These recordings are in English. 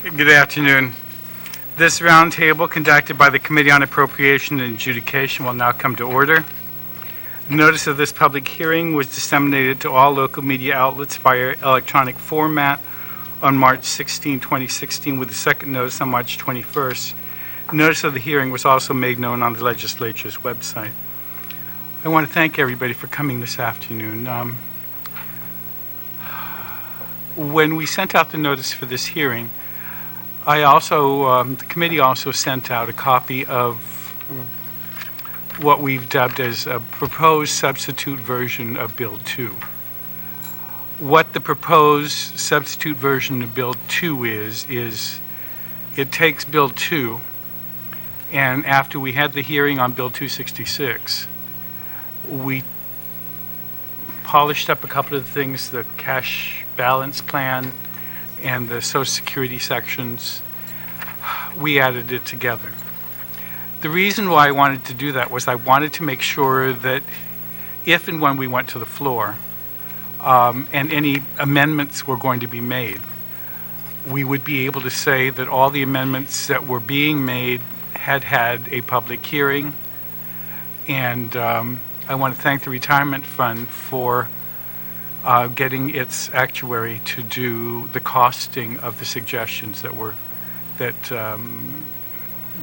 Good afternoon. This roundtable conducted by the Committee on Appropriation and Adjudication will now come to order. Notice of this public hearing was disseminated to all local media outlets via electronic format on March 16, 2016, with a second notice on March 21st. Notice of the hearing was also made known on the legislature's website. I want to thank everybody for coming this afternoon. When we sent out the notice for this hearing, the committee also sent out a copy of what we've dubbed as a proposed substitute version of Bill 2. What the proposed substitute version of Bill 2 is it takes Bill 2, and after we had the hearing on Bill 266, we polished up a couple of things, the cash balance plan and the Social Security sections. We added it together. The reason why I wanted to do that was I wanted to make sure that if and when we went to the floor and any amendments were going to be made, we would be able to say that all the amendments that were being made had had a public hearing. And I want to thank the Retirement Fund for getting its actuary to do the costing of the suggestions that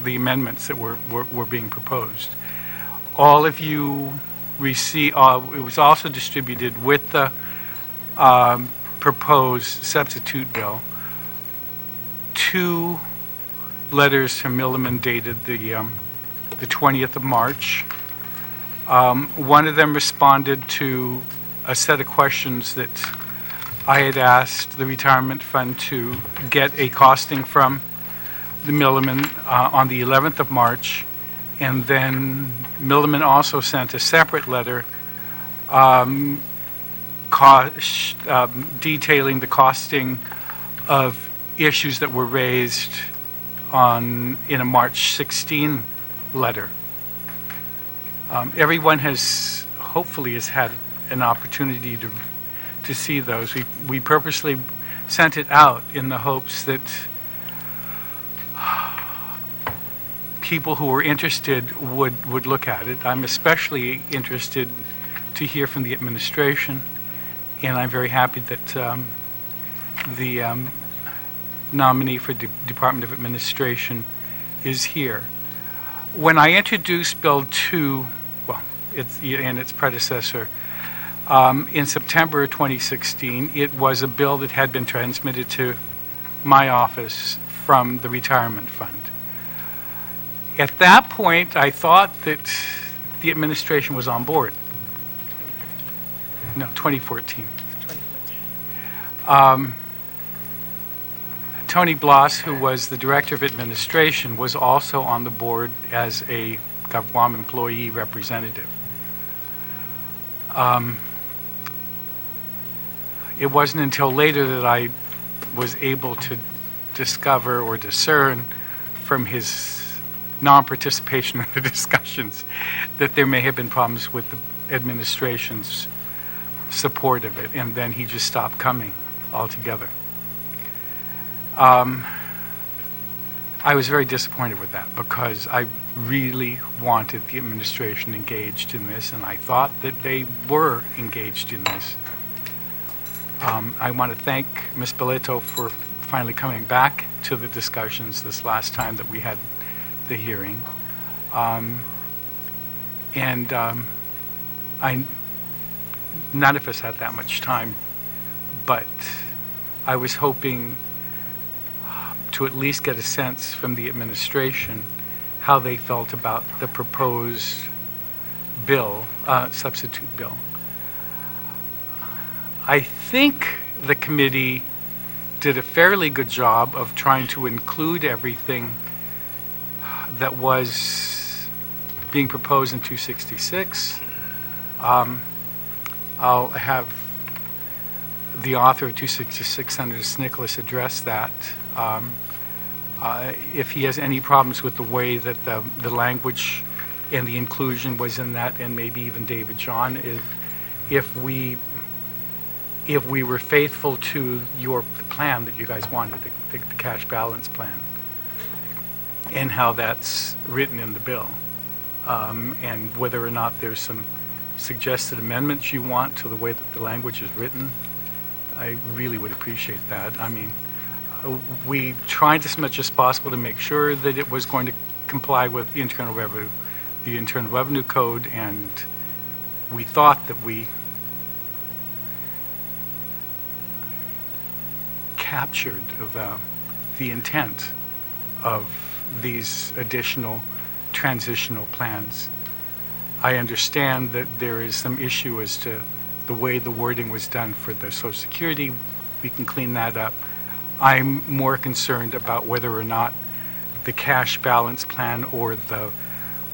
the amendments that were being proposed. All of you received, it was also distributed with the proposed substitute bill, 2 letters from Milliman dated the 20th of March. One of them responded to a set of questions that I had asked the Retirement Fund to get a costing from the Milliman on the 11th of March, and then Milliman also sent a separate letter detailing the costing of issues that were raised in a March 16 letter. Everyone hopefully has had an opportunity to see those. We purposely sent it out in the hopes that people who were interested would look at it. I'm especially interested to hear from the administration, and I'm very happy that the nominee for Department of Administration is here. When I introduced Bill 2, and its predecessor, in September of 2016, it was a bill that had been transmitted to my office from the Retirement Fund. At that point, I thought that the administration was on board. No, 2014. Tony Bloss, who was the Director of Administration, was also on the board as a GovWam employee representative. It wasn't until later that I was able to discover or discern from his non-participation in the discussions that there may have been problems with the administration's support of it, and then he just stopped coming altogether. I was very disappointed with that because I really wanted the administration engaged in this, and I thought that they were engaged in this. I want to thank Ms. Belletto for finally coming back to the discussions this last time that we had the hearing. None of us had that much time, but I was hoping to at least get a sense from the administration how they felt about the proposed bill, substitute bill. I think the committee did a fairly good job of trying to include everything that was being proposed in 266. I'll have the author of 266, Senator Nicholas, address that. If he has any problems with the way that the language and the inclusion was in that, and maybe even David John, if we if we were faithful to the plan that you guys wanted, the cash balance plan, and how that's written in the bill, and whether or not there's some suggested amendments you want to the way that the language is written, I really would appreciate that. I mean, we tried as much as possible to make sure that it was going to comply with the Internal Revenue Code, and we thought that we captured the intent of these additional transitional plans. I understand that there is some issue as to the way the wording was done for the Social Security. We can clean that up. I'm more concerned about whether or not the cash balance plan or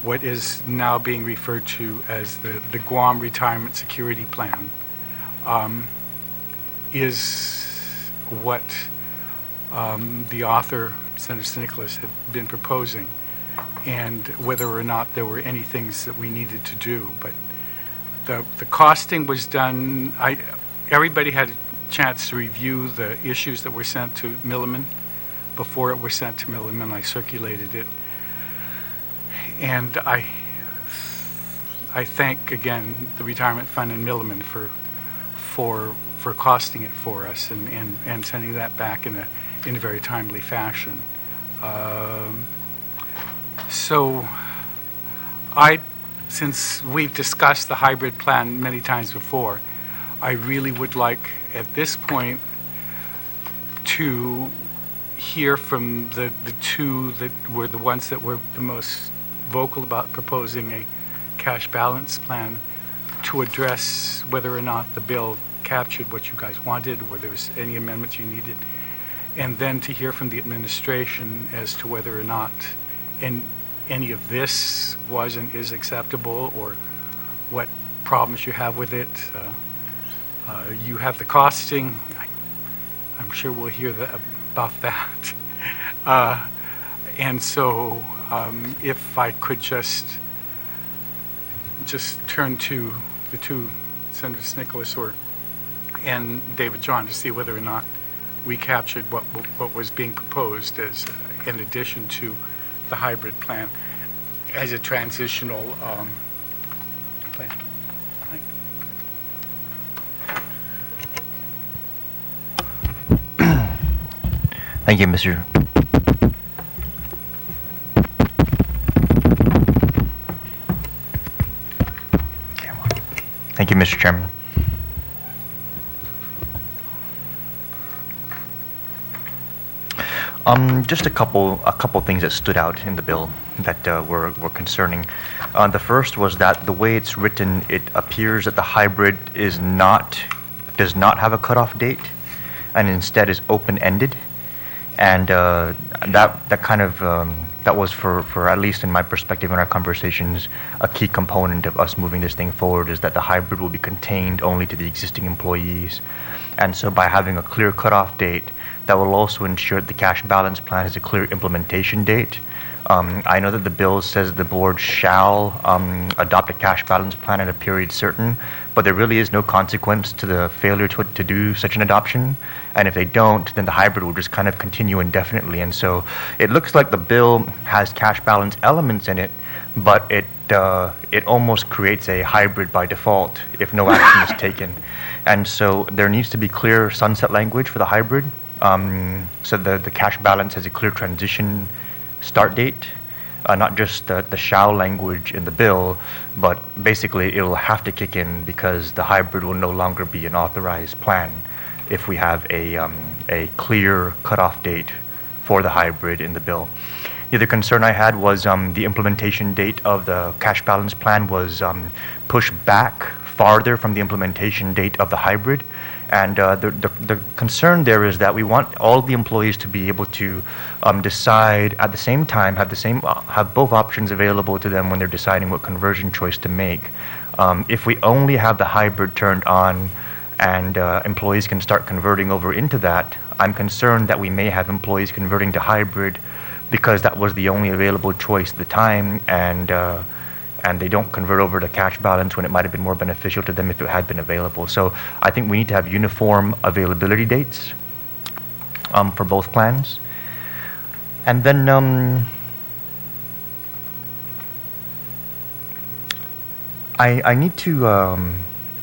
what is now being referred to as the Guam Retirement Security Plan is what the author, Senator St. Nicholas, had been proposing, and whether or not there were any things that we needed to do. But the costing was done. Everybody had a chance to review the issues that were sent to Milliman. Before it was sent to Milliman, I circulated it. And I thank, again, the Retirement Fund and Milliman for costing it for us and sending that back in a very timely fashion. So since we've discussed the hybrid plan many times before, I really would like at this point to hear from the two that were the ones that were the most vocal about proposing a cash balance plan, to address whether or not the bill captured what you guys wanted, or whether there was any amendments you needed, and then to hear from the administration as to whether or not any of this was and is acceptable, or what problems you have with it. You have the costing. I'm sure we'll hear about that. And so if I could just turn to the two, Senator Nicholas and David John, to see whether or not we captured what was being proposed as in addition to the hybrid plan as a transitional plan. Thank you, Mr. Thank you, Mr. Chairman. Just a couple things that stood out in the bill that were concerning. The first was that the way it's written, it appears that the hybrid does not have a cutoff date, and instead is open-ended. And that kind of that was for at least in my perspective in our conversations, a key component of us moving this thing forward, is that the hybrid will be contained only to the existing employees. And so by having a clear cutoff date, that will also ensure that the cash balance plan has a clear implementation date. I know that the bill says the board shall adopt a cash balance plan at a period certain, but there really is no consequence to the failure to do such an adoption. And if they don't, then the hybrid will just kind of continue indefinitely. And so it looks like the bill has cash balance elements in it, but it almost creates a hybrid by default if no action is taken. And so there needs to be clear sunset language for the hybrid. So the cash balance has a clear transition start date, not just the shall language in the bill, but basically it'll have to kick in because the hybrid will no longer be an authorized plan if we have a clear cutoff date for the hybrid in the bill. The other concern I had was the implementation date of the cash balance plan was pushed back farther from the implementation date of the hybrid. And the concern there is that we want all the employees to be able to decide at the same time, have both options available to them when they're deciding what conversion choice to make. If we only have the hybrid turned on and employees can start converting over into that, I'm concerned that we may have employees converting to hybrid because that was the only available choice at the time, and and they don't convert over to cash balance when it might have been more beneficial to them if it had been available. So I think we need to have uniform availability dates for both plans. And then I need to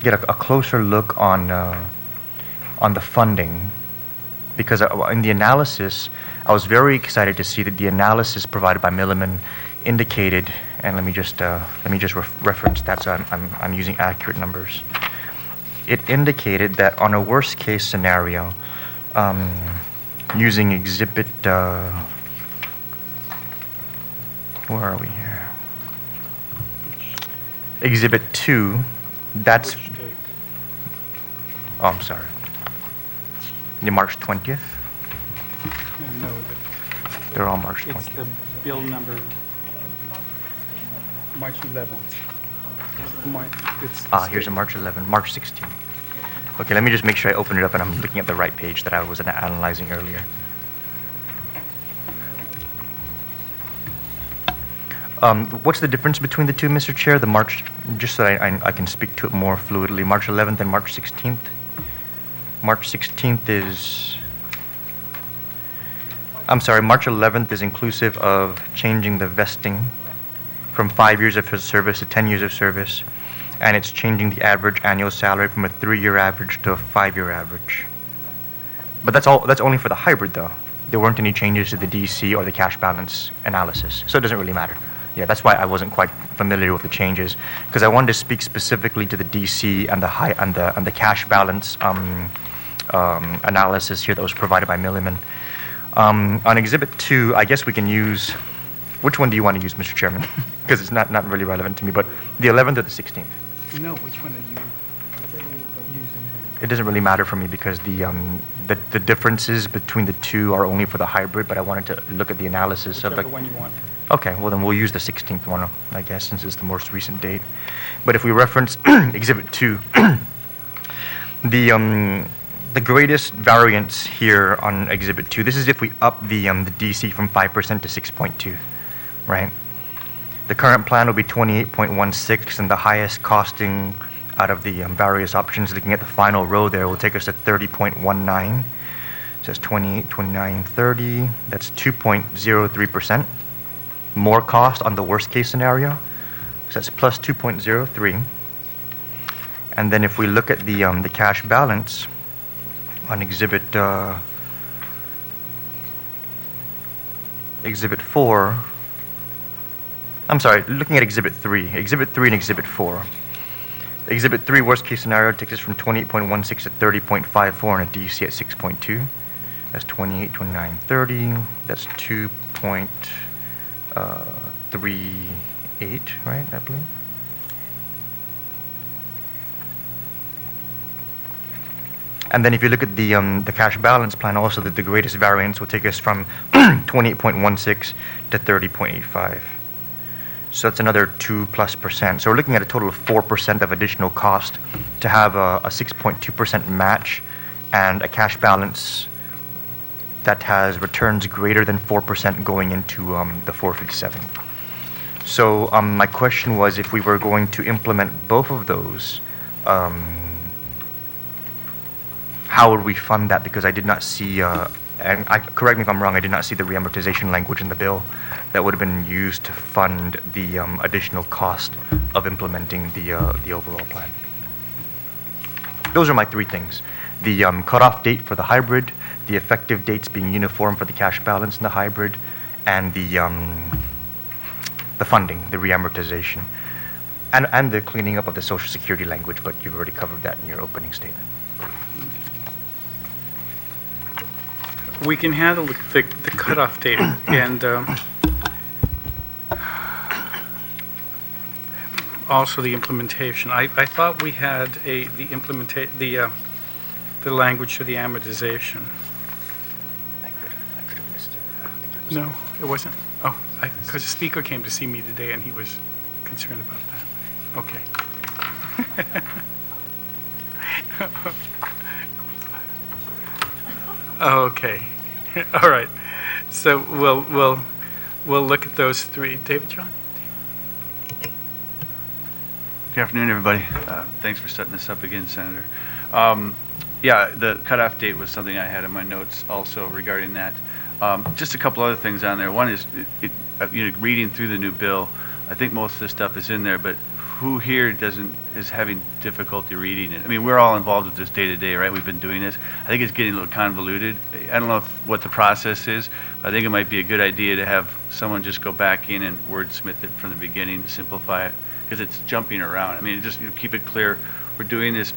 get a closer look on the funding, because in the analysis, I was very excited to see that the analysis provided by Milliman indicated, and let me just reference that so I'm using accurate numbers. It indicated that on a worst case scenario, using exhibit, where are we here? Exhibit 2, that's, Which date? oh, I'm sorry, the March 20th? No, They're all March it's 20th. the bill number March 11th. Here's a March 11, March 16th. Okay, let me just make sure I open it up and I'm looking at the right page that I was analyzing earlier. What's the difference between the two, Mr. Chair? The March, just so I can speak to it more fluidly, March 11th and March 16th? March 16th is, I'm sorry, March 11th is inclusive of changing the vesting from 5 years of service to 10 years of service, and it's changing the average annual salary from a 3-year average to a 5-year average. But that's only for the hybrid, though. There weren't any changes to the DC or the cash balance analysis, so it doesn't really matter. Yeah, that's why I wasn't quite familiar with the changes, because I wanted to speak specifically to the DC and the cash balance analysis here that was provided by Milliman. On Exhibit 2, I guess we can use, which one do you want to use, Mr. Chairman? Because it's not really relevant to me, but the 11th or the 16th? No, which one are you using? It doesn't really matter for me because the differences between the two are only for the hybrid, but I wanted to look at the analysis of Whichever the... one you want. Okay, well then we'll use the 16th one, I guess, since it's the most recent date. But if we reference Exhibit 2, the greatest variance here on Exhibit 2, this is if we up the DC from 5% to 6.2, right? The current plan will be 28.16, and the highest costing out of the various options, looking at the final row there, will take us to 30.19. So that's 28, 29, 30. That's 2.03%. More cost on the worst case scenario. So that's plus 2.03. And then if we look at the cash balance on Exhibit 4, I'm sorry, looking at Exhibit 3 and Exhibit 4. Exhibit 3, worst case scenario, takes us from 28.16 to 30.54 and a DC at 6.2. That's 28, 29, 30. That's 2.38, right, I believe? And then if you look at the cash balance plan, also the greatest variance will take us from 28.16 to 30.85. So that's another 2+%. So we're looking at a total of 4% of additional cost to have a 6.2% match and a cash balance that has returns greater than 4% going into the 457. So my question was, if we were going to implement both of those, how would we fund that? Because I did not see, and correct me if I'm wrong, I did not see the reamortization language in the bill that would have been used to fund the additional cost of implementing the overall plan. Those are my three things. The cutoff date for the hybrid, the effective dates being uniform for the cash balance in the hybrid, and the funding, the reamortization, and the cleaning up of the Social Security language, but you've already covered that in your opening statement. We can handle the cutoff date and also the implementation. I thought we had the language for the amortization. I could have missed it. No, it wasn't. Oh, because the speaker came to see me today and he was concerned about that. Okay. Okay. All right. So we'll look at those three. David John? Good afternoon, everybody. Thanks for setting this up again, Senator. Yeah, the cutoff date was something I had in my notes also regarding that. Just a couple other things on there. One is, reading through the new bill, I think most of this stuff is in there, but who here is having difficulty reading it? I mean, we're all involved with this day to day, right? We've been doing this. I think it's getting a little convoluted. I don't know what the process is. But I think it might be a good idea to have someone just go back in and wordsmith it from the beginning to simplify it, because it's jumping around. I mean, just keep it clear. We're doing this.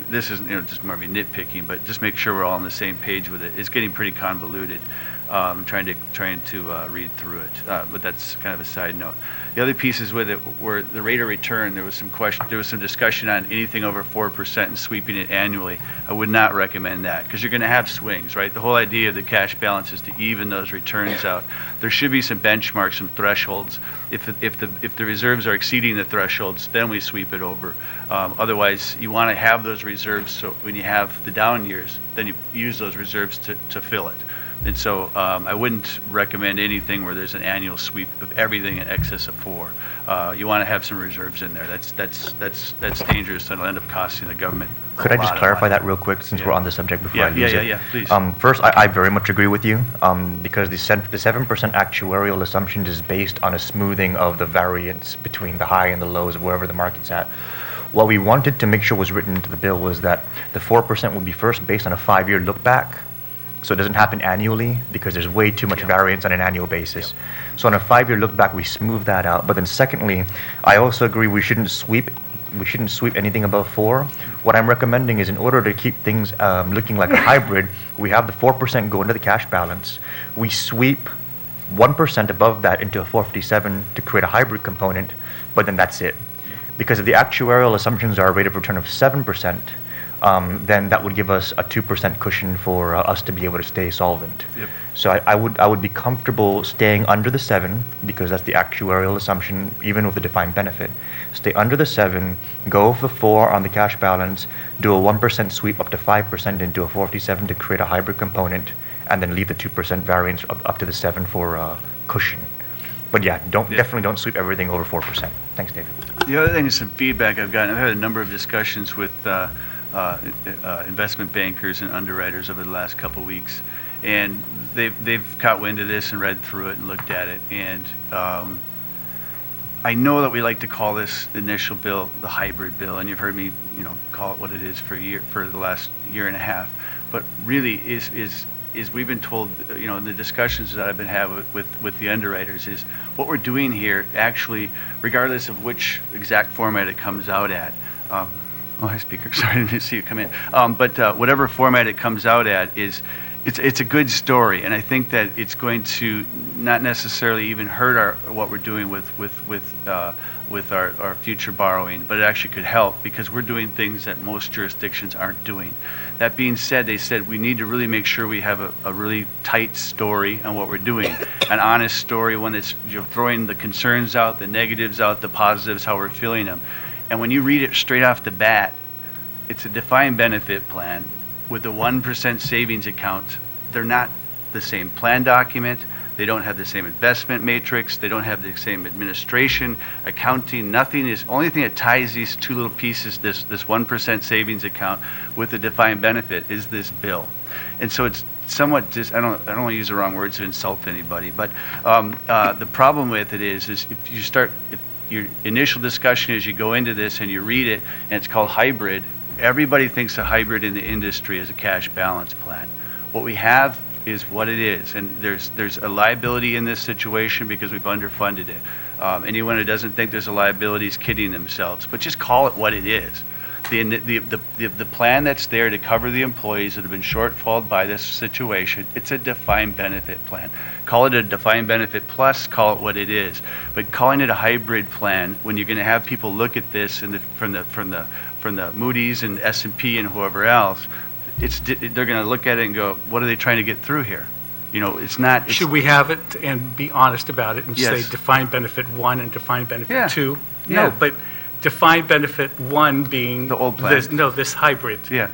This isn't just more nitpicking, but just make sure we're all on the same page with it. It's getting pretty convoluted. Trying to read through it, but that's kind of a side note. The other pieces with it were the rate of return. There was some discussion on anything over 4% and sweeping it annually. I would not recommend that, because you're going to have swings, right? The whole idea of the cash balance is to even those returns out. There should be some benchmarks, some thresholds. If the reserves are exceeding the thresholds, then we sweep it over. Otherwise, you want to have those reserves so when you have the down years, then you use those reserves to fill it. And so I wouldn't recommend anything where there's an annual sweep of everything in excess of 4. You want to have some reserves in there. That's dangerous, and it'll end up costing the government. Could I just clarify that real quick, since we're on the subject before I lose it? Yeah, please. First, I very much agree with you, because the 7% actuarial assumption is based on a smoothing of the variance between the high and the lows of wherever the market's at. What we wanted to make sure was written into the bill was that the 4% would be first based on a 5-year look back, so it doesn't happen annually, because there's way too much variance on an annual basis. So on a 5-year look back, we smooth that out. But then secondly, I also agree we shouldn't sweep anything above 4. What I'm recommending is, in order to keep things looking like a hybrid, we have the 4% go into the cash balance. We sweep 1% above that into a 457 to create a hybrid component, but then that's it. Because if the actuarial assumptions are a rate of return of 7%, then that would give us a 2% cushion for us to be able to stay solvent. Yep. So I would be comfortable staying under the 7, because that's the actuarial assumption, even with the defined benefit. Stay under the 7, go for 4 on the cash balance, do a 1% sweep up to 5% into a 457 to create a hybrid component, and then leave the 2% variance up to the 7 for cushion. But definitely don't sweep everything over 4%. Thanks, David. The other thing is some feedback I've gotten. I've had a number of discussions with investment bankers and underwriters over the last couple of weeks, and they've caught wind of this and read through it and looked at it. And I know that we like to call this initial bill the hybrid bill, and you've heard me, call it what it is for the last year and a half. But really, is we've been told, in the discussions that I've been having with the underwriters, is what we're doing here actually, regardless of which exact format it comes out at. Oh, hi, Speaker. Sorry, I didn't see you come in. But whatever format it comes out at it's a good story, and I think that it's going to not necessarily even hurt what we're doing with our future borrowing, but it actually could help, because we're doing things that most jurisdictions aren't doing. That being said, they said we need to really make sure we have a really tight story on what we're doing, an honest story, one that's throwing the concerns out, the negatives out, the positives, how we're feeling them. And when you read it straight off the bat, it's a defined benefit plan with a 1% savings account. They're not the same plan document. They don't have the same investment matrix. They don't have the same administration, accounting, nothing. Is only thing that ties these two little pieces, this 1% savings account with the defined benefit, is this bill. And so it's somewhat I don't want to use the wrong words to insult anybody, but the problem with it is if your initial discussion as you go into this and you read it, and it's called hybrid, everybody thinks a hybrid in the industry is a cash balance plan. What we have is what it is, and there's a liability in this situation because we've underfunded it. Anyone who doesn't think there's a liability is kidding themselves, but just call it what it is. The plan that's there to cover the employees that have been shortfalled by this situation, it's a defined benefit plan. Call it a defined benefit plus, call it what it is. But calling it a hybrid plan, when you're going to have people look at this from the Moody's and S&P and whoever else, they're going to look at it and go, what are they trying to get through here? It's not. Should we have it and be honest about it and Yes. say defined benefit 1 and defined benefit Yeah. 2? Yeah. No, but defined benefit 1 being The old plan. this hybrid. Yeah.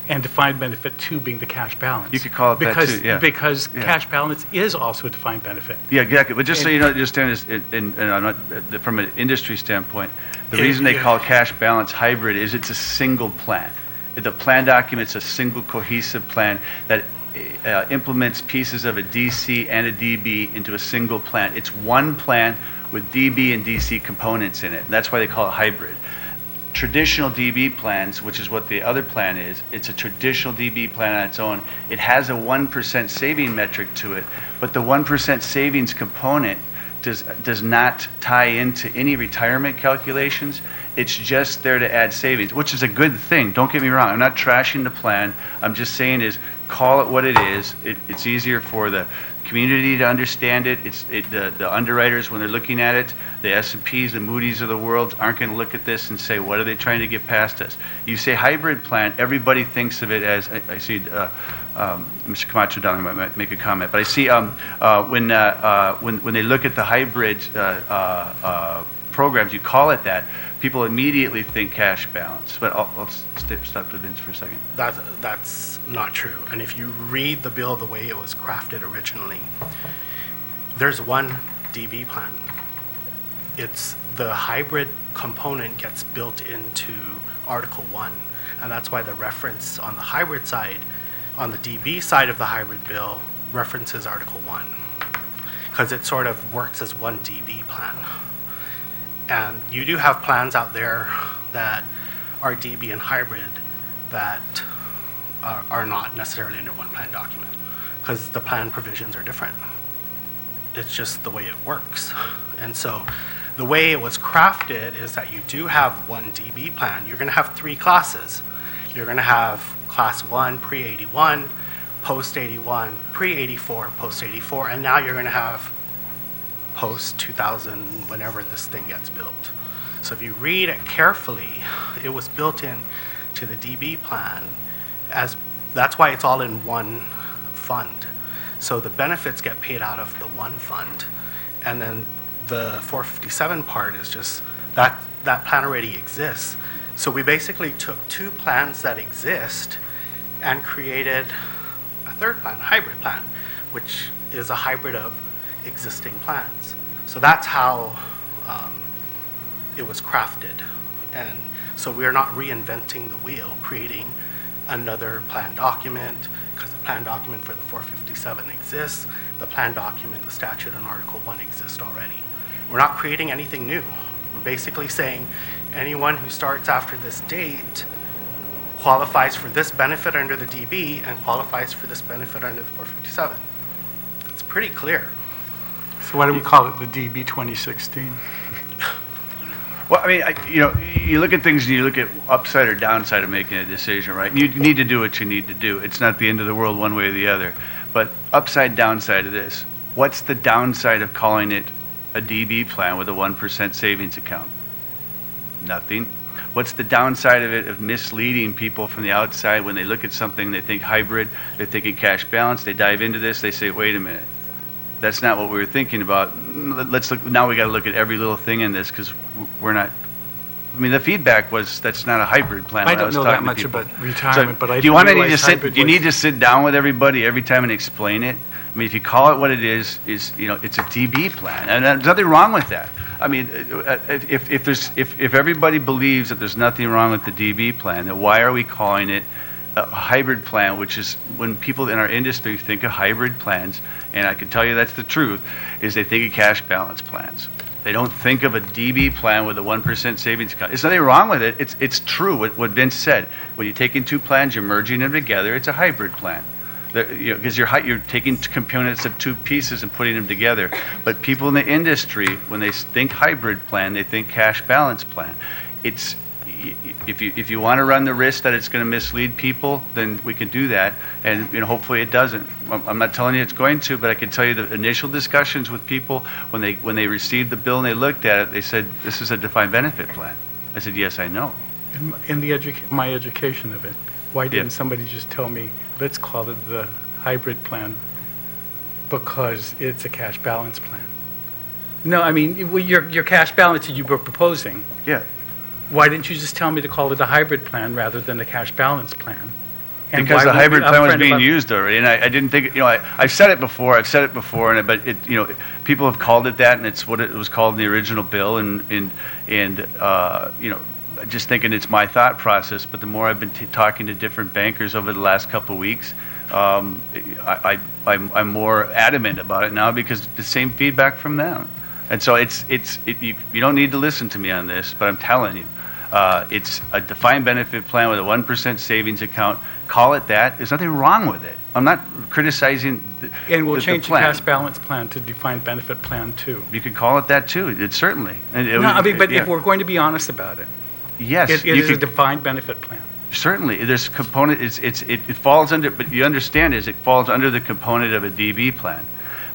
and defined benefit 2 being the cash balance. You could call it that Because- too, yeah. Because Yeah. cash balance is also a defined benefit. Yeah, exactly. But just so And- you know, understand this, and I'm not, from an industry standpoint, the reason they Yeah. call cash balance hybrid is it's a single plan. The plan document's a single cohesive plan that implements pieces of a DC and a DB into a single plan. It's one plan with DB and DC components in it. And that's why they call it hybrid. Traditional DB plans, which is what the other plan is, it's a traditional DB plan on its own. It has a 1% saving metric to it, but the 1% savings component does not tie into any retirement calculations. It's just there to add savings, which is a good thing. Don't get me wrong. I'm not trashing the plan. I'm just saying is call it what it is. It's easier for the community to understand it. The underwriters, when they're looking at it, the S&Ps, the Moody's of the world aren't going to look at this and say, what are they trying to get past us? You say hybrid plan, everybody thinks of it as, I see Mr. Camacho down there might make a comment, but I see when they look at the hybrid programs, you call it that, people immediately think cash balance. But I'll stop to Vince for a second. That's not true. And if you read the bill the way it was crafted originally, there's one DB plan. It's the hybrid component gets built into Article 1. And that's why the reference on the hybrid side, on the DB side of the hybrid bill, references Article 1. Because it sort of works as one DB plan. And you do have plans out there that are DB and hybrid that are not necessarily under one plan document because the plan provisions are different. It's just the way it works. And so the way it was crafted is that you do have one DB plan. You're going to have 3 classes. You're going to have class 1, pre-81, post-81, pre-84, post-84, and now you're going to have post-2000, whenever this thing gets built. So if you read it carefully, it was built in to the DB plan as, that's why it's all in one fund. So the benefits get paid out of the one fund. And then the 457 part is just, that plan already exists. So we basically took 2 plans that exist and created a third plan, a hybrid plan, which is a hybrid of existing plans. So that's how it was crafted. And so we're not reinventing the wheel, creating another plan document, because the plan document for the 457 exists. The plan document, the statute and Article 1 exist already. We're not creating anything new. We're basically saying anyone who starts after this date qualifies for this benefit under the DB and qualifies for this benefit under the 457. It's pretty clear. So why do we call it the DB 2016? Well, I mean, you look at things and you look at upside or downside of making a decision, right? You need to do what you need to do. It's not the end of the world one way or the other. But upside, downside of this, what's the downside of calling it a DB plan with a 1% savings account? Nothing. What's the downside of it, of misleading people from the outside when they look at something, they think hybrid, they're thinking cash balance, they dive into this, they say, wait a minute. That's not what we were thinking about. Let's look, now we got to look at every little thing in this because we're not, I mean, the feedback was that's not a hybrid plan. I when don't was know that talking to much people. about retirement, but I do you want to realize sit? hybrid Do you was- need to sit down with everybody every time and explain it? I mean, if you call it what it is it's a DB plan, and there's nothing wrong with that. I mean, if everybody believes that there's nothing wrong with the DB plan, then why are we calling it a hybrid plan? Which is when people in our industry think of hybrid plans, and I can tell you that's the truth, is they think of cash balance plans. They don't think of a DB plan with a 1% savings account. There's nothing wrong with it. It's true what Vince said. When you take in 2 plans, you're merging them together. It's a hybrid plan. Because you're taking components of 2 pieces and putting them together. But people in the industry, when they think hybrid plan, they think cash balance plan. It's if you want to run the risk that it's going to mislead people, then we can do that, and hopefully it doesn't. I'm not telling you it's going to, but I can tell you the initial discussions with people when they received the bill and they looked at it, they said this is a defined benefit plan. I said yes, I know. In my education of it, why didn't somebody just tell me, let's call it the hybrid plan because it's a cash balance plan? No, I mean, your cash balance that you were proposing, Yeah. why didn't you just tell me to call it a hybrid plan rather than a cash balance plan? And Because why the weren't we hybrid plan was upfront being about- used already, and I didn't think, I've said it before, but people have called it that, and it's what it was called in the original bill, and just thinking it's my thought process, but the more I've been talking to different bankers over the last couple of weeks, I'm more adamant about it now because the same feedback from them. And so you don't need to listen to me on this, but I'm telling you, it's a defined benefit plan with a 1% savings account. Call it that. There's nothing wrong with it. I'm not criticizing And we'll the change the plan. cash balance plan to defined benefit plan too. You could call it that too. It certainly. And No, I mean, but if we're going to be honest about it, yes, it you is a could, defined benefit plan. certainly. There's component. It falls under. But you understand it falls under the component of a DB plan.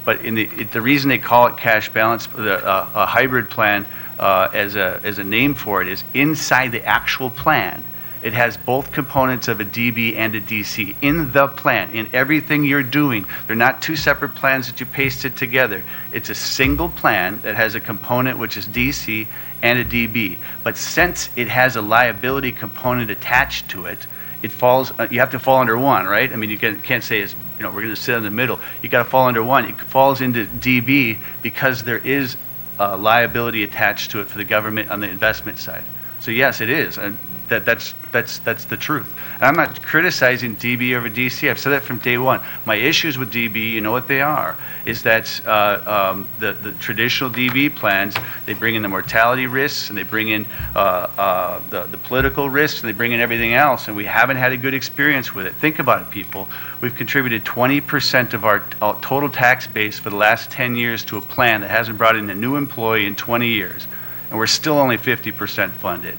But the reason they call it cash balance, a hybrid plan, as a name for it, is inside the actual plan. It has both components of a DB and a DC in the plan, in everything you're doing. They're not two separate plans that you pasted together. It's a single plan that has a component which is DC and a DB. But since it has a liability component attached to it, it falls. You have to fall under one, right? I mean, you can't say it's we're going to sit in the middle. You got to fall under one. It falls into DB because there is a liability attached to it for the government on the investment side. So yes, it is. And that's the truth. And I'm not criticizing DB over DC. I've said that from day one. My issues with DB, you know what they are, is that the traditional DB plans, they bring in the mortality risks, and they bring in the political risks, and they bring in everything else, and we haven't had a good experience with it. Think about it, people. We've contributed 20% of our total tax base for the last 10 years to a plan that hasn't brought in a new employee in 20 years, and we're still only 50% funded.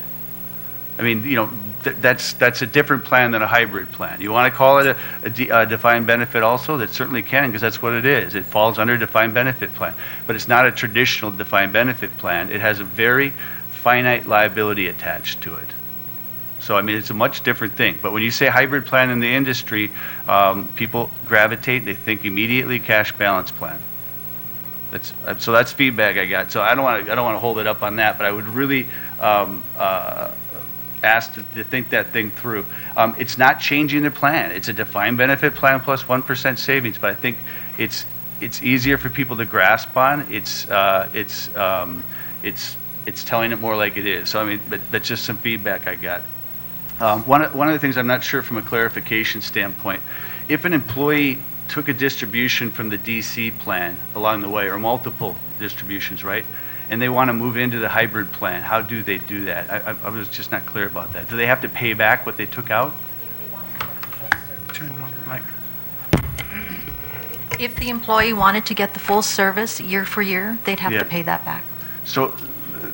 I mean, that's a different plan than a hybrid plan. You want to call it a defined benefit also? That certainly can, because that's what it is. It falls under a defined benefit plan. But it's not a traditional defined benefit plan. It has a very finite liability attached to it. So, I mean, it's a much different thing. But when you say hybrid plan in the industry, people gravitate. They think immediately cash balance plan. So that's feedback I got. So I don't want to hold it up on that, but I would really asked to think that thing through. It's not changing the plan. It's a defined benefit plan plus 1% savings, but I think it's easier for people to grasp on. It's telling it more like it is. So I mean, but that's just some feedback I got. One of the things I'm not sure from a clarification standpoint, if an employee took a distribution from the DC plan along the way, or multiple distributions, right? And they want to move into the hybrid plan, how do they do that? I was just not clear about that. Do they have to pay back what they took out? Turn on the mic. If the employee wanted to get the full service year for year, they'd have Yeah. to pay that back. So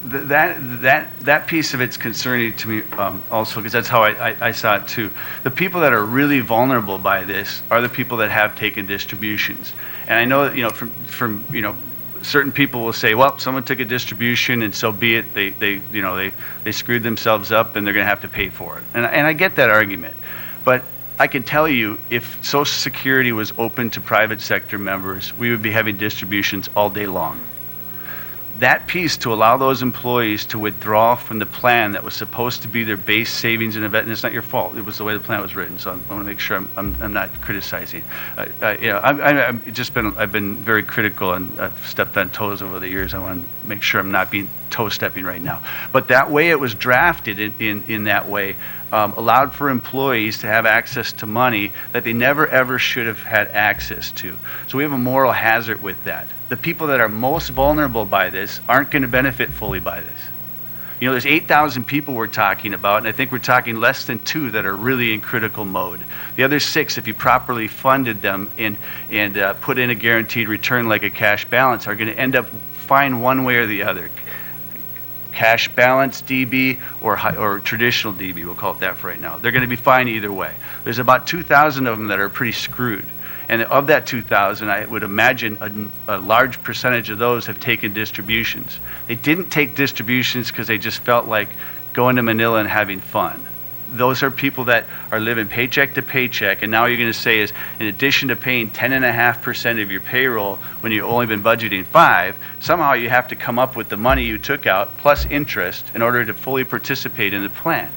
that piece of it's concerning to me also, because that's how I saw it too. The people that are really vulnerable by this are the people that have taken distributions. And I know that, from certain people will say, well, someone took a distribution and so be it. They screwed themselves up and they're going to have to pay for it. And I get that argument. But I can tell you, if Social Security was open to private sector members, we would be having distributions all day long. That piece to allow those employees to withdraw from the plan that was supposed to be their base savings and investment, it's not your fault. It was the way the plan was written. So I want to make sure I'm not criticizing. I've been very critical and I've stepped on toes over the years. I want to make sure I'm not being toe stepping right now. But that way it was drafted in that way allowed for employees to have access to money that they never ever should have had access to. So we have a moral hazard with that. The people that are most vulnerable by this aren't going to benefit fully by this. There's 8,000 people we're talking about, and I think we're talking less than 2 that are really in critical mode. The other 6, if you properly funded them and put in a guaranteed return like a cash balance, are going to end up fine one way or the other. Cash balance DB or traditional DB, we'll call it that for right now. They're going to be fine either way. There's about 2,000 of them that are pretty screwed. And of that 2,000, I would imagine a large percentage of those have taken distributions. They didn't take distributions because they just felt like going to Manila and having fun. Those are people that are living paycheck to paycheck, and now you're going to say is, in addition to paying 10.5% of your payroll when you've only been budgeting 5%, somehow you have to come up with the money you took out plus interest in order to fully participate in the plan.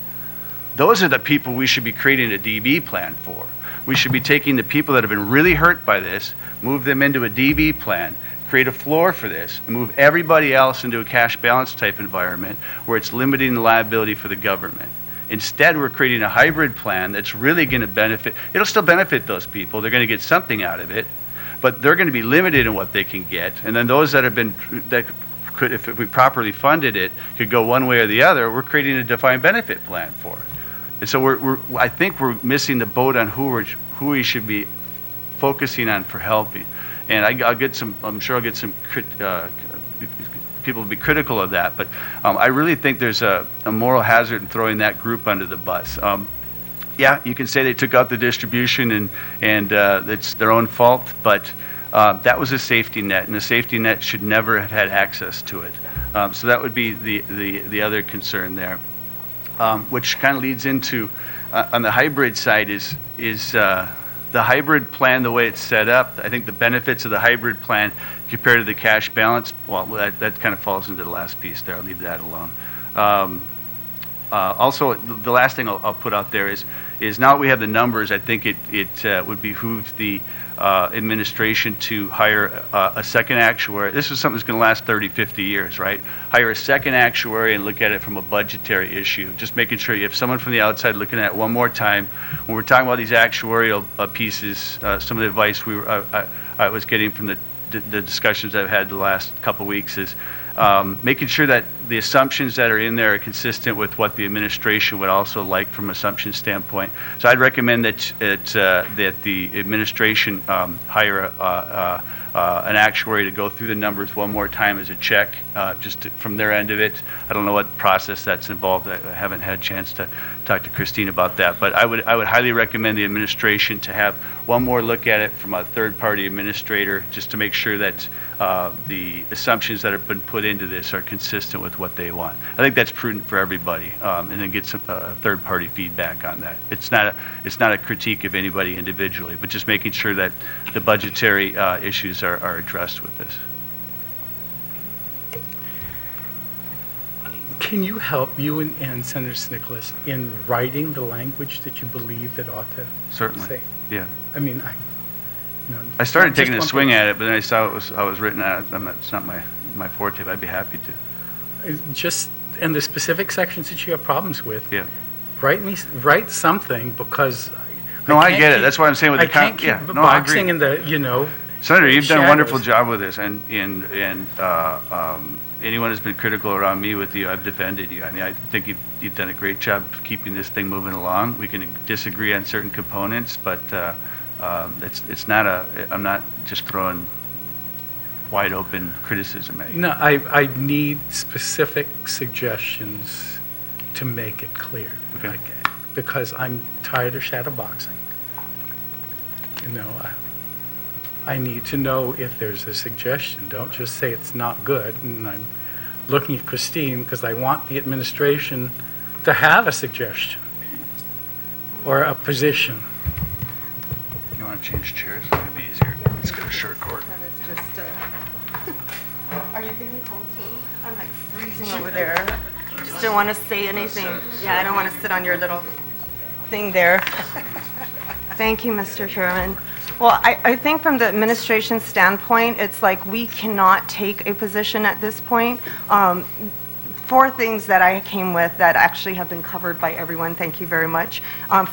Those are the people we should be creating a DB plan for. We should be taking the people that have been really hurt by this, move them into a DB plan, create a floor for this, and move everybody else into a cash balance type environment where it's limiting the liability for the government. Instead, we're creating a hybrid plan that's really going to benefit. It'll still benefit those people. They're going to get something out of it, but they're going to be limited in what they can get. And then those that could, if we properly funded it, could go one way or the other. We're creating a defined benefit plan for it. And so I think we're missing the boat on who we should be focusing on for helping. And I'm sure I'll get some people will be critical of that, but I really think there's a moral hazard in throwing that group under the bus. Yeah, you can say they took out the distribution and it's their own fault, but that was a safety net, and the safety net should never have had access to it. So that would be the other concern there, which kind of leads into on the hybrid side is the hybrid plan, the way it's set up. I think the benefits of the hybrid plan compared to the cash balance, well, that kind of falls into the last piece there. I'll leave that alone. Also, the last thing I'll put out there is now that we have the numbers, I think it would behoove the administration to hire a second actuary. This is something that's going to last 30, 50 years, right? Hire a second actuary and look at it from a budgetary issue. Just making sure you have someone from the outside looking at it one more time. When we're talking about these actuarial pieces, some of the advice I was getting from the discussions I've had the last couple of weeks is making sure that the assumptions that are in there are consistent with what the administration would also like from an assumption standpoint. So I'd recommend that the administration hire an actuary to go through the numbers one more time as a check, from their end of it. I don't know what process that's involved. I haven't had a chance to talk to Christine about that, but I would highly recommend the administration to have one more look at it from a third-party administrator, just to make sure that the assumptions that have been put into this are consistent with what they want. I think that's prudent for everybody, and then get some third-party feedback on that. It's not a critique of anybody individually, but just making sure that the budgetary issues are addressed with this. Can you help you and Senator Nicholas in writing the language that you believe it ought to Certainly. say? Yeah. I mean, I started taking a one swing thing. at it, but then I saw how it was written out. It's not my forte, but I'd be happy to. Just in the specific sections that you have problems with, Yeah. write something, because No, I can't get it. keep- That's what I'm saying with I the can't keep yeah. No, I agree. boxing in the, Senator, you've done a wonderful shadows. job with this, and anyone who's been critical around me with you, I've defended you. I mean, I think you've done a great job of keeping this thing moving along. We can disagree on certain components, but it's not I'm not just throwing wide open criticism at you. No, I need specific suggestions to make it clear. Okay. Because I'm tired of shadow boxing. I need to know if there's a suggestion. Don't just say it's not good. And I'm looking at Christine because I want the administration to have a suggestion or a position. You want to change chairs? It's going to be easier. Let's go to short court. Are you getting cold too? I'm like freezing over there. Just don't want to say anything. Yeah, I don't want to sit on your little thing there. Thank you, Mr. Chairman. Well, I think from the administration standpoint, it's like we cannot take a position at this point. 4 things that I came with that actually have been covered by everyone. Thank you very much.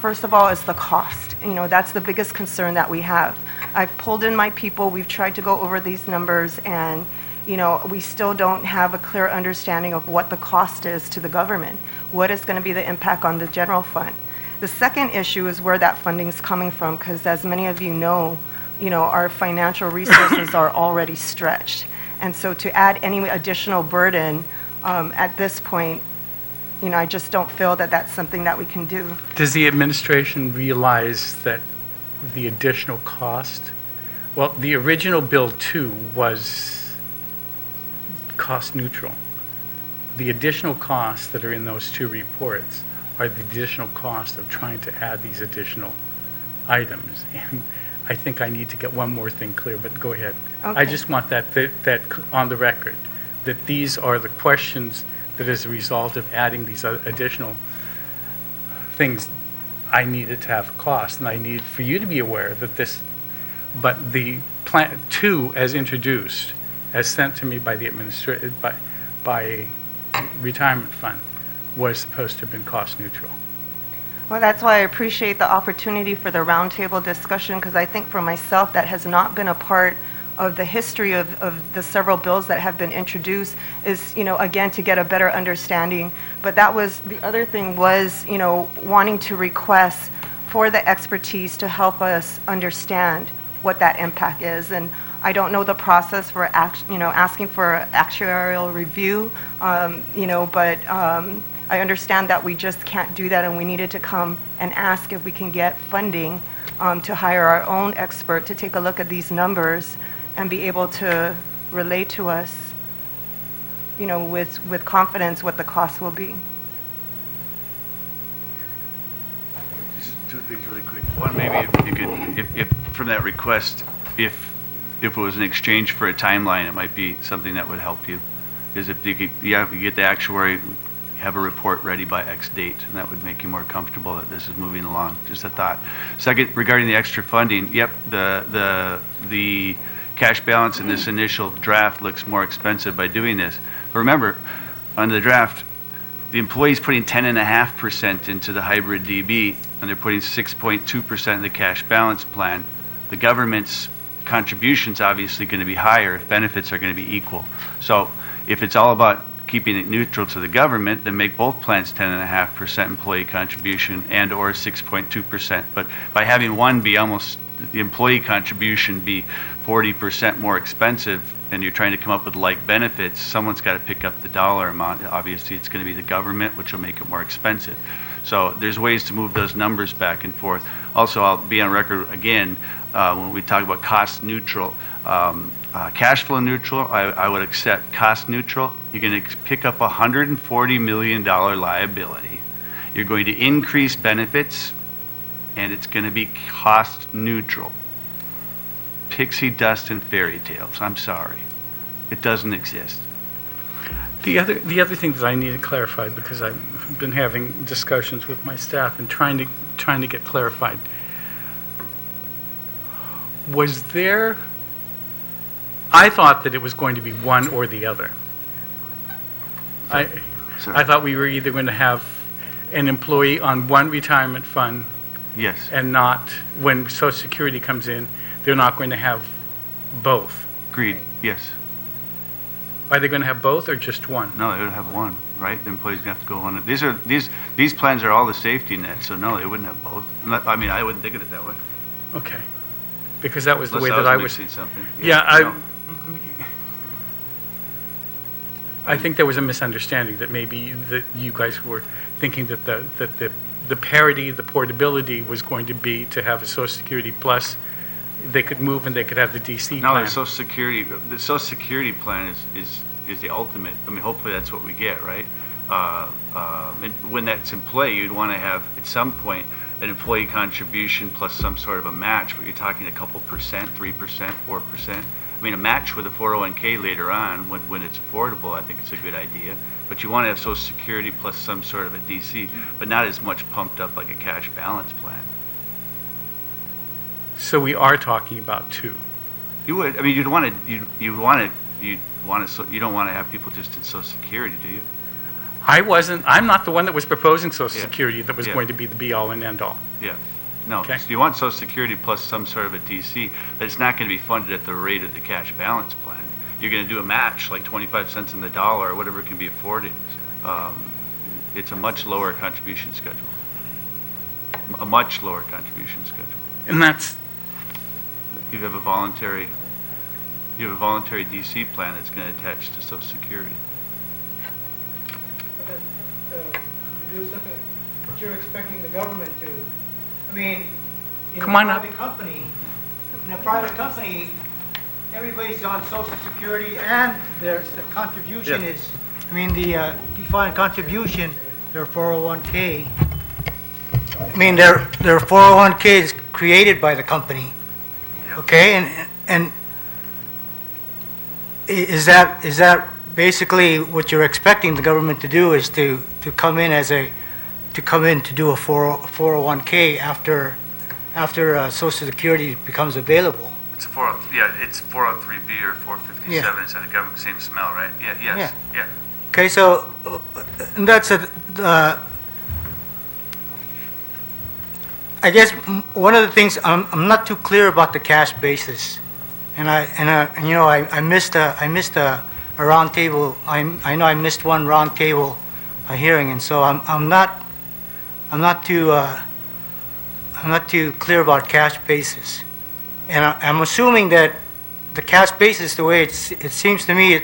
First of all is the cost. That's the biggest concern that we have. I've pulled in my people. We've tried to go over these numbers, and we still don't have a clear understanding of what the cost is to the government. What is going to be the impact on the general fund? The second issue is where that funding is coming from, because as many of you know, our financial resources are already stretched. And so to add any additional burden at this point, I just don't feel that that's something that we can do. Does the administration realize that the additional cost, well, the original Bill 2 was cost neutral. The additional costs that are in those 2 reports are the additional cost of trying to add these additional items. And I think I need to get one more thing clear, but go ahead. Okay. I just want that on the record, that these are the questions that as a result of adding these additional things I needed to have a cost, and I needed for you to be aware that this, but the Plan 2 as introduced, as sent to me by the by retirement fund, was supposed to have been cost neutral. Well, that's why I appreciate the opportunity for the roundtable discussion, because I think for myself, that has not been a part of the history of the several bills that have been introduced, is, again, to get a better understanding. But that was, the other thing was, wanting to request for the expertise to help us understand what that impact is. And I don't know the process for, asking for actuarial review, but I understand that we just can't do that, and we needed to come and ask if we can get funding to hire our own expert to take a look at these numbers and be able to relate to us, with confidence what the cost will be. Just two things really quick. One, maybe if you could, if from that request, if it was an exchange for a timeline, it might be something that would help you. Because if you get the actuary, have a report ready by X date, and that would make you more comfortable that this is moving along. Just a thought. Second, regarding the extra funding, yep, the cash balance in this initial draft looks more expensive by doing this. But remember, on the draft, the employee's putting 10.5% into the hybrid DB, and they're putting 6.2% in the cash balance plan. The government's contribution's obviously going to be higher if benefits are going to be equal. So if it's all about keeping it neutral to the government, then make both plans 10.5% employee contribution and or 6.2%. But by having one be almost, the employee contribution be 40% more expensive, and you're trying to come up with like benefits, someone's got to pick up the dollar amount. Obviously, it's going to be the government, which will make it more expensive. So there's ways to move those numbers back and forth. Also, I'll be on record again when we talk about cost neutral. Cash flow neutral, I would accept. Cost neutral, you're going to pick up a $140 million liability. You're going to increase benefits, and it's going to be cost neutral. Pixie dust and fairy tales. I'm sorry. It doesn't exist. The other thing that I needed clarified, because I've been having discussions with my staff and trying to get clarified, was there, I thought that it was going to be one or the other. I thought we were either going to have an employee on one retirement fund. Yes. And not, when Social Security comes in, they're not going to have both. Agreed. Yes. Are they going to have both or just one? No, they would have one, right? The employee's going to have to go on it. These plans are all the safety net, so no, they wouldn't have both. I mean, I wouldn't think of it that way. Okay. Because that was the way Unless that I was. mixing something. Yeah, no. I think there was a misunderstanding that maybe that you guys were thinking that the parity, the portability was going to be to have a Social Security plus. They could move and they could have the DC No, plan. the Social Security plan is the ultimate. I mean, hopefully that's what we get, right? And when that's in play, you'd want to have at some point an employee contribution plus some sort of a match, but you're talking a couple percent, 3%, 4%. I mean, a match with a 401k later on, when it's affordable, I think it's a good idea. But you want to have Social Security plus some sort of a DC, but not as much pumped up like a cash balance plan. So we are talking about two. You would. I mean, you don't want to have people just in Social Security, do you? I'm not the one that was proposing Social Yeah. Security that was Yeah. going to be the be-all and end-all. Yeah. No. Okay. So you want Social Security plus some sort of a DC, but it's not going to be funded at the rate of the cash balance plan. You're going to do a match, like 25 cents in the dollar or whatever can be afforded. It's a much lower contribution schedule. A much lower contribution schedule. And that's, You have a voluntary DC plan that's going to attach to Social Security. You do something, what you're expecting the government to. I mean, in Come a on up. private company, everybody's on Social Security, and the contribution Yeah. is, I mean, the defined contribution, their 401k. I mean, their 401k is created by the company. Okay, and is that basically what you're expecting the government to do, is to come in as to come in to do a 401K after Social Security becomes available. It's a 403B or 457. It's the government, same smell, right? Yes. Yeah. Okay, so that's I guess one of the things I'm not too clear about the cash basis, and I missed a round table. I know I missed one round table hearing, and so I'm not too clear about cash basis, and I'm assuming that the cash basis, the way it seems to me,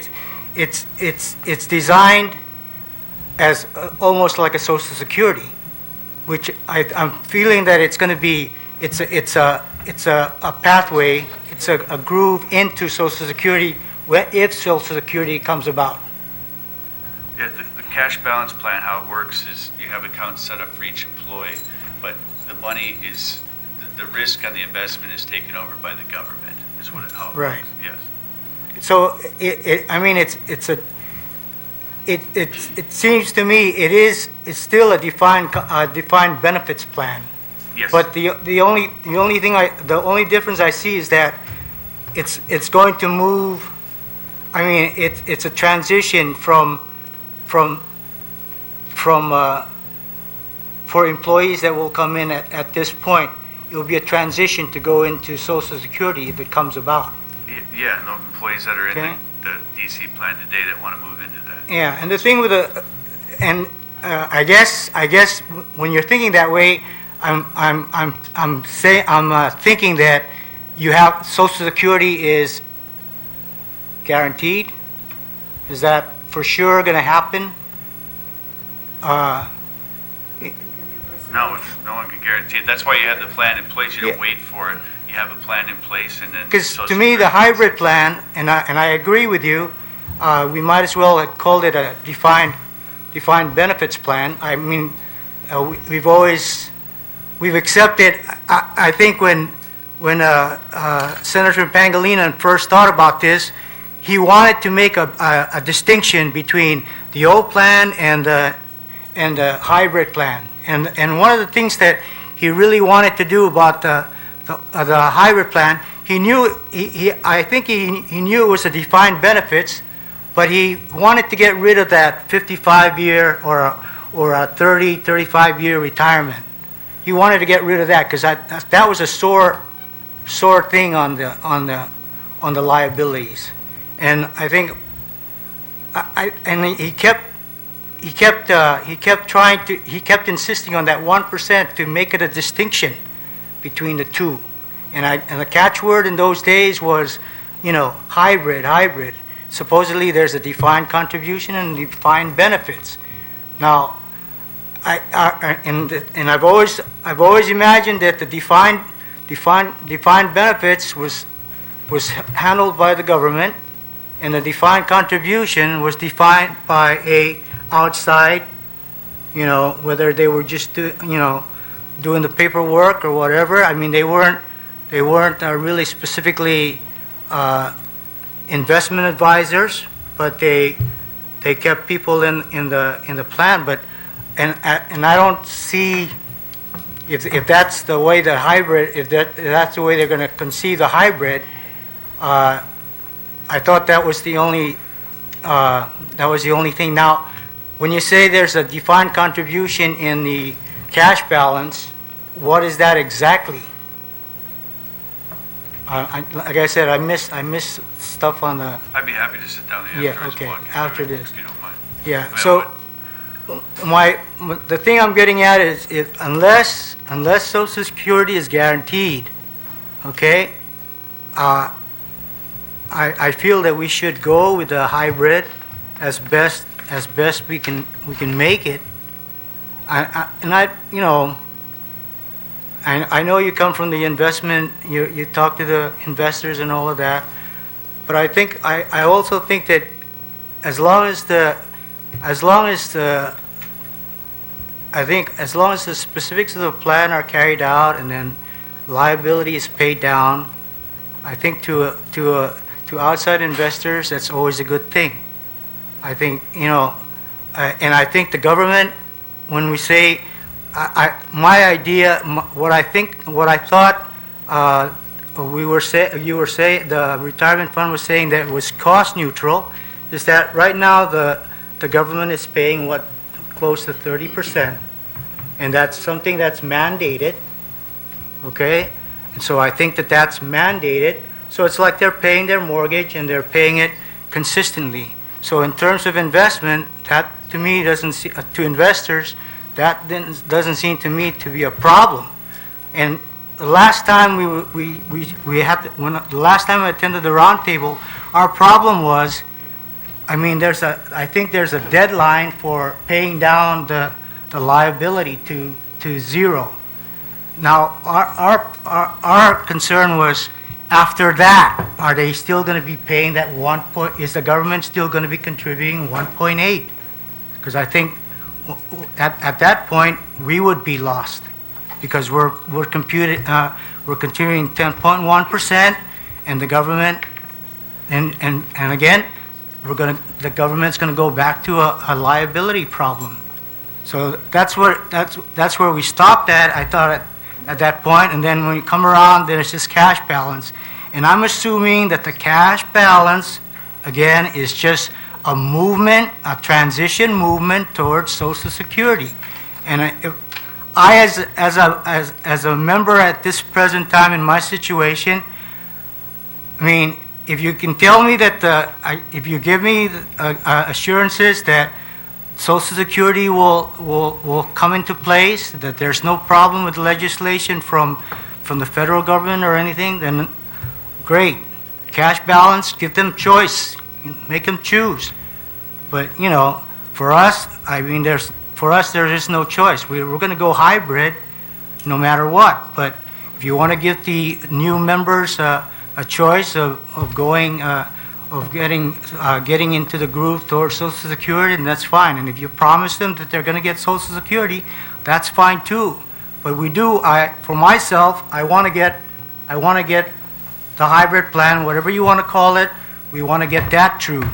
it's designed as almost like a Social Security, which I'm feeling that it's going to be it's a pathway, it's a groove into Social Security if Social Security comes about. Yeah, the cash balance plan, how it works is you have accounts set up for each employee, but the money is, the risk on the investment is taken over by the government, is how it works. Right. Yes. So it seems to me it's still a defined benefits plan. Yes. But the only difference I see is that it's going to move. I mean, it's a transition for employees that will come in at this point. It will be a transition to go into Social Security if it comes about. Yeah, and the employees that are in Okay. the DC plan today that want to move into that. Yeah, and the thing with I guess when you're thinking that way, I'm thinking that you have Social Security is guaranteed. Is that for sure going to happen? No, no one can guarantee it. That's why you have the plan in place. You don't Yeah. wait for it. You have a plan in place, and then. Because Social to me, the Security- hybrid plan, and I agree with you, we might as well have called it a defined benefits plan. I mean, we've accepted. I think when Senator Pangilinan first thought about this, he wanted to make a distinction between the old plan and the hybrid plan. And one of the things that he really wanted to do about the hybrid plan, he knew I think he knew it was a defined benefits, but he wanted to get rid of that 55-year or a 35-year retirement. He wanted to get rid of that because that was a sore thing on the liabilities. And I think he kept insisting on that 1% to make it a distinction between the two. And the catchword in those days was, hybrid. Supposedly there's a defined contribution and defined benefits. Now, I've always imagined that the defined benefits was handled by the government, and the defined contribution was defined by a outside, whether they were just doing the paperwork or whatever. I mean, they weren't really specifically investment advisors, but they kept people in the plan. But and I don't see if that's the way the hybrid, if that's the way they're going to conceive the hybrid. I thought that was the only thing. Now, when you say there's a defined contribution in the cash balance, what is that exactly? Like I said, I missed stuff on the. I'd be happy to sit down Yeah, afterwards okay, and walk you after through it, this. if you don't mind. Yeah. Yeah, So the thing I'm getting at is unless Social Security is guaranteed, okay, I feel that we should go with the hybrid as best we can make it. I know you come from the investment, you talk to the investors and all of that, but I also think that as long as the specifics of the plan are carried out and then liability is paid down, I think to outside investors, that's always a good thing. I think, and I think the government, when we say my idea, what I thought, you were saying, the retirement fund was saying that it was cost neutral, is that right now the government is paying close to 30%, and that's something that's mandated, okay? And so I think that that's mandated, so it's like they're paying their mortgage and they're paying it consistently. So in terms of investment, that to me to investors, that doesn't seem to me to be a problem. And the last time the last time I attended the roundtable, our problem was, I mean, I think there's a deadline for paying down the liability to zero. Now, our concern was, after that, are they still going to be paying that is the government still going to be contributing 1.8? Because I think at that point, we would be lost, because we're continuing 10.1%, and the government, and again, the government's going to go back to a liability problem. So that's where we stopped at, I thought, at that point. And then when you come around, there's this cash balance. And I'm assuming that the cash balance, again, is just a movement, a transition movement towards Social Security. And as a member at this present time in my situation, I mean, if you can tell me that if you give me assurances that Social Security will come into place, that there's no problem with legislation from the federal government or anything, then great. Cash balance, give them choice, make them choose. But for us, I mean, there is no choice. We're going to go hybrid, no matter what. But if you want to give the new members a choice of getting into the groove towards Social Security, and that's fine. And if you promise them that they're going to get Social Security, that's fine too. But for myself, I want to get the hybrid plan, whatever you want to call it. We want to get that through.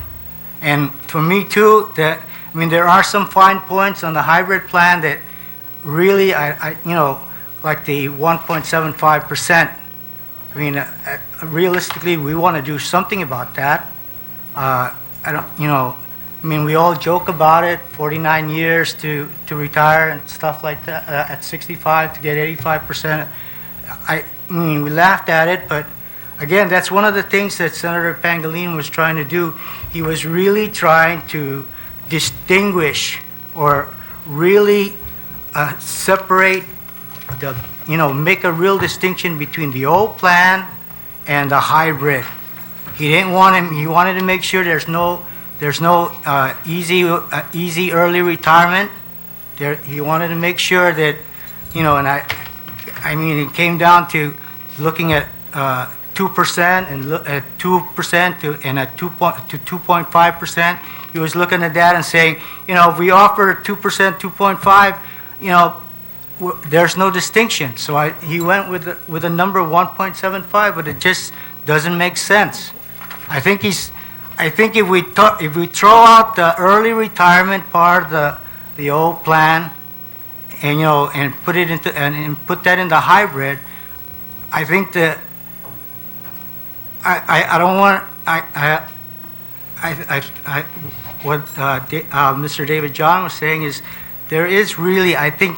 And for me too, there are some fine points on the hybrid plan that really, like the 1.75%. I mean, realistically, we want to do something about that. We all joke about it, 49 years to retire and stuff like that, at 65 to get 85%. We laughed at it, but again, that's one of the things that Senator Pangilinan was trying to do. He was really trying to distinguish or really separate make a real distinction between the old plan and the hybrid. He wanted to make sure there's no easy early retirement. He wanted to make sure that, it came down to looking at 2% and at 2% and at 2.5%. He was looking at that and saying, if we offer 2%, 2.5, there's no distinction. So he went with a number 1.75, but it just doesn't make sense. I think if we throw out the early retirement part of the old plan, and put it into and put that in the hybrid, I think that I don't want what Mr. David John was saying is there is really I think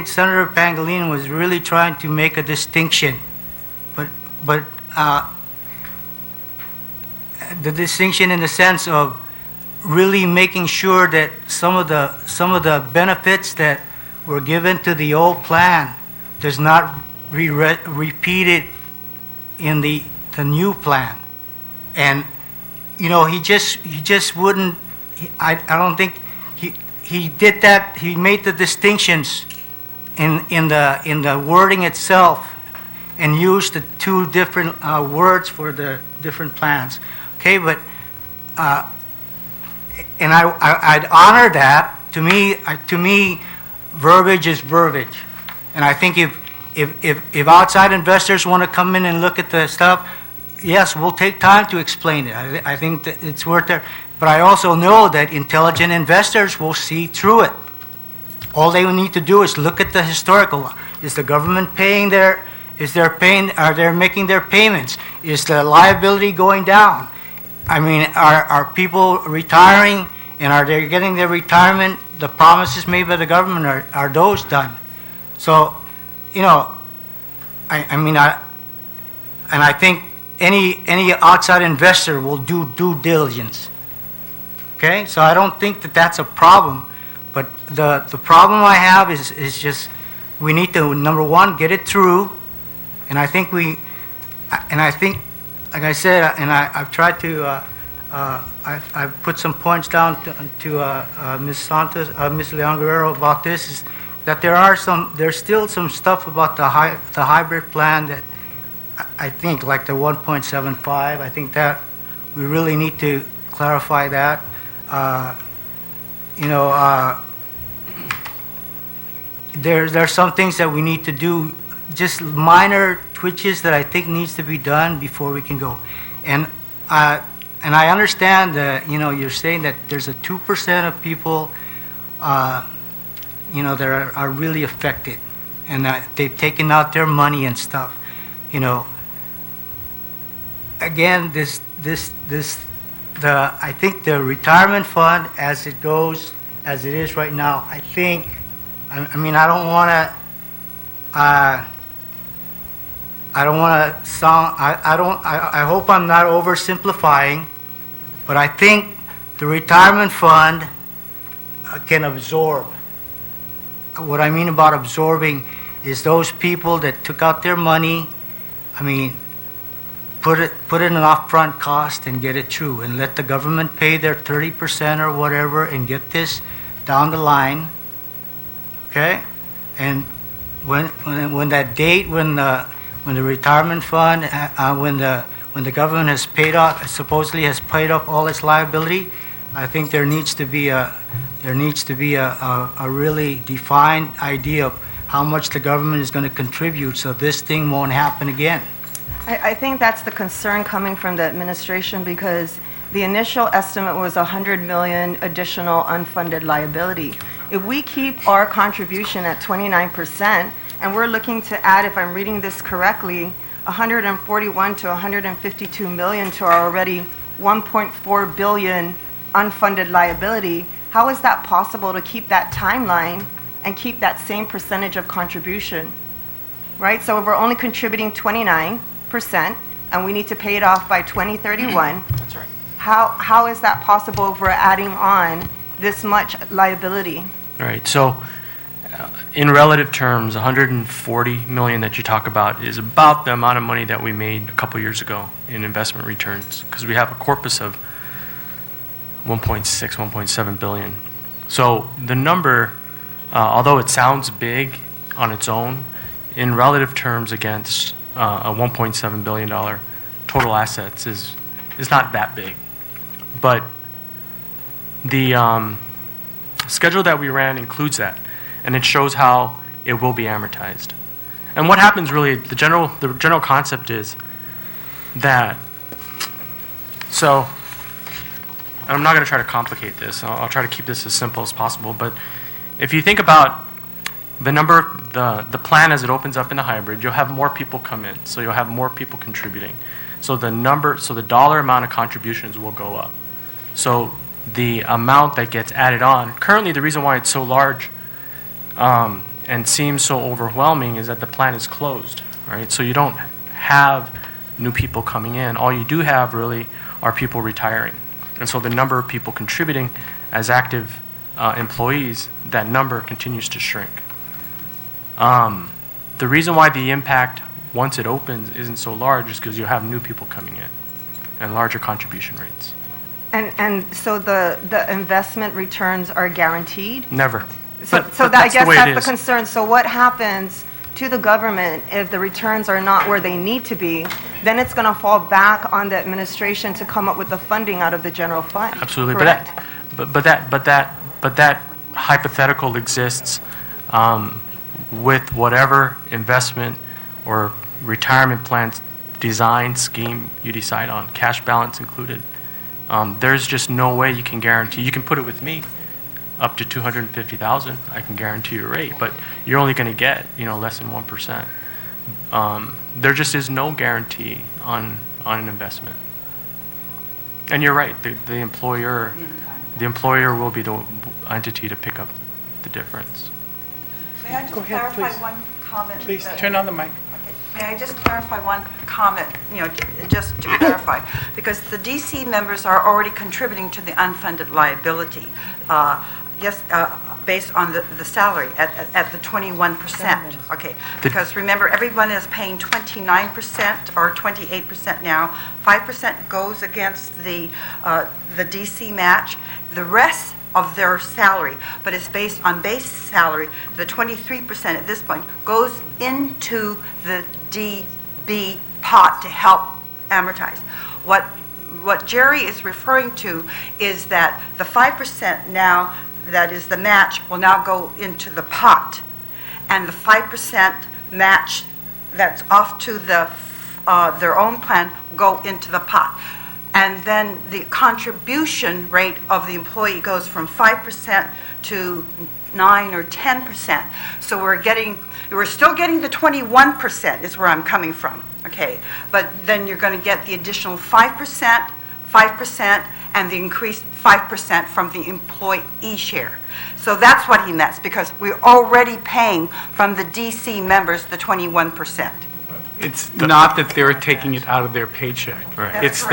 Senator Pangilinan was really trying to make a distinction, but the distinction in the sense of really making sure that some of the benefits that were given to the old plan does not repeated in the new plan. And he just wouldn't. I don't think he did that. He made the distinctions in the wording itself, and used the two different words for the different plans. Okay, but and I'd honor that. To me, verbiage is verbiage, and I think if outside investors want to come in and look at the stuff, yes, we'll take time to explain it. I think that it's worth it. But I also know that intelligent investors will see through it. all they need to do is look at the historical. Is the government paying are they making their payments? Is the liability going down? I mean, are people retiring, and are they getting their retirement? The promises made by the government, are those done? So, you know, I think any outside investor will do due diligence. Okay, so I don't think that that's a problem, but the problem I have is just we need to, number one, get it through, and I think like I said, and I've tried to I've put some points down to Ms. Santos, Ms. Leon Guerrero about this, is that there's still some stuff about the hybrid plan that I think, like the 1.75, I think that we really need to clarify that. There's some things that we need to do, just minor twitches that I think needs to be done before we can go. And I understand that, you're saying that there's a 2% of people, that are really affected, and that they've taken out their money and stuff. Again, I think the retirement fund, as it is right now, I hope I'm not oversimplifying, but I think the retirement fund can absorb. What I mean about absorbing is those people that took out their money, put it in an upfront cost and get it through, and let the government pay their 30% or whatever and get this down the line. Okay? And when that date, when the retirement fund, when the government has supposedly has paid off all its liability, I think there needs to be a really defined idea of how much the government is going to contribute, so this thing won't happen again. I think that's the concern coming from the administration, because the initial estimate was 100 million additional unfunded liability. If we keep our contribution at 29%, and we're looking to add, if I'm reading this correctly, 141 to 152 million to our already 1.4 billion unfunded liability, how is that possible to keep that timeline and keep that same percentage of contribution? Right? So if we're only contributing 29%, and we need to pay it off by 2031. That's right. How is that possible if we're adding on this much liability? All right. So, in relative terms, 140 million that you talk about is about the amount of money that we made a couple years ago in investment returns, because we have a corpus of 1.6, 1.7 billion. So the number, although it sounds big on its own, in relative terms against a $1.7 billion total assets is not that big. But the schedule that we ran includes that, and it shows how it will be amortized. And what happens really, the general concept is that, so I'm not going to try to complicate this. I'll try to keep this as simple as possible. But if you think about the plan as it opens up in the hybrid, you'll have more people come in. So you'll have more people contributing. So the dollar amount of contributions will go up. So the amount that gets added on, currently the reason why it's so large and seems so overwhelming is that the plan is closed, right? So you don't have new people coming in. All you do have really are people retiring. And so the number of people contributing as active employees, that number continues to shrink. The reason why the impact, once it opens, isn't so large is because you have new people coming in and larger contribution rates. And so the investment returns are guaranteed? Never. So I guess that's the concern. So what happens to the government if the returns are not where they need to be? Then it's going to fall back on the administration to come up with the funding out of the general fund. Absolutely. Correct? But that hypothetical exists with whatever investment or retirement plans design scheme you decide on, cash balance included. There's just no way you can guarantee. You can put it with me, up to 250,000, I can guarantee you a rate, but you're only going to get, less than 1%. There just is no guarantee on an investment. And you're right, the employer will be the entity to pick up the difference. May I just Go ahead, clarify please. one comment? Please, that- turn on the mic. May I just clarify one comment, just to clarify? Because the DC members are already contributing to the unfunded liability, yes, based on the salary at the 21%. Okay, because remember, everyone is paying 29% or 28% now. 5% goes against the DC match. The rest of their salary, but it's based on base salary. The 23% at this point goes into the DB pot to help amortize. What Jerry is referring to is that the 5% now, that is the match, will now go into the pot. And the 5% match that's off to their own plan will go into the pot. And then the contribution rate of the employee goes from 5% to 9 or 10%. So we're still getting the 21% is where I'm coming from, okay? But then you're going to get the additional 5%, and the increased 5% from the employee share. So that's what he meant, because we're already paying from the DC members the 21%. It's not that they're taking it out of their paycheck. Right. It's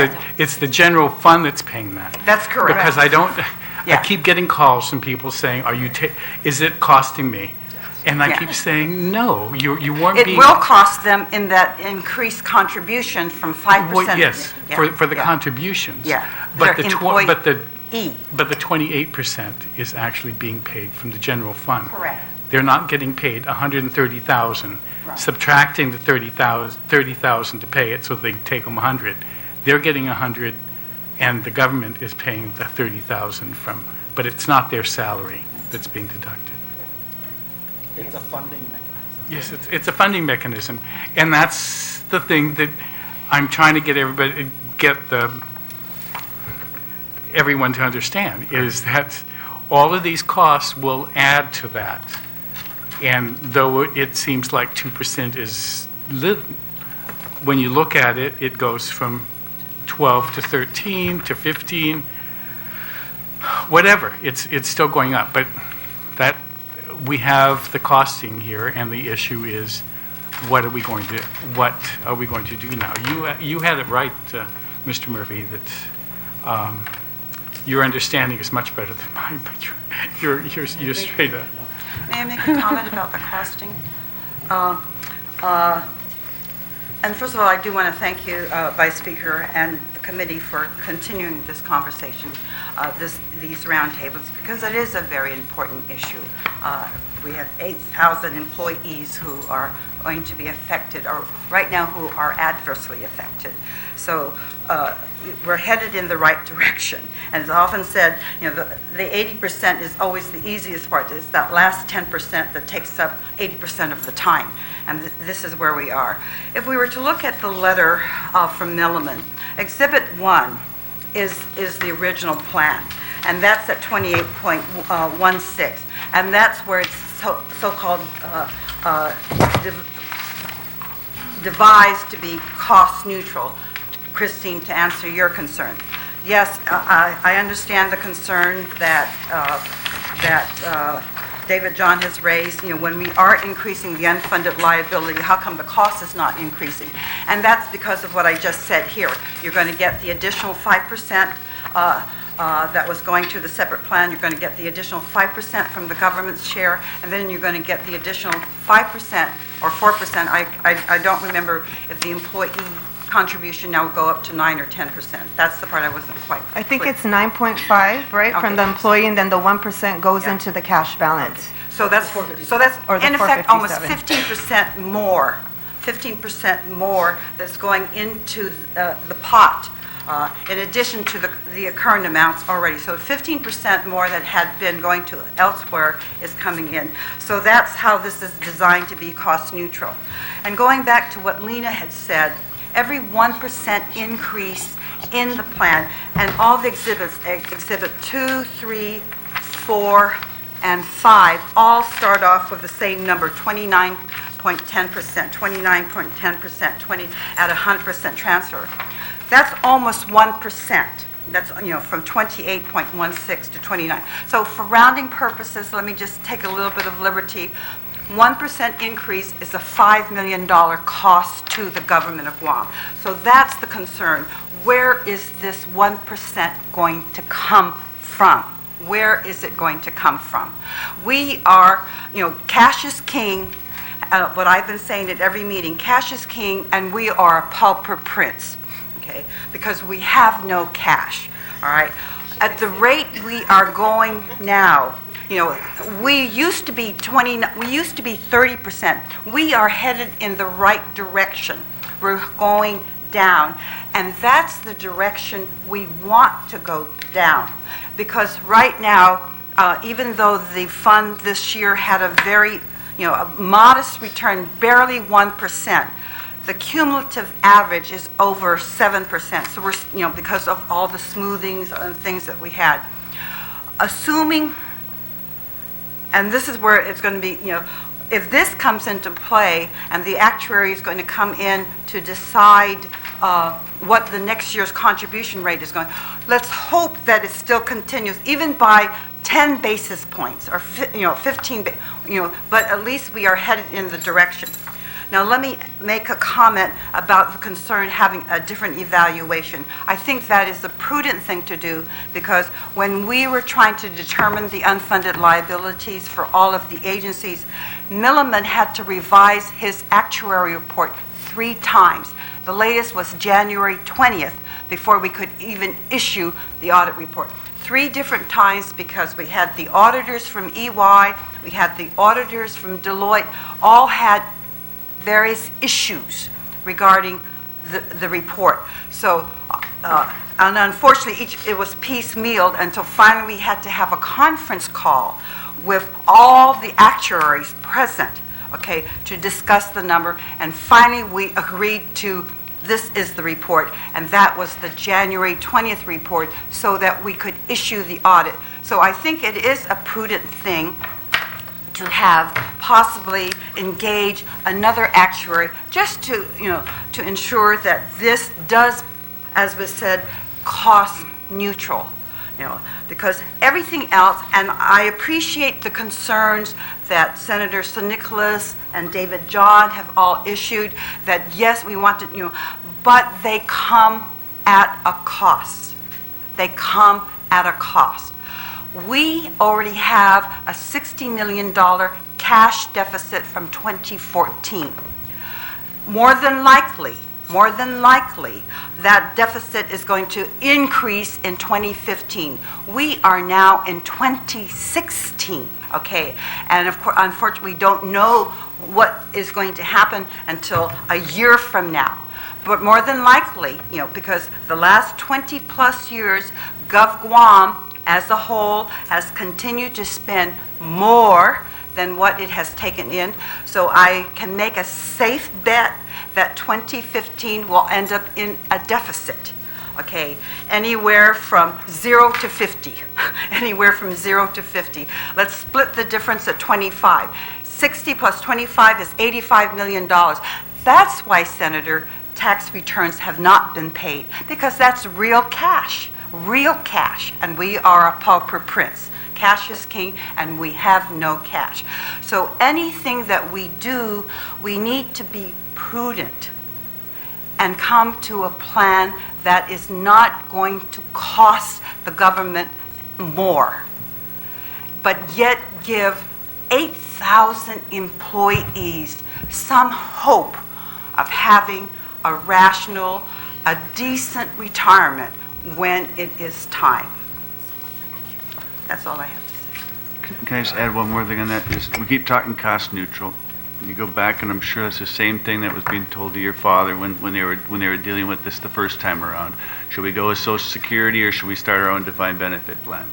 the general fund that's paying that. That's correct. Because I Yeah. keep getting calls from people saying, is it costing me? And I Yeah. keep saying, no, you weren't It being. will cost them in that increased contribution from 5%. Well, yes, Yeah, for the yeah. contributions. Yeah. But Their the employee- but the 28% is actually being paid from the general fund. Correct. They're not getting paid 130,000, Right. subtracting the 30,000 to pay it, so they can take them 100. They're getting 100, and the government is paying the 30,000 from, but it's not their salary that's being deducted. It's a funding mechanism. Yes, it's a funding mechanism, and that's the thing that I'm trying to get everyone to understand, is that all of these costs will add to that. And though it seems like 2% is little, when you look at it, it goes from 12 to 13 to 15, whatever. It's still going up, but that we have the costing here, and the issue is, what are we going to do now? You had it right, Mr. Murphy, that your understanding is much better than mine, but you're straight up. May I make a comment about the costing? And first of all, I do want to thank you, Vice Speaker, and the committee for continuing this conversation, these roundtables, because it is a very important issue. We have 8,000 employees who are going to be affected, or right now who are adversely affected. So we're headed in the right direction. And as often said, the 80% is always the easiest part. It's that last 10% that takes up 80% of the time. And this is where we are. If we were to look at the letter from Milliman, Exhibit 1 is the original plan. And that's at 28.16. And that's where it's so-called devised to be cost neutral. Christine, to answer your concern. Yes, I understand the concern that David John has raised. When we are increasing the unfunded liability, how come the cost is not increasing? And that's because of what I just said here. You're going to get the additional 5% that was going to the separate plan. You're going to get the additional 5% from the government's share, and then you're going to get the additional 5% or 4%. I don't remember if the employee contribution now will go up to 9 or 10%. That's the part I wasn't quite I think clear. it's 9.5, right, Okay. from the employee, and then the 1% goes Yeah. into the cash balance. So that's Or the in effect almost 457. 15% more that's going into the pot, in addition to the current amounts already. So 15% more that had been going to elsewhere is coming in. So that's how this is designed to be cost neutral. And going back to what Lena had said, every 1% increase in the plan, and all the exhibits, Exhibit 2, 3, 4, and 5 all start off with the same number, 29.10%, 29.10%, 20 at 100% transfer. That's almost 1%. That's, from 28.16 to 29. So for rounding purposes, let me just take a little bit of liberty. 1% increase is a $5 million cost to the government of Guam. So that's the concern. Where is this 1% going to come from? Where is it going to come from? We are, cash is king. What I've been saying at every meeting, cash is king, and we are a pauper prince, okay? Because we have no cash, all right? At the rate we are going now, we used to be 30%. We are headed in the right direction. We're going down, and that's the direction we want to go down. Because right now, even though the fund this year had a very, a modest return, barely 1%, the cumulative average is over 7%. So we're, because of all the smoothings and things that we had. Assuming, and this is where it's going to be, if this comes into play and the actuary is going to come in to decide what the next year's contribution rate is going, let's hope that it still continues, even by 10 basis points or 15, but at least we are headed in the direction. Now let me make a comment about the concern having a different evaluation. I think that is the prudent thing to do, because when we were trying to determine the unfunded liabilities for all of the agencies, Milliman had to revise his actuary report 3 times. The latest was January 20th before we could even issue the audit report. 3 different times, because we had the auditors from EY, we had the auditors from Deloitte, all had various issues regarding the report. So, and unfortunately, it was piecemealed until finally we had to have a conference call with all the actuaries present, okay, to discuss the number. And finally, we agreed to, this is the report, and that was the January 20th report, so that we could issue the audit. So I think it is a prudent thing to have possibly engage another actuary, just to, to ensure that this does, as was said, cost neutral. Because everything else, and I appreciate the concerns that Senator Sir Nicholas and David John have all issued, that yes, we want to, but they come at a cost. They come at a cost. We already have a $60 million cash deficit from 2014. More than likely, that deficit is going to increase in 2015. We are now in 2016, okay? And of course, unfortunately, we don't know what is going to happen until a year from now. But more than likely, because the last 20 plus years, Gov Guam as a whole has continued to spend more than what it has taken in. So I can make a safe bet that 2015 will end up in a deficit, okay? Anywhere from 0 to 50, anywhere from 0 to 50. Let's split the difference at 25. 60 plus 25 is $85 million. That's why, Senator, tax returns have not been paid, because that's real cash, and we are a pauper prince. Cash is king, and we have no cash. So anything that we do, we need to be prudent and come to a plan that is not going to cost the government more, but yet give 8,000 employees some hope of having a rational, a decent retirement when it is time. That's all I have to say. Can I just add one more thing on that? We keep talking cost neutral. You go back, and I'm sure it's the same thing that was being told to your father when they were dealing with this the first time around. Should we go with Social Security, or should we start our own defined benefit plan?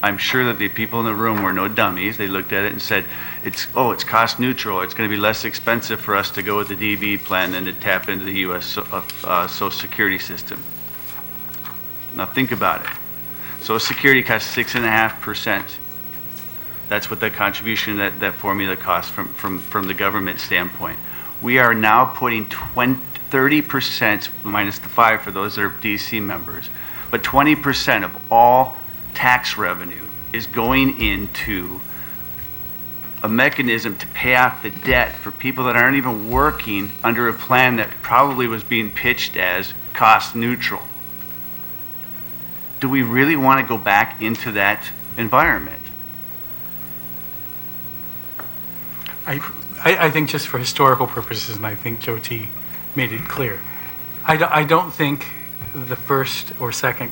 I'm sure that the people in the room were no dummies. They looked at it and said, it's cost neutral. It's going to be less expensive for us to go with the DB plan than to tap into the U.S. Social Security system. Now think about it. Social Security costs 6.5% That's what the contribution, that formula costs from the government standpoint. We are now putting 30% minus the 5 for those that are DC members, but 20% of all tax revenue is going into a mechanism to pay off the debt for people that aren't even working under a plan that probably was being pitched as cost neutral. Do we really want to go back into that environment? I think just for historical purposes, and I think Joe T. made it clear, I don't think the first or second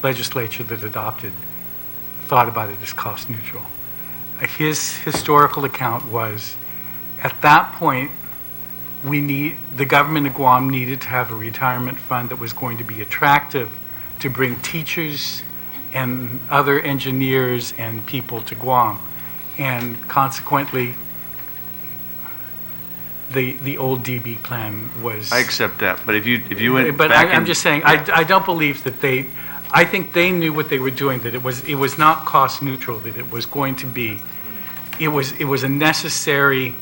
legislature that adopted thought about it as cost neutral. His historical account was, at that point, the government of Guam needed to have a retirement fund that was going to be attractive to bring teachers and other engineers and people to Guam. And consequently, the old DB plan was... I accept that, but if you went but back... I'm just saying, I don't believe that I think they knew what they were doing, that it was not cost neutral, that it was going to be, it was a necessary...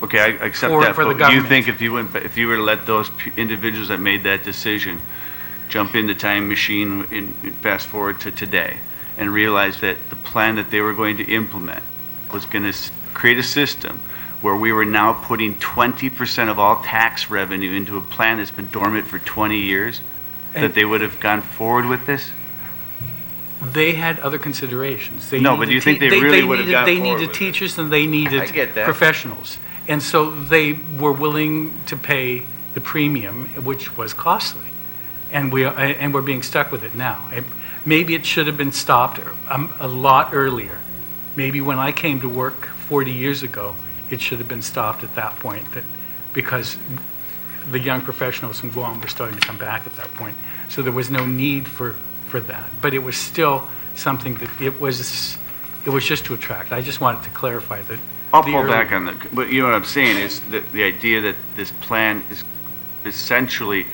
Okay, I accept that, for the but do you government. think if you were to let those individuals that made that decision jump in the time machine and fast forward to today and realize that the plan that they were going to implement was going to create a system where we were now putting 20% of all tax revenue into a plan that's been dormant for 20 years, that they would have gone forward with this? They had other considerations. No, but do you think they really would have gone They forward needed with it? teachers and they I needed get that. professionals. And so they were willing to pay the premium, which was costly. And we're being stuck with it now. Maybe it should have been stopped a lot earlier. Maybe when I came to work 40 years ago, it should have been stopped at that point, because the young professionals from Guam were starting to come back at that point. So there was no need for that. But it was still something that it was just to attract. I just wanted to clarify that. I'll pull back on that. But you know what I'm saying is that the idea that this plan is essentially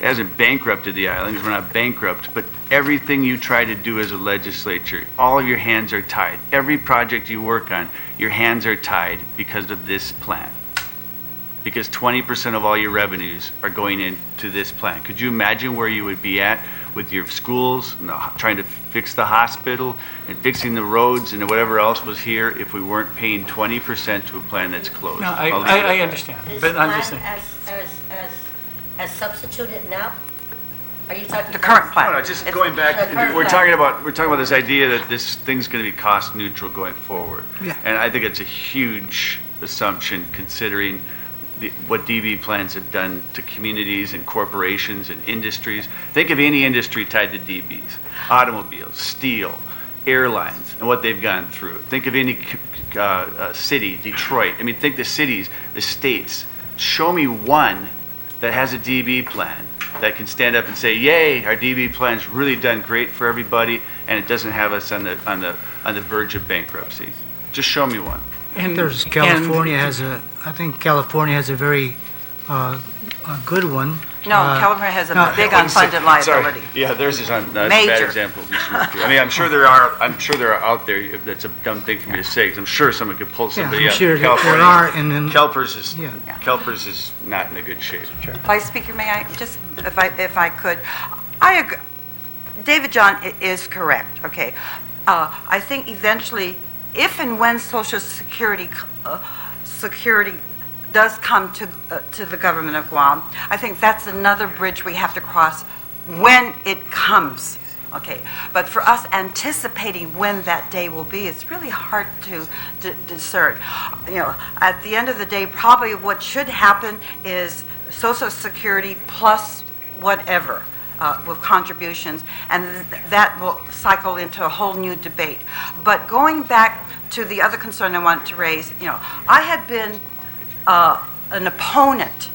hasn't bankrupted the island, because we're not bankrupt, but everything you try to do as a legislature, all of your hands are tied. Every project you work on, your hands are tied because of this plan. Because 20% of all your revenues are going into this plan. Could you imagine where you would be at with your schools, and trying to fix the hospital and fixing the roads and whatever else was here if we weren't paying 20% to a plan that's closed? No, I'll leave it at I that. understand, Is but the I'm just plan saying. as substituted now? Are you talking? The current plan. No, just going back, the current we're plan. talking about this idea that this thing's going to be cost neutral going forward. Yeah. And I think it's a huge assumption considering what DB plans have done to communities and corporations and industries. Think of any industry tied to DBs: automobiles, steel, airlines, and what they've gone through. Think of any city, Detroit. I mean, think the cities, the states. Show me one that has a DB plan that can stand up and say, "Yay, our DB plan's really done great for everybody, and it doesn't have us on the verge of bankruptcy." Just show me one. And I think California has a very good one. No, California has a no, big I wouldn't say- unfunded liability. Sorry. Yeah, theirs is on. That's a bad Major. example. of Mr. Murphy. I mean, I'm sure there are out there. That's a dumb thing for me to say, because I'm sure someone could pull somebody I'm up. sure there California- are, and then- CalPERS is Yeah. CalPERS is not in a good shape. Vice Speaker, may I just, if I could, I agree. David John is correct, okay. I think eventually, if and when Social Security does come to the government of Guam, I think that's another bridge we have to cross when it comes, okay. But for us anticipating when that day will be, it's really hard to discern. You know, at the end of the day, probably what should happen is Social Security plus whatever with contributions, and that will cycle into a whole new debate. But going back to the other concern I wanted to raise, you know, I had been an opponent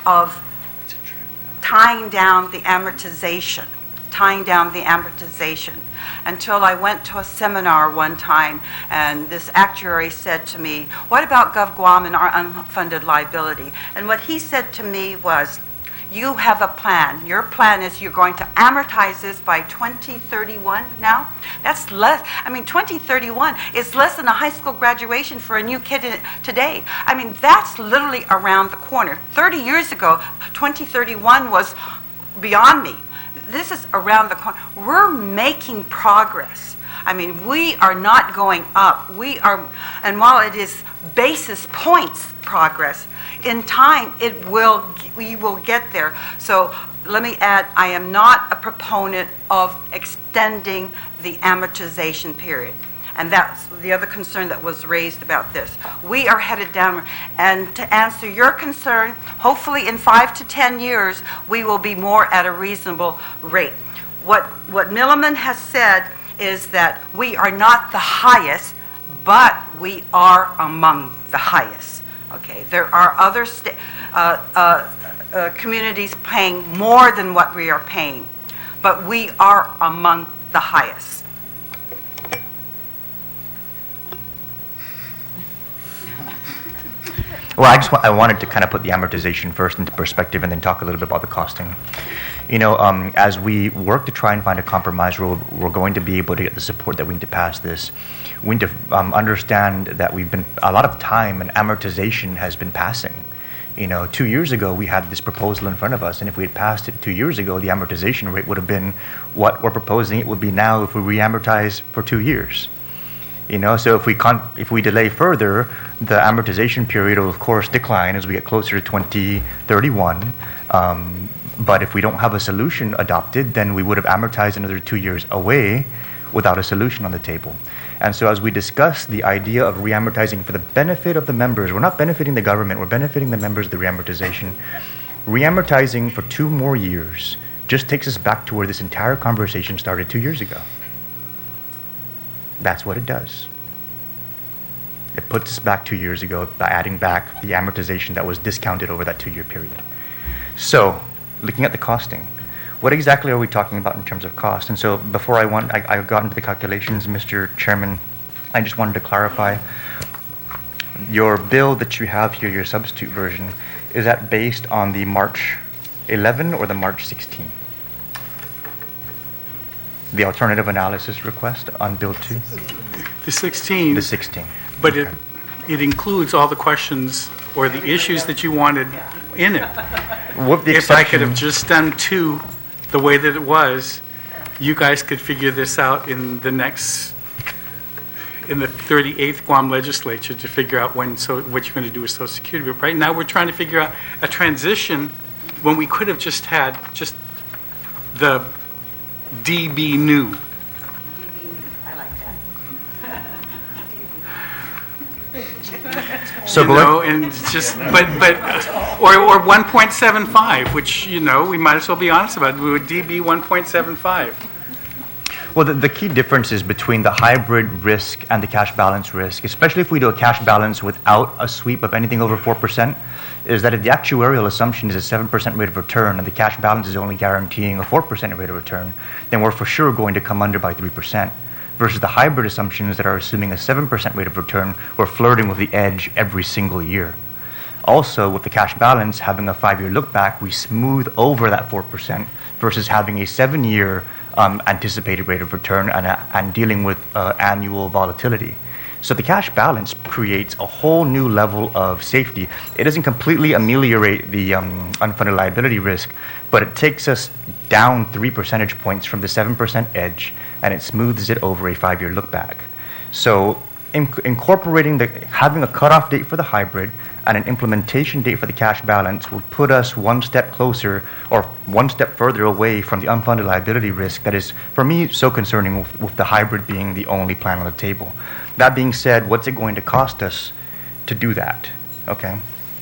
of tying down the amortization until I went to a seminar one time, and this actuary said to me, "What about Gov Guam and our unfunded liability?" And what he said to me was, you have a plan. Your plan is you're going to amortize this by 2031 now. That's less, 2031 is less than a high school graduation for a new kid today. That's literally around the corner. 30 years ago, 2031 was beyond me. This is around the corner. We're making progress. We are not going up. And while it is basis points progress, in time we will get there. So let me add, I am not a proponent of extending the amortization period. And that's the other concern that was raised about this. We are headed downward. And to answer your concern, hopefully in 5 to 10 years, we will be more at a reasonable rate. What Milliman has said is that we are not the highest, but we are among the highest. Okay, there are other communities paying more than what we are paying, but we are among the highest. Well, I wanted to kind of put the amortization first into perspective and then talk a little bit about the costing. As we work to try and find a compromise, we're going to be able to get the support that we need to pass this. We need to understand that a lot of time and amortization has been passing. 2 years ago, we had this proposal in front of us, and if we had passed it 2 years ago, the amortization rate would have been what we're proposing it would be now if we re-amortize for 2 years. So if we delay further, the amortization period will of course decline as we get closer to 2031. But if we don't have a solution adopted, then we would have amortized another 2 years away without a solution on the table. And so as we discuss the idea of re-amortizing for the benefit of the members, we're not benefiting the government, we're benefiting the members of the re-amortization. Re-amortizing for 2 more years just takes us back to where this entire conversation started 2 years ago. That's what it does. It puts us back 2 years ago by adding back the amortization that was discounted over that 2-year period. So, looking at the costing, what exactly are we talking about in terms of cost? And so before I got into the calculations, Mr. Chairman, I just wanted to clarify, your bill that you have here, your substitute version, is that based on the March 11 or the March 16? The alternative analysis request on Bill 2? The 16. The 16. But okay. it includes all the questions or the issues that you wanted in it. If I could have just done 2 the way that it was, you guys could figure this out in the 38th Guam legislature to figure out what you're going to do with Social Security. But right now we're trying to figure out a transition when we could have just had the DB new. I like that. So and just or 1.75, which we might as well be honest about. We would DB 1.75. Well, the key difference is between the hybrid risk and the cash balance risk, especially if we do a cash balance without a sweep of anything over 4%, is that if the actuarial assumption is a 7% rate of return and the cash balance is only guaranteeing a 4% rate of return, then we're for sure going to come under by 3%. Versus the hybrid assumptions that are assuming a 7% rate of return, we're flirting with the edge every single year. Also, with the cash balance having a 5-year look back, we smooth over that 4% versus having a 7-year anticipated rate of return and dealing with annual volatility. So the cash balance creates a whole new level of safety. It doesn't completely ameliorate the unfunded liability risk, but it takes us down 3 percentage points from the 7% edge, and it smooths it over a 5-year look back. So incorporating having a cutoff date for the hybrid and an implementation date for the cash balance will put us one step closer or one step further away from the unfunded liability risk that is, for me, so concerning with the hybrid being the only plan on the table. That being said, what's it going to cost us to do that? Okay?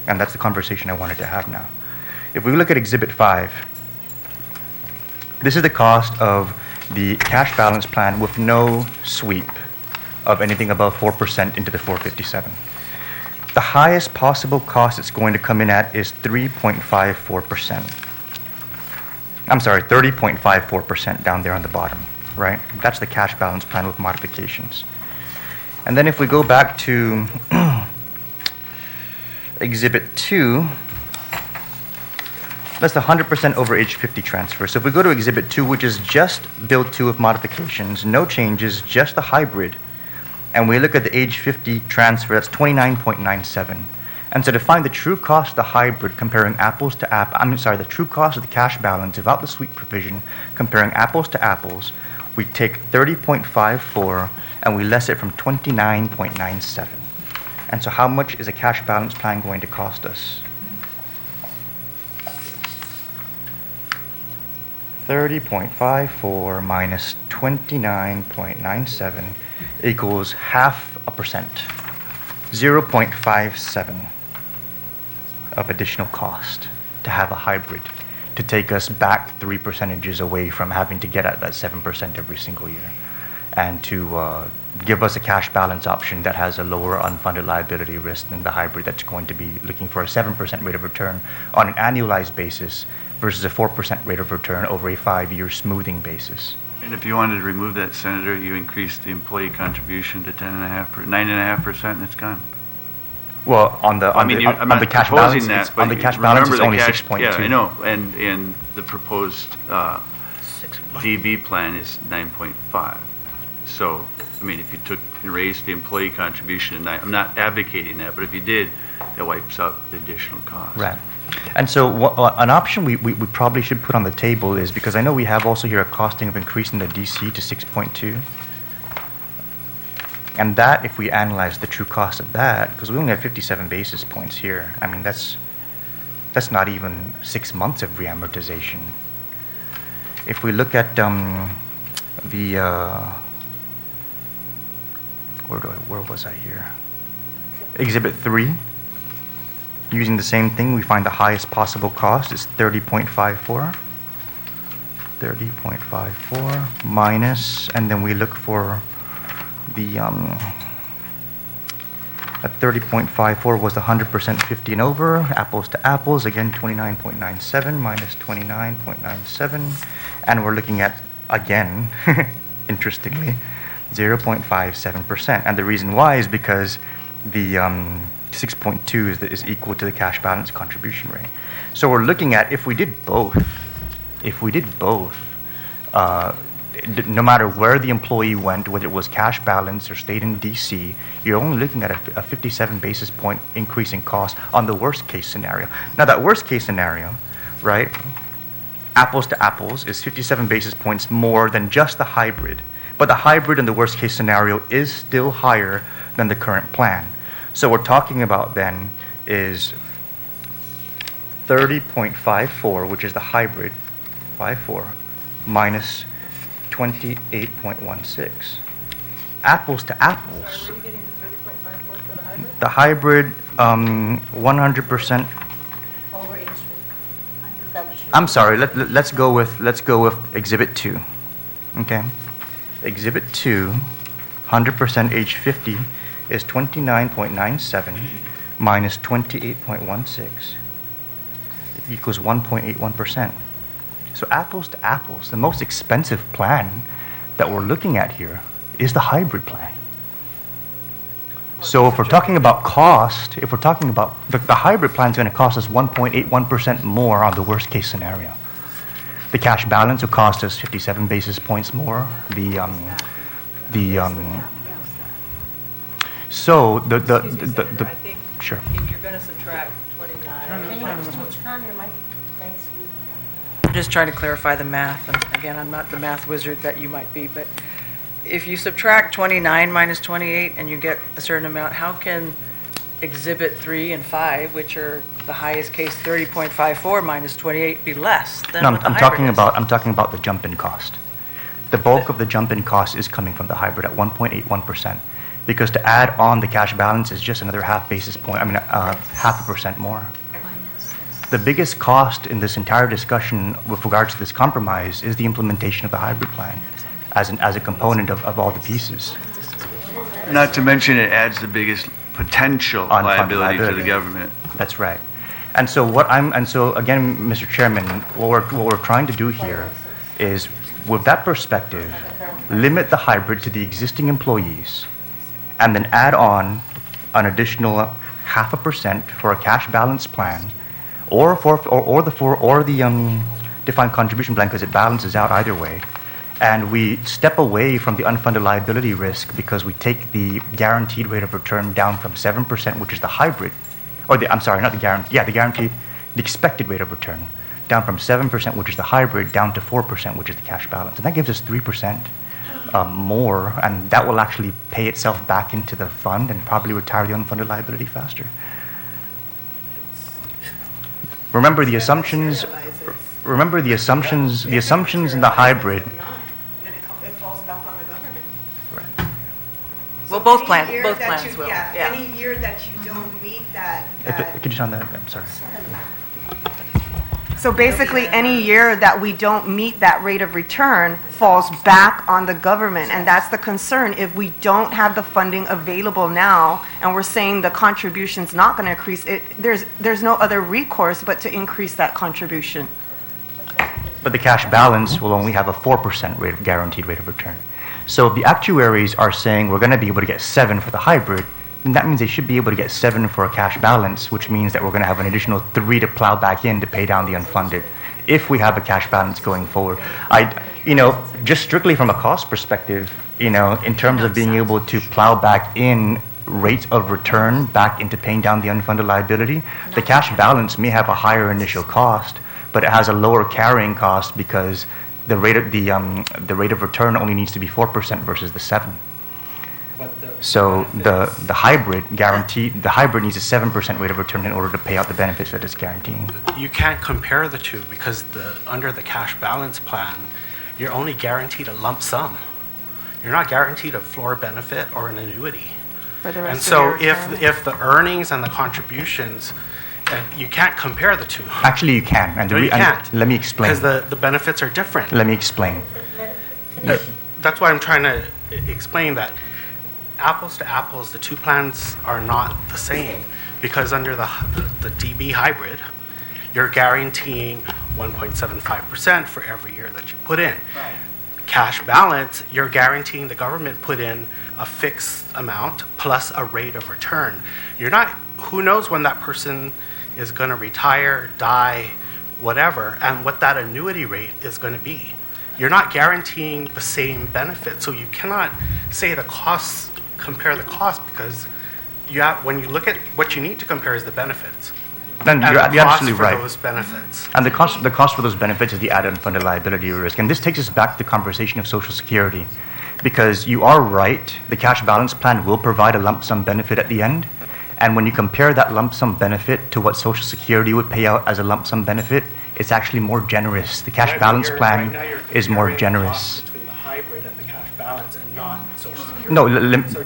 And that's the conversation I wanted to have now. If we look at Exhibit 5, this is the cost of the cash balance plan with no sweep of anything above 4% into the 457. The highest possible cost it's going to come in at is 3.54%. I'm sorry, 30.54% down there on the bottom, right? That's the cash balance plan with modifications. And then if we go back to Exhibit 2, That's the 100% over age 50 transfer. So if we go to Exhibit 2, which is just Bill 2 with modifications, no changes, just the hybrid, and we look at the age 50 transfer, that's 29.97. And so to find the true cost of the hybrid comparing apples to the true cost of the cash balance without the sweep provision comparing apples to apples, we take 30.54 and we less it from 29.97. And so how much is a cash balance plan going to cost us? 30.54 minus 29.97 equals 0.5%, 0.57 of additional cost to have a hybrid, to take us back 3 percentages away from having to get at that 7% every single year, and to give us a cash balance option that has a lower unfunded liability risk than the hybrid that's going to be looking for a 7% rate of return on an annualized basis versus a 4% rate of return over a 5-year smoothing basis. And if you wanted to remove that, Senator, you increase the employee contribution to 9.5%, and it's gone. Well, on the cash balance, it's only 6.2. Yeah, I know, and the proposed DB plan is 9.5. So, I mean, if you took and raised the employee contribution, I'm not advocating that, but if you did, that wipes out the additional cost. Right. And so an option we probably should put on the table is, because I know we have also here a costing of increasing the DC to 6.2. And that, if we analyze the true cost of that, because we only have 57 basis points here, I mean, that's not even 6 months of reamortization. If we look at where was I here? Exhibit 3. Using the same thing, we find the highest possible cost is 30.54. 30.54 minus, and then we look for the, at 30.54 was the 100% 50 and over, apples to apples, again 29.97 minus 29.97, and we're looking at, again, interestingly, 0.57%. And the reason why is because the 6.2 is equal to the cash balance contribution rate. So we're looking at, if we did both, no matter where the employee went, whether it was cash balance or stayed in DC, you're only looking at a 57 basis point increase in cost on the worst case scenario. Now that worst case scenario, right, apples to apples is 57 basis points more than just the hybrid. But the hybrid in the worst case scenario is still higher than the current plan. So we're talking about then is 30.54, which is the hybrid, 54, minus 28.16. Apples to apples. Where are you getting the 30.54 for the hybrid? The hybrid, 100%. Over age 50. That was your- I'm sorry. Let's go with Exhibit 2. Okay. Exhibit 2, 100% age 50 is 29.97 minus 28.16. It equals 1.81%. So apples to apples, the most expensive plan that we're looking at here is the hybrid plan. So if we're talking about cost, if we're talking about the hybrid plan is going to cost us 1.81% more on the worst case scenario. The cash balance will cost us 57 basis points more. So the sure. If you're going to subtract 29. Can you turn your mic? Thanks. I'm just trying to clarify the math, and again, I'm not the math wizard that you might be, but if you subtract 29 minus 28 and you get a certain amount, how can Exhibit 3 and 5, which are the highest case 30.54 minus 28, be less than No, what the I'm hybrid talking about the jump-in cost. The bulk of the jump-in cost is coming from the hybrid at 1.81%, because to add on the cash balance is just another half a percent more. The biggest cost in this entire discussion with regards to this compromise is the implementation of the hybrid plan as a component of all the pieces. Not to mention it adds the biggest potential Unfunded liability to the government. That's right. And so again, Mr. Chairman, what we're trying to do here is, with that perspective, limit the hybrid to the existing employees, and then add on an additional 0.5% for a cash balance plan, or the defined contribution plan, because it balances out either way. And we step away from the unfunded liability risk because we take the guaranteed rate of return down from 7%, which is the hybrid, or the, I'm sorry, not the guaranteed, yeah, the guaranteed, the expected rate of return, down from 7%, which is the hybrid, down to 4%, which is the cash balance. And that gives us 3% more, and that will actually pay itself back into the fund and probably retire the unfunded liability faster. Remember the assumptions. Remember the assumptions. The assumptions in the hybrid. Then it falls back on the government. Right. Well, both Any plans, year both that plans you- will, Yeah, yeah. any year that you don't meet that. Could you sound that? I'm sorry. So basically, any year that we don't meet that rate of return falls back on the government, and that's the concern. If we don't have the funding available now, and we're saying the contribution's not going to increase, there's no other recourse but to increase that contribution. But the cash balance will only have a 4% guaranteed rate of return. So if the actuaries are saying we're going to be able to get 7 for the hybrid, then that means they should be able to get 7 for a cash balance, which means that we're going to have an additional 3 to plow back in to pay down the unfunded, if we have a cash balance going forward. Just strictly from a cost perspective, in terms of being able to plow back in rates of return back into paying down the unfunded liability, the cash balance may have a higher initial cost, but it has a lower carrying cost because the rate of return only needs to be 4% versus the 7. So the hybrid needs a 7% rate of return in order to pay out the benefits that it's guaranteeing. You can't compare the two because under the cash balance plan, you're only guaranteed a lump sum. You're not guaranteed a floor benefit or an annuity. For the And rest so of your if the earnings and the contributions, you can't compare the two. Actually, you can. And No, you can't. let me explain. Because the benefits are different. Let me explain. That's why I'm trying to explain that apples to apples, the two plans are not the same because under the DB hybrid, you're guaranteeing 1.75% for every year that you put in. Right. Cash balance, you're guaranteeing the government put in a fixed amount plus a rate of return. Who knows when that person is going to retire, die, whatever, and what that annuity rate is going to be. You're not guaranteeing the same benefit, so you cannot say compare the cost because when you look at what you need to compare is the benefits. And you're the cost absolutely for right. those benefits. And the cost for those benefits is the added unfunded liability risk. And this takes us back to the conversation of Social Security. Because you are right, the cash balance plan will provide a lump sum benefit at the end. And when you compare that lump sum benefit to what Social Security would pay out as a lump sum benefit, it's actually more generous. The cash balance plan is more generous. Between the hybrid and the cash balance and not Social Security. No, So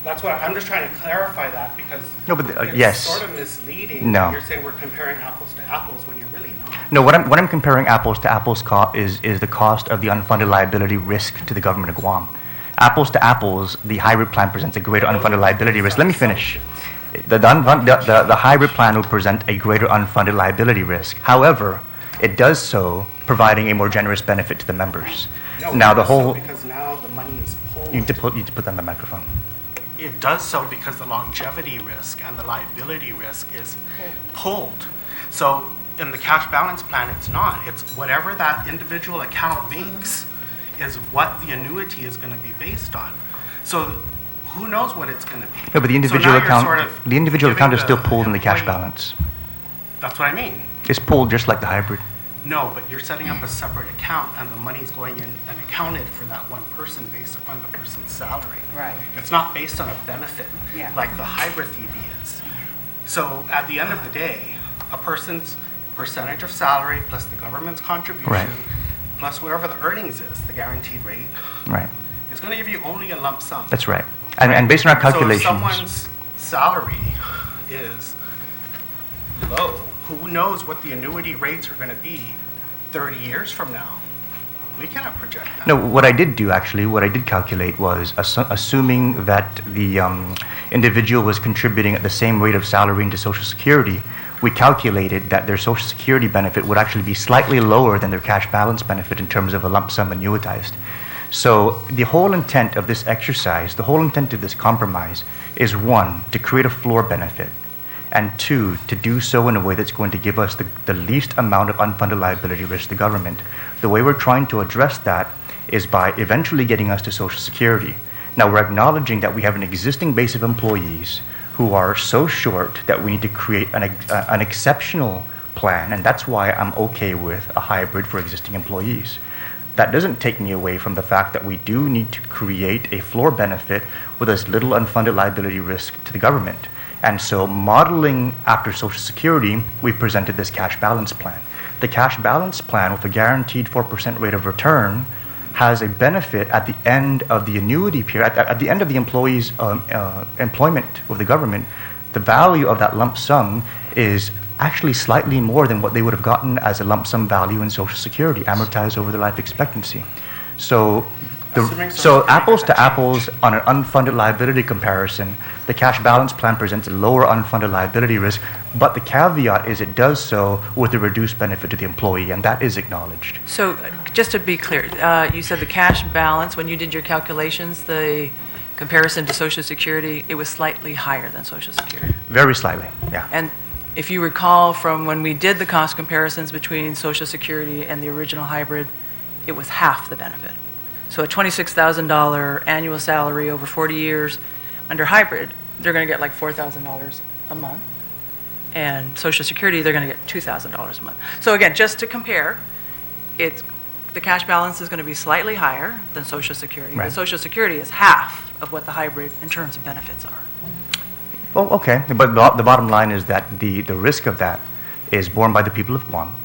that's why I'm just trying to clarify that because it's yes. sort of misleading. No. You're saying we're comparing apples to apples when you're really not. No, what I'm comparing apples to apples is the cost of the unfunded liability risk to the government of Guam. Apples to apples, the hybrid plan presents a greater unfunded liability risk. Let me finish. The hybrid plan will present a greater unfunded liability risk. However, it does so providing a more generous benefit to the members. No, Now it the does so whole because now the money is pulled. you need to put that on the microphone. It does so because the longevity risk and the liability risk is pulled. So in the cash balance plan, it's not. It's whatever that individual account makes is what the annuity is going to be based on. So who knows what it's going to be? No, but the individual So now you're account, sort of the individual giving account is still pulled in the cash employee- balance. That's what I mean. It's pulled just like the hybrid. No, but you're setting up a separate account and the money's going in and accounted for that one person based upon the person's salary. Right. It's not based on a benefit Yeah. like the hybrid DB is. So at the end of the day, a person's percentage of salary plus the government's contribution Right. plus wherever the earnings is, the guaranteed rate, Right. is going to give you only a lump sum. That's right. And based on our calculations. So if someone's salary is low, who knows what the annuity rates are going to be 30 years from now? We cannot project that. No, what I did calculate was assuming that the individual was contributing at the same rate of salary into Social Security, we calculated that their Social Security benefit would actually be slightly lower than their cash balance benefit in terms of a lump sum annuitized. So the whole intent of this exercise, the whole intent of this compromise is one, to create a floor benefit. and two, to do so in a way that's going to give us the least amount of unfunded liability risk to the government. The way we're trying to address that is by eventually getting us to Social Security. Now, we're acknowledging that we have an existing base of employees who are so short that we need to create an exceptional plan, and that's why I'm okay with a hybrid for existing employees. That doesn't take me away from the fact that we do need to create a floor benefit with as little unfunded liability risk to the government. And so, modeling after Social Security, we've presented this cash balance plan. The cash balance plan with a guaranteed 4% rate of return has a benefit at the end of the annuity period, at the end of the employee's employment with the government. The value of that lump sum is actually slightly more than what they would have gotten as a lump sum value in Social Security, amortized over their life expectancy. So, apples to apples on an unfunded liability comparison, the cash balance plan presents a lower unfunded liability risk, but the caveat is it does so with a reduced benefit to the employee, and that is acknowledged. So just to be clear, you said the cash balance, when you did your calculations, the comparison to Social Security, it was slightly higher than Social Security. Very slightly, yeah. And if you recall from when we did the cost comparisons between Social Security and the original hybrid, it was half the benefit. So a $26,000 annual salary over 40 years under hybrid, they're going to get like $4,000 a month. And Social Security, they're going to get $2,000 a month. So again, just to compare, the cash balance is going to be slightly higher than Social Security. Right. But Social Security is half of what the hybrid in terms of benefits are. Well, okay, but the bottom line is that the risk of that is borne by the people of Guam.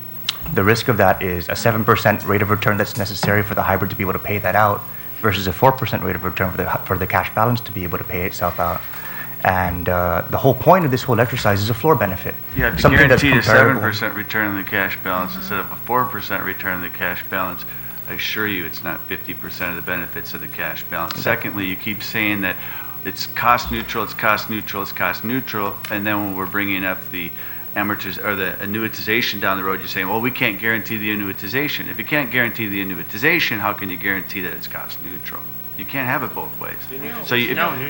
The risk of that is a 7% rate of return that's necessary for the hybrid to be able to pay that out versus a 4% rate of return for the cash balance to be able to pay itself out. And the whole point of this whole exercise is a floor benefit. Yeah, if you Something that's guarantee a comparable. 7% return on the cash balance instead of a 4% return on the cash balance, I assure you it's not 50% of the benefits of the cash balance. Secondly, you keep saying that it's cost neutral, it's cost neutral, it's cost neutral, and then when we're bringing up the annuitization down the road, you're saying, well, we can't guarantee the annuitization. If you can't guarantee the annuitization, how can you guarantee that it's cost neutral? You can't have it both ways. So,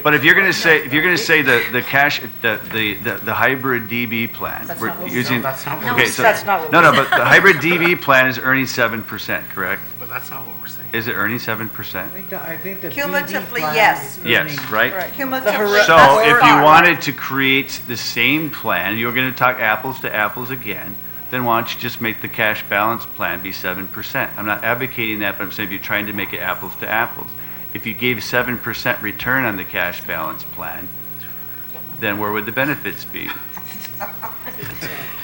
but if you're going to say the cash the hybrid DB plan, That's we're not what we using. That's not what Okay, we so That's not what no, we but the hybrid DB plan is earning 7%, correct? But that's not what we're saying. Is it earning 7%? I think the Cumulatively, DB plan yes. is Yes, earning- right. Cumulatively. So that's if fine. you wanted to create the same plan, you're going to talk apples to apples again, then why don't you just make the cash balance plan be 7%? I'm not advocating that, but I'm saying if you're trying to make it apples to apples. If you gave 7% return on the cash balance plan, then where would the benefits be?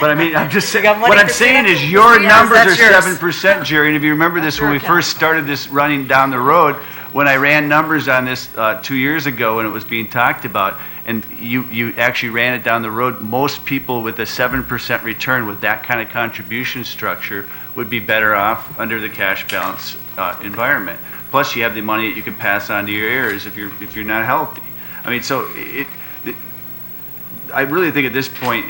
But I mean, I'm just saying, got money what I'm to saying spend? is your Yes, numbers are that's yours. 7%, Jerry, and if you remember this, when we first started this running down the road, when I ran numbers on this 2 years ago and it was being talked about, and you actually ran it down the road, most people with a 7% return with that kind of contribution structure would be better off under the cash balance environment. Plus, you have the money that you can pass on to your heirs if you're not healthy. I mean, so I really think at this point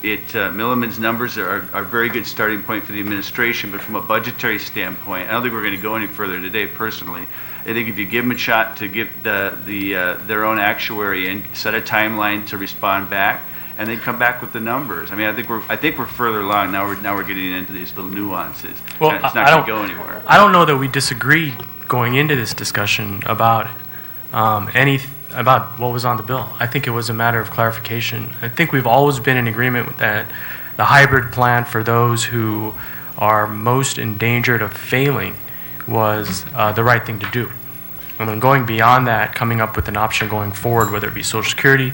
Milliman's numbers are a very good starting point for the administration, but from a budgetary standpoint, I don't think we're going to go any further today. Personally, I think if you give them a shot to give their own actuary and set a timeline to respond back, and then come back with the numbers. I mean, I think we're further along now. We're getting into these little nuances. Well, and it's not going to go anywhere. I don't know that we disagreed going into this discussion about about what was on the bill. I think it was a matter of clarification. I think we've always been in agreement with that. The hybrid plan for those who are most endangered of failing was the right thing to do. And then going beyond that, coming up with an option going forward, whether it be Social Security,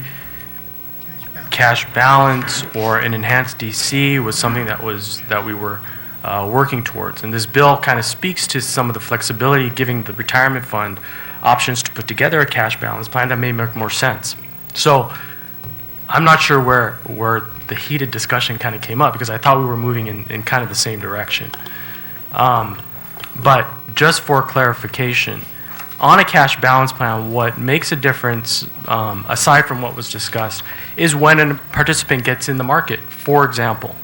cash balance, or an enhanced DC, was something that we were working towards. And this bill kind of speaks to some of the flexibility, giving the retirement fund options to put together a cash balance plan that may make more sense. So I'm not sure where the heated discussion kind of came up, because I thought we were moving in kind of the same direction. But just for clarification, on a cash balance plan, what makes a difference, aside from what was discussed, is when a participant gets in the market. For example,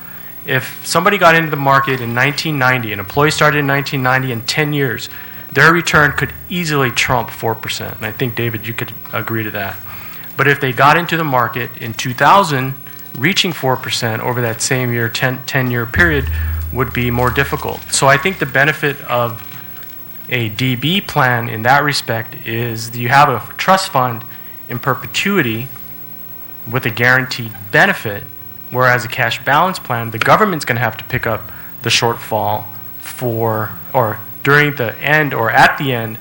if somebody got into the market in 1990, an employee started in 1990, in 10 years, their return could easily trump 4%. And I think, David, you could agree to that. But if they got into the market in 2000, reaching 4% over that same year, 10-year period, would be more difficult. So I think the benefit of a DB plan in that respect is that you have a trust fund in perpetuity with a guaranteed benefit, whereas a cash balance plan, the government's going to have to pick up the shortfall for, or during the end or at the end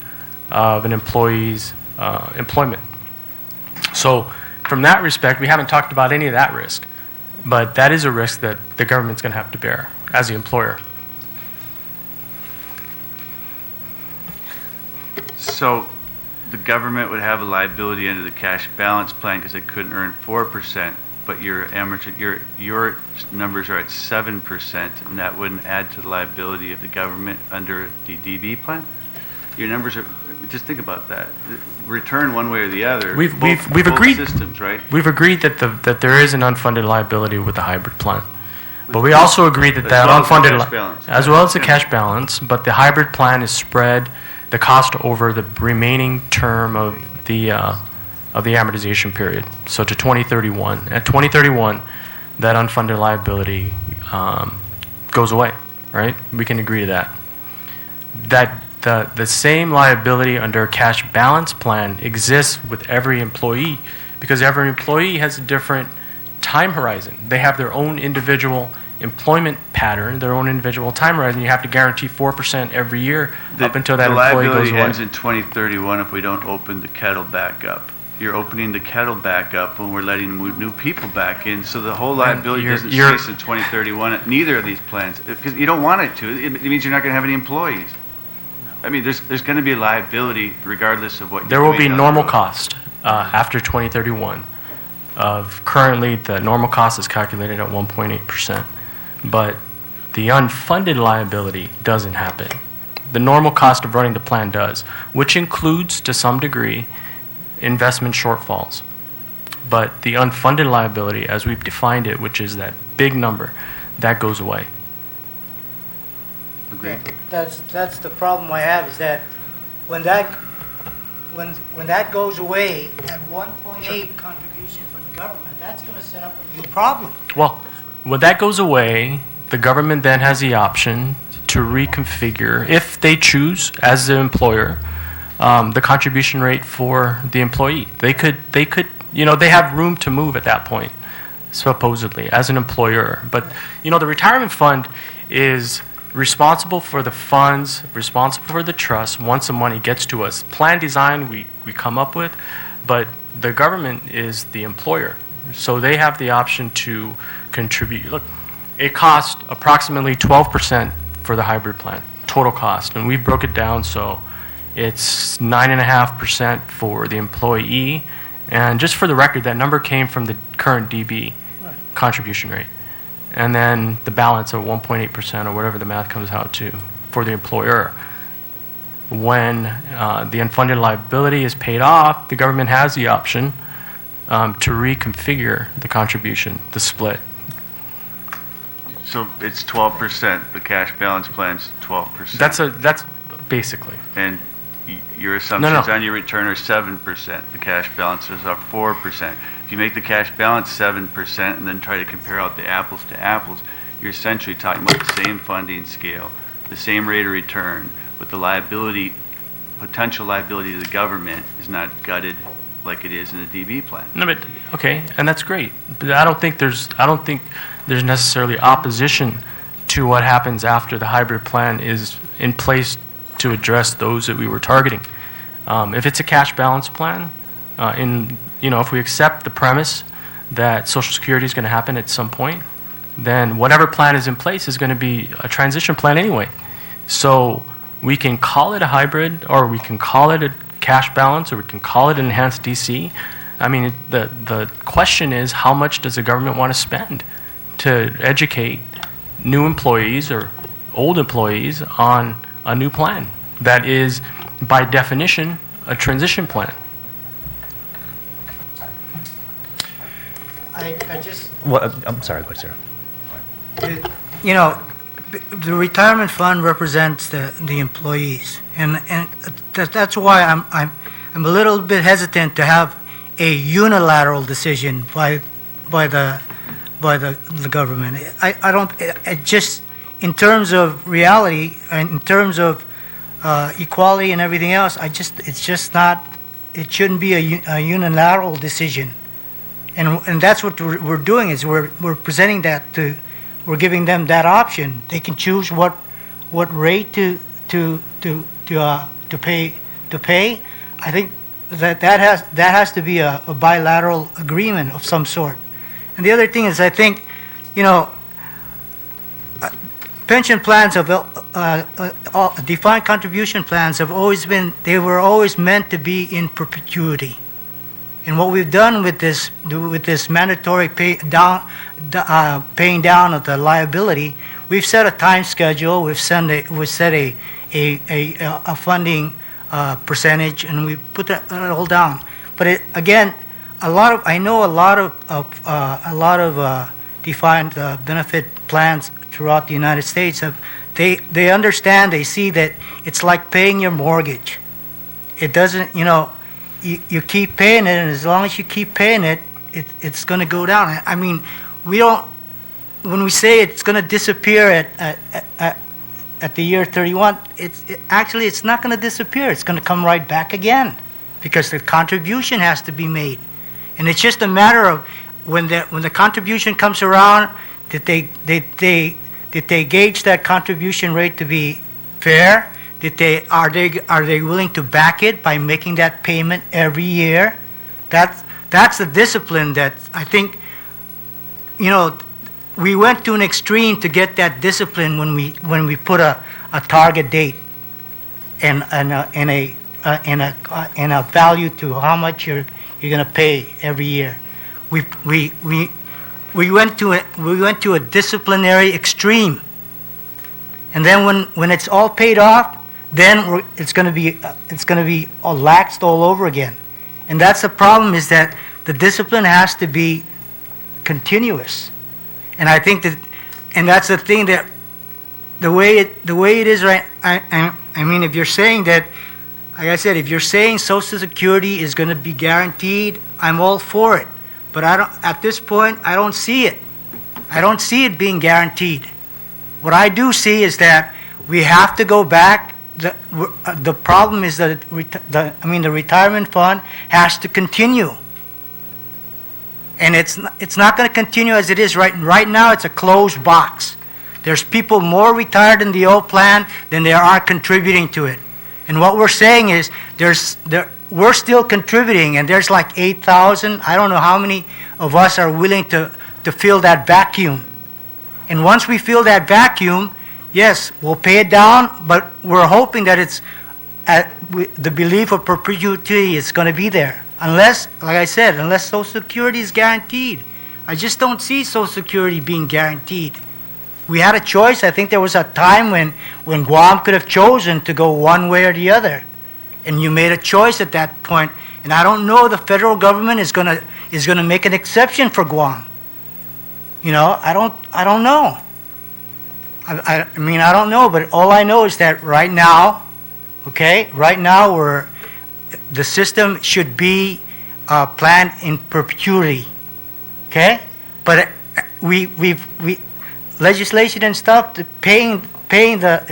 of an employee's employment. So from that respect, we haven't talked about any of that risk, but that is a risk that the government's going to have to bear as the employer. So the government would have a liability under the cash balance plan because they couldn't earn 4%, but your numbers are at 7%, and that wouldn't add to the liability of the government under the DB plan? Your numbers are, just think about that. Return one way or the other. We've both agreed systems, right? We've agreed that there is an unfunded liability with the hybrid plan. But we also agree that that unfunded, as well as the cash balance, but the hybrid plan is spread the cost over the remaining term of the amortization period, so to 2031. At 2031, that unfunded liability goes away, right? We can agree to that. That the same liability under a cash balance plan exists with every employee because every employee has a different time horizon. They have their own individual employment pattern, their own individual time horizon. You have to guarantee 4% every year up until that employee goes away. The liability ends in 2031 if we don't open the kettle back up. You're opening the kettle back up when we're letting new people back in, so the whole liability doesn't cease in 2031 at neither of these plans, because you don't want it to. It means you're not going to have any employees. I mean, there's going to be liability regardless of what you're doing. There will be normal cost after 2031. Currently, the normal cost is calculated at 1.8%, but the unfunded liability doesn't happen. The normal cost of running the plan does, which includes, to some degree, investment shortfalls. But the unfunded liability, as we've defined it, which is that big number, that goes away. Agreed. That's the problem I have, is that when that goes away at 1.8 contribution from the government, that's going to set up a new problem. Well, when that goes away, the government then has the option to reconfigure, if they choose, as the employer, the contribution rate for the employee. They could, they have room to move at that point, supposedly, as an employer. But, the retirement fund is responsible for the funds, responsible for the trust once the money gets to us. Plan design we come up with, but the government is the employer. So they have the option to contribute. Look, it costs approximately 12% for the hybrid plan, total cost. And we broke it down so it's 9.5% for the employee. And just for the record, that number came from the current DB contribution rate. And then the balance of 1.8% or whatever the math comes out to for the employer. When the unfunded liability is paid off, the government has the option to reconfigure the contribution, the split. So it's 12%, the cash balance plan's 12%. That's basically. And your assumptions on your return are 7%. The cash balances are 4%. If you make the cash balance 7% and then try to compare out the apples to apples, you're essentially talking about the same funding scale, the same rate of return, but the liability, potential liability to the government is not gutted like it is in a DB plan. No, but okay, and that's great. But I don't think there's necessarily opposition to what happens after the hybrid plan is in place to address those that we were targeting. If it's a cash balance plan, if we accept the premise that Social Security is going to happen at some point, then whatever plan is in place is going to be a transition plan anyway. So we can call it a hybrid, or we can call it a cash balance, or we can call it an enhanced DC. I mean, the question is, how much does the government want to spend to educate new employees or old employees on a new plan that is, by definition, a transition plan? Well, I'm sorry, go ahead, sir. The retirement fund represents the employees, and that's why I'm a little bit hesitant to have a unilateral decision by the government. I don't, it just, in terms of reality, and in terms of equality and everything else, it's just not, it shouldn't be a unilateral decision. And that's what we're doing, is we're presenting that to, we're giving them that option. They can choose what rate to pay. I think that has to be a bilateral agreement of some sort. And the other thing is, I think, pension plans of defined contribution plans have always been, they were always meant to be in perpetuity. And what we've done with this mandatory paying down of the liability, we've set a time schedule, we've set a funding percentage, and we put that all down. But again, I know a lot of defined benefit plans throughout the United States they understand, they see that it's like paying your mortgage. It doesn't, you keep paying it, and as long as you keep paying it, it's going to go down. I mean, when we say it's going to disappear at the year 31, actually it's not going to disappear. It's going to come right back again, because the contribution has to be made. And it's just a matter of when the contribution comes around, did they gauge that contribution rate to be fair? Are they willing to back it by making that payment every year? That's the discipline that I think, we went to an extreme to get that discipline when we put a target date and a value to how much you're going to pay every year. We went to a disciplinary extreme, and then when it's all paid off, then it's going to be laxed all over again. And that's the problem, is that the discipline has to be continuous. And I think that's the thing, that the way it is right. I mean, if you're saying that, like I said, if you're saying Social Security is going to be guaranteed, I'm all for it. But at this point, I don't see it. I don't see it being guaranteed. What I do see is that we have to go back. The problem is that the retirement fund has to continue. And it's not going to continue as it is right now. It's a closed box. There's people more retired in the old plan than there are contributing to it. And what we're saying is we're still contributing, and there's like 8,000. I don't know how many of us are willing to fill that vacuum. And once we fill that vacuum, yes, we'll pay it down, but we're hoping that the belief of perpetuity is going to be there. Unless, like I said, unless Social Security is guaranteed. I just don't see Social Security being guaranteed. We had a choice. I think there was a time when Guam could have chosen to go one way or the other. And you made a choice at that point. And I don't know the federal government is gonna make an exception for Guam. I don't know. I mean, I don't know, but all I know is that right now, the system should be planned in perpetuity, okay? But legislation and stuff,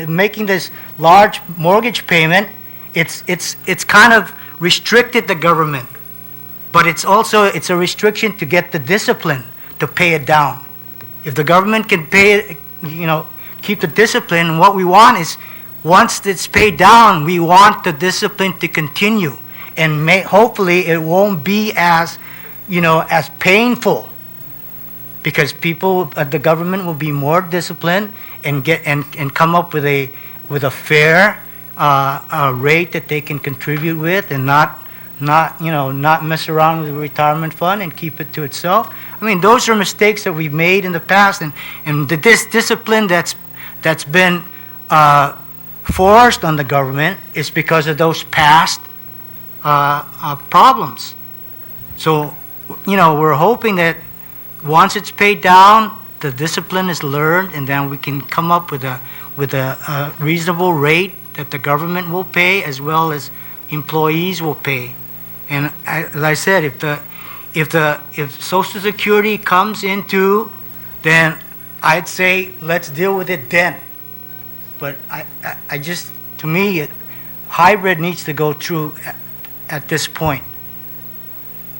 making this large mortgage payment, it's kind of restricted the government, but it's a restriction to get the discipline to pay it down. If the government can pay it, keep the discipline, what we want is, once it's paid down, we want the discipline to continue. And hopefully it won't be as painful, because the government will be more disciplined and come up with a fair rate that they can contribute with, and not mess around with the retirement fund and keep it to itself. I mean, those are mistakes that we've made in the past, and this discipline that's been forced on the government is because of those past problems. So, we're hoping that once it's paid down, the discipline is learned, and then we can come up with a reasonable rate that the government will pay as well as employees will pay. And as I said, if Social Security comes into, then I'd say let's deal with it then. But I just, to me, hybrid needs to go through at this point.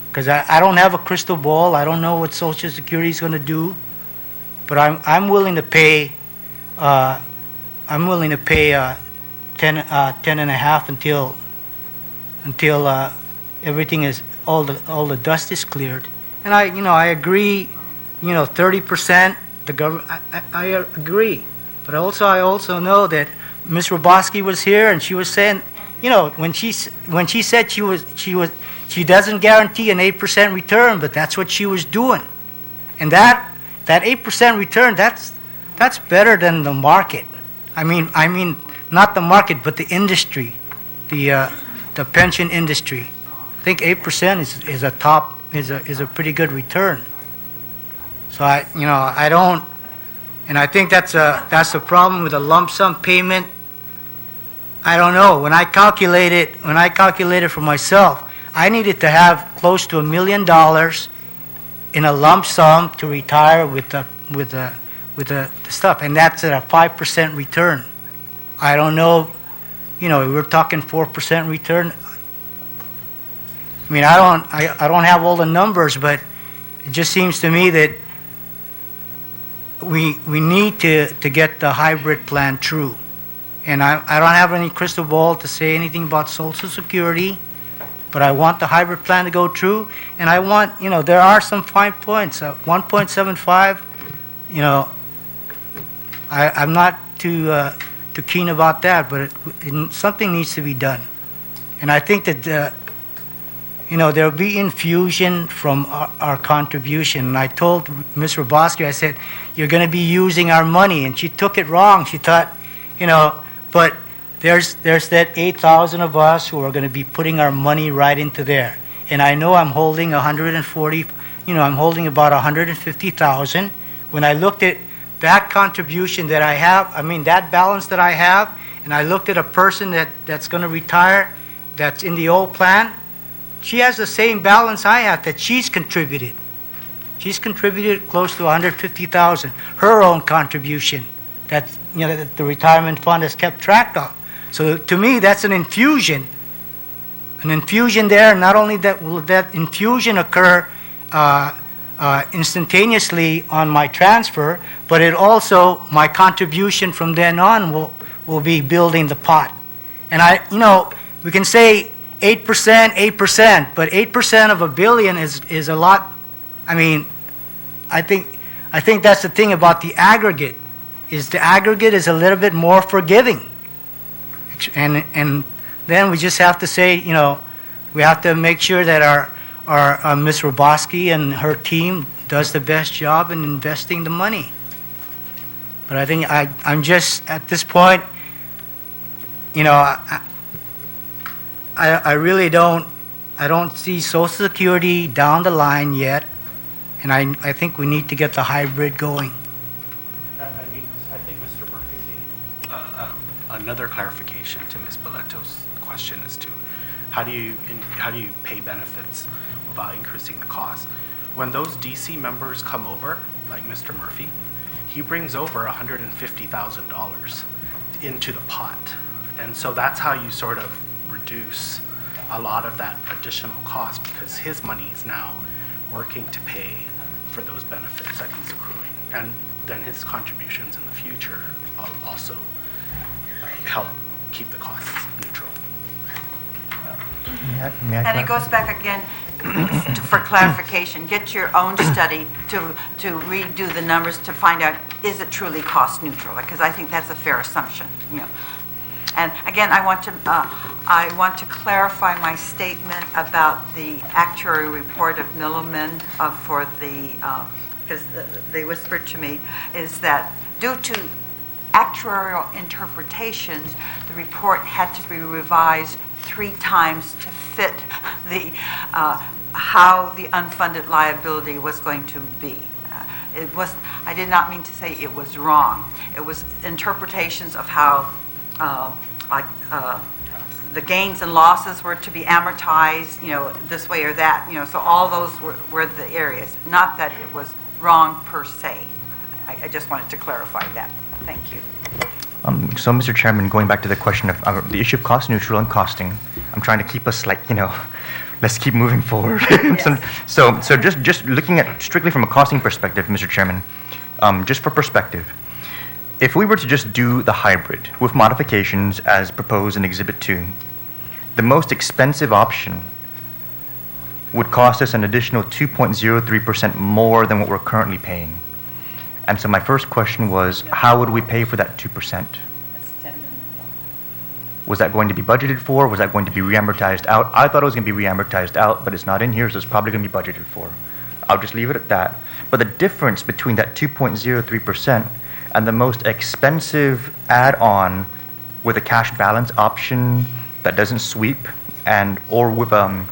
Because I don't have a crystal ball. I don't know what Social Security is going to do. But I'm willing to pay. I'm willing to pay 10 and a half until everything is all the dust is cleared. And I agree. 30%. The government. I agree. But I also know that Ms. Roboski was here and she was saying, when she said she doesn't guarantee an 8% return, but that's what she was doing. And that 8% return, that's better than the market. I mean not the market, but the industry, the pension industry. I think 8% is a pretty good return. So I don't, and I think that's the problem with a lump sum payment. I don't know. When I calculated for myself, I needed to have close to $1 million in a lump sum to retire with the stuff, and that's at a 5% return. I don't know. We're talking 4% return. I mean, I don't have all the numbers, but it just seems to me that we need to get the hybrid plan through. And I don't have any crystal ball to say anything about Social Security, but I want the hybrid plan to go through. And I want, there are some fine points. 1.75, I'm not too keen about that, but something needs to be done. And I think that, there'll be infusion from our contribution. And I told Ms. Roboski, I said, you're going to be using our money. And she took it wrong. She thought, but there's that 8,000 of us who are going to be putting our money right into there. And I know I'm holding 140, I'm holding about 150,000. When I looked at that contribution that I have, that balance that I have, and I looked at a person that's going to retire, that's in the old plan, she has the same balance I have that she's contributed. She's contributed close to 150,000, her own contribution that the retirement fund has kept track of. So to me, that's an infusion there. Not only that will that infusion occur instantaneously on my transfer, but it also, my contribution from then on will be building the pot. And we can say 8%, but 8% of $1 billion is a lot. I think that's the thing about the aggregate, is the aggregate is a little bit more forgiving. And then we just have to say, we have to make sure that our Ms. Roboski and her team does the best job in investing the money. But I think I'm just, at this point, I really don't see Social Security down the line yet, and I think we need to get the hybrid going. I think Mr. Murphy made another clarification to Ms. Boleto's question as to how do you pay benefits without increasing the cost. When those DC members come over, like Mr. Murphy, he brings over $150,000 into the pot. And so that's how you sort of reduce a lot of that additional cost, because his money is now working to pay for those benefits that he's accruing. And then his contributions in the future also help keep the costs neutral. And it goes back again for clarification. Get your own study to redo the numbers to find out, is it truly cost neutral? Because I think that's a fair assumption. And again, I want to clarify my statement about the actuary report of Milliman for the, because they whispered to me, is that due to actuarial interpretations, the report had to be revised 3 times to fit the how the unfunded liability was going to be. I did not mean to say it was wrong. It was interpretations of how like, the gains and losses were to be amortized, this way or that, so all those were the areas. Not that it was wrong per se. I just wanted to clarify that. Thank you. So, Mr. Chairman, going back to the question of the issue of cost neutral and costing, I'm trying to keep us let's keep moving forward. So just looking at strictly from a costing perspective, Mr. Chairman, just for perspective, if we were to just do the hybrid with modifications as proposed in Exhibit 2, the most expensive option would cost us an additional 2.03% more than what we're currently paying. And so my first question was, how would we pay for that 2%? Was that going to be budgeted for? Was that going to be re-amortized out? I thought it was going to be re-amortized out, but it's not in here, so it's probably going to be budgeted for. I'll just leave it at that. But the difference between that 2.03% and the most expensive add-on with a cash balance option that doesn't sweep or with a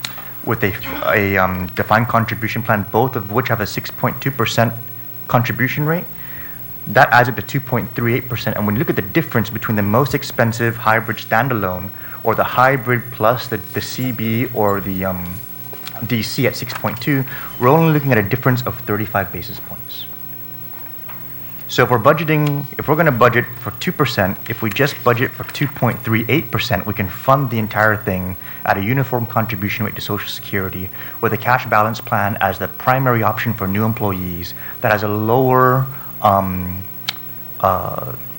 defined contribution plan, both of which have a 6.2% contribution rate, that adds up to 2.38%. And when you look at the difference between the most expensive hybrid standalone or the hybrid plus the CB or the DC at 6.2, we're only looking at a difference of 35 basis points. So if we're going to budget for 2%, if we just budget for 2.38%, we can fund the entire thing at a uniform contribution rate to Social Security with a cash balance plan as the primary option for new employees that has a lower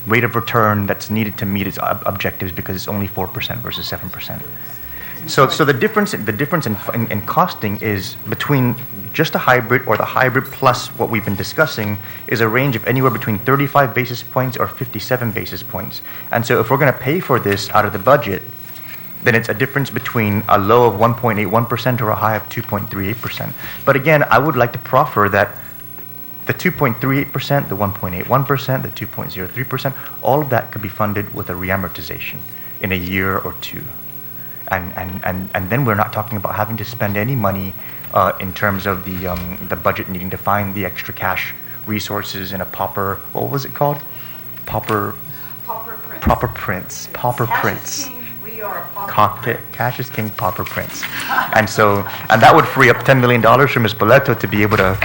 rate of return that's needed to meet its objectives because it's only 4% versus 7%. So the difference in costing is between just a hybrid or the hybrid plus what we've been discussing is a range of anywhere between 35 basis points or 57 basis points. And so if we're going to pay for this out of the budget, then it's a difference between a low of 1.81% or a high of 2.38%. But again, I would like to proffer that the 2.38%, the 1.81%, the 2.03%, all of that could be funded with a reamortization in a year or two. And then we're not talking about having to spend any money in terms of the budget needing to find the extra cash resources in a pauper, what was it called? Pauper prints. Pauper prints. We are a pauper. Cash is king, pauper prints. And that would free up $10 million for Ms. Boleto to be able to,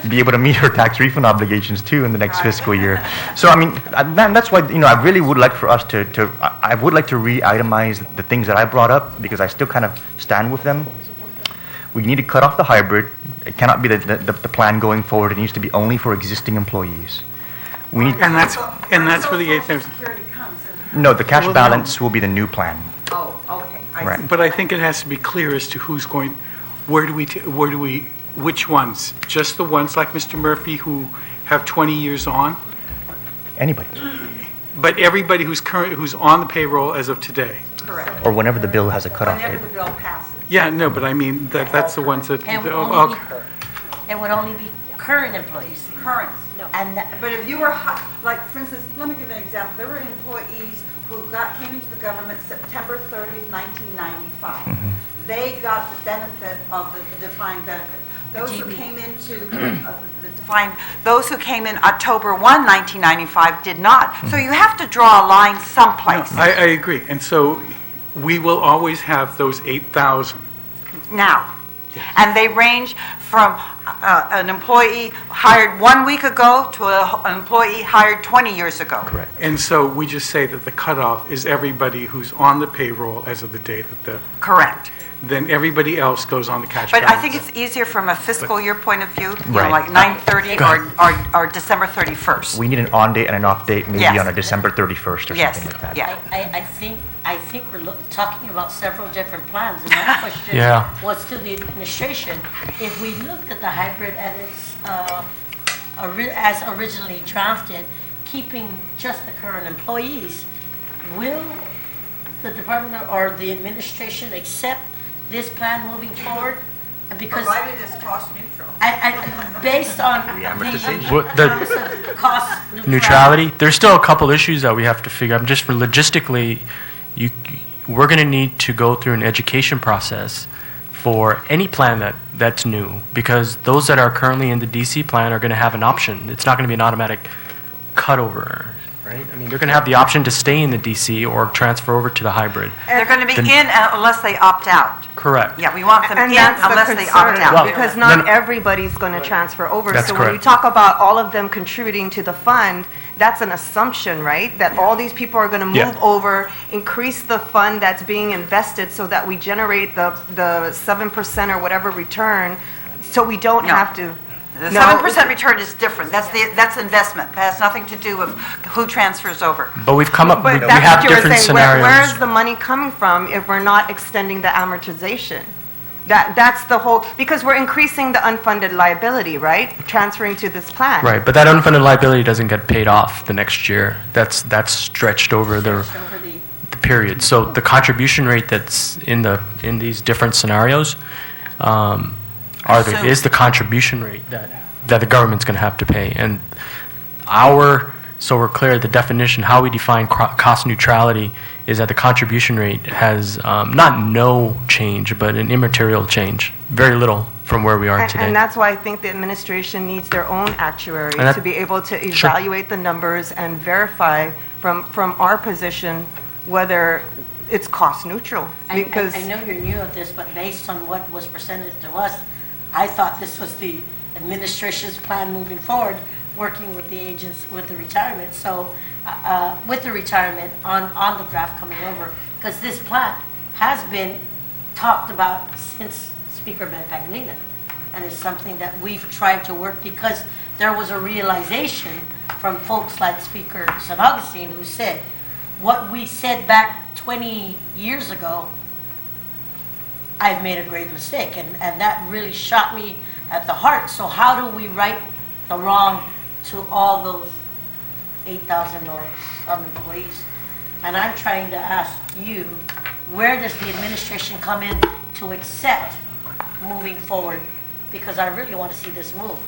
be able to meet her tax refund obligations too in the next fiscal year. So that's why I really would like for us I would like to re-itemize the things that I brought up because I still kind of stand with them. We need to cut off the hybrid. It cannot be the plan going forward. It needs to be only for existing employees. And that's for the 8,000. No, the cash balance will be the new plan. Oh, okay. Right. But I think it has to be clear as to who's going, which ones? Just the ones like Mr. Murphy who have 20 years on? Anybody. But everybody who's on the payroll as of today? Correct. Or whenever the bill has a cutoff date. Whenever the bill passes. Yeah, no, but I mean, that's the ones that... It would only be current employees. Current. No. But if you were, like, for instance, let me give you an example. There were employees who came into the government September 30th, 1995. Mm-hmm. They got the benefit of the defined benefit. Those who came into those who came in October 1, 1995 did not. Mm-hmm. So you have to draw a line someplace. No, I agree. And so we will always have those 8,000. Now. And they range from an employee hired 1 week ago to an employee hired 20 years ago. Correct. And so we just say that the cutoff is everybody who's on the payroll as of the day that Correct. then everybody else goes on the cash But balance. I think it's easier from a fiscal year point of view, Right. like 9/30 or December 31st. We need an on date and an off date, maybe Yes. on a December 31st or Yes, something like that. yeah. I think we're talking about several different plans. And my question Yeah. was to the administration, if we looked at the hybrid and it's as originally drafted, keeping just the current employees, will the department or the administration accept this plan moving forward? Because Provided it's cost neutral. based on The terms of cost neutrality, there's still a couple issues that we have to figure out. Just for logistically, we're going to need to go through an education process for any plan that's new, because those that are currently in the DC plan are going to have an option. It's not going to be an automatic cutover. right? I mean, they're going to have the option to stay in the DC or transfer over to the hybrid. They're going to be Then- in unless they opt out. Correct. Yeah, we want them And in that's the unless they opt concern, out. Well, because not then- everybody's going to transfer over. That's So when we correct. talk about all of them contributing to the fund, that's an assumption, right? That all these people are going to Yeah. move over, increase the fund that's being invested so that we generate the 7% or whatever return, so we don't No. have to. The No. 7% return is different. That's investment. That has nothing to do with who transfers over. But we've come up, we But we that's have what you were different saying. Where's scenarios. the money coming from if we're not extending the amortization? That's the whole, because we're increasing the unfunded liability, right? Transferring to this plan. Right, but that unfunded liability doesn't get paid off the next year. That's stretched over the period. So the contribution rate that's in these different scenarios is the contribution rate that the government's going to have to pay. And so we're clear, the definition, how we define cost neutrality is that the contribution rate has not no change, but an immaterial change, very little from where we are today. And that's why I think the administration needs their own actuary And that- to be able to Sure. evaluate the numbers and verify from our position whether it's cost neutral. Because I know you're new at this, but based on what was presented to us, I thought this was the administration's plan moving forward, working with the agents with the retirement. So, with the retirement on the draft coming over, because this plan has been talked about since Speaker Paglina, and it's something that we've tried to work because there was a realization from folks like Speaker St. Augustine who said, what we said back 20 years ago, I've made a grave mistake, and that really shot me at the heart. So how do we right the wrong to all those 8,000 or some employees? And I'm trying to ask you, where does the administration come in to accept moving forward? Because I really want to see this move.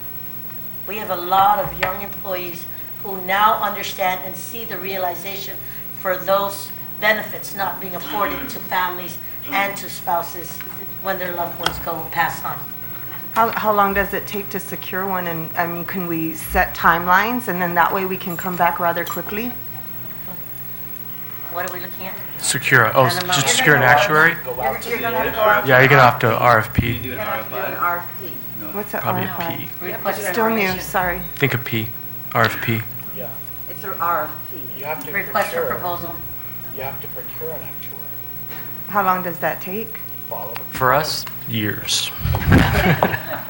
We have a lot of young employees who now understand and see the realization for those benefits not being afforded to families and to spouses when their loved ones go pass on. how long does it take to secure one? And, I mean, can we set timelines and then that way we can come back rather quickly? What are we looking at? Secure, And amount. just secure an actuary? You're going to have to go out. Yeah, you're going to have to RFP. You're going to have to do an RFP. What's an Probably a RFI? P. Request for Still new, information. sorry. Think of P, RFP. It's an RFP. You have to Request for procure, proposal. you have to procure an actuary. How long does that take? Follow the For us, years.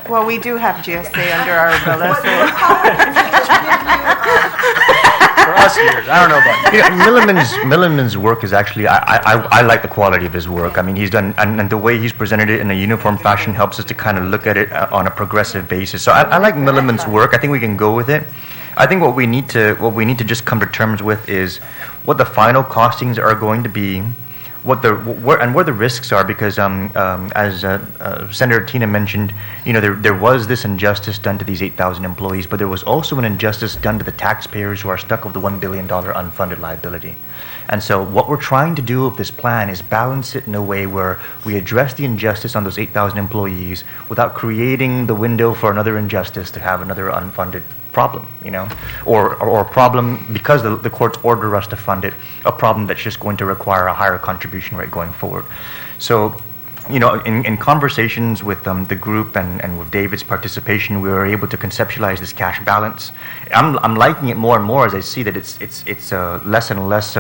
Well, we do have GSA under our umbrella, so. For us, years. I don't know about you. Yeah, Milliman's work is actually, I like the quality of his work. I mean, he's done, and the way he's presented it in a uniform fashion helps us to kind of look at it on a progressive basis. So I like Milliman's work. I think we can go with it. I think what we need to just come to terms with is what the final costings are going to be, where the risks are, because as Senator Tina mentioned, you know, there was this injustice done to these 8,000 employees, but there was also an injustice done to the taxpayers who are stuck with the $1 billion unfunded liability. And so what we're trying to do with this plan is balance it in a way where we address the injustice on those 8,000 employees without creating the window for another injustice to have another unfunded problem, you know, or a problem because the courts order us to fund it, a problem that's just going to require a higher contribution rate going forward. So, you know, in conversations with the group and with David's participation, we were able to conceptualize this cash balance. I'm liking it more and more as I see that it's less and less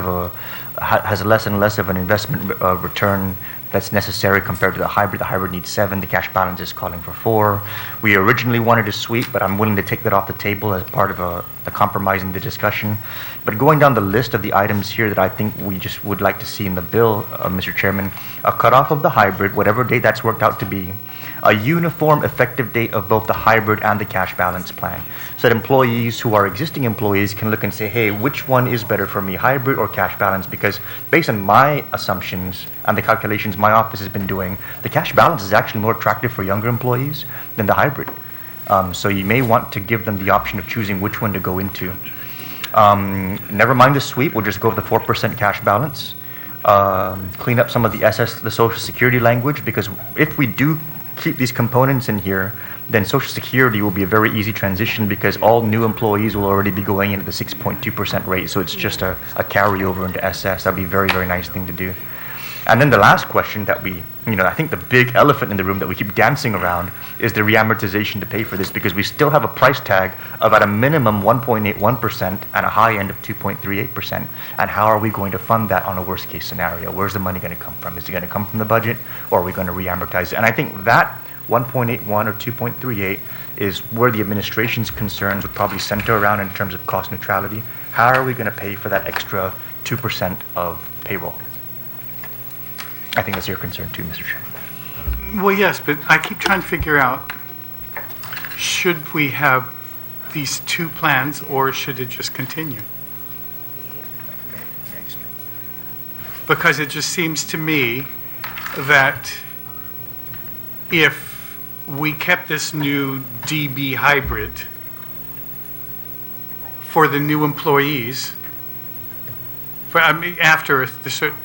of an investment return that's necessary compared to the hybrid. The hybrid needs 7, the cash balance is calling for 4. We originally wanted a sweep, but I'm willing to take that off the table as part of the compromise in the discussion. But going down the list of the items here that I think we just would like to see in the bill, Mr. Chairman, a cutoff of the hybrid, whatever date that's worked out to be, a uniform effective date of both the hybrid and the cash balance plan, so that employees who are existing employees can look and say, hey, which one is better for me, hybrid or cash balance? Because based on my assumptions and the calculations my office has been doing, the cash balance is actually more attractive for younger employees than the hybrid. So you may want to give them the option of choosing which one to go into. Never mind the sweep, we'll just go with the 4% cash balance. Clean up some of the Social Security language, because if we do keep these components in here, then Social Security will be a very easy transition because all new employees will already be going in at the 6.2% rate. So it's just a carryover into SS. That'd be a very, very nice thing to do. And then the last question that I think the big elephant in the room that we keep dancing around is the reamortization to pay for this, because we still have a price tag of at a minimum 1.81% and a high end of 2.38%. And how are we going to fund that on a worst case scenario? Where's the money going to come from? Is it going to come from the budget, or are we going to reamortize it? And I think that 1.81 or 2.38 is where the administration's concerns would probably center around in terms of cost neutrality. How are we going to pay for that extra 2% of payroll? I think that's your concern too, Mr. Chairman. Well, yes, but I keep trying to figure out, should we have these two plans, or should it just continue? Because it just seems to me that if we kept this new DB hybrid for the new employees, after the certain,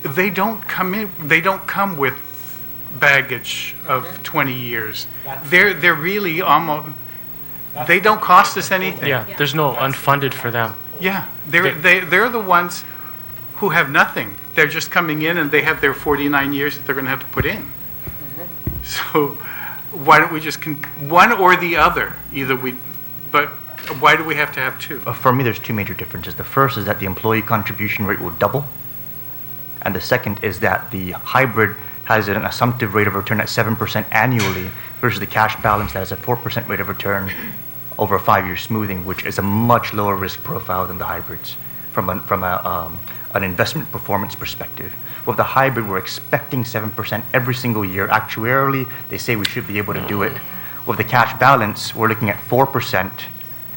they don't come with baggage of 20 years. They're really almost, they don't cost us anything. Yeah, there's no unfunded for them. Yeah, they're the ones who have nothing. They're just coming in and they have their 49 years that they're going to have to put in. So why don't we just, one or the other, but why do we have to have two? For me, there's two major differences. The first is that the employee contribution rate will double. And the second is that the hybrid has an assumptive rate of return at 7% annually versus the cash balance that has a 4% rate of return over a 5-year smoothing, which is a much lower risk profile than the hybrids from an investment performance perspective. With the hybrid, we're expecting 7% every single year. Actuarially, they say we should be able to do it. With the cash balance, we're looking at 4%.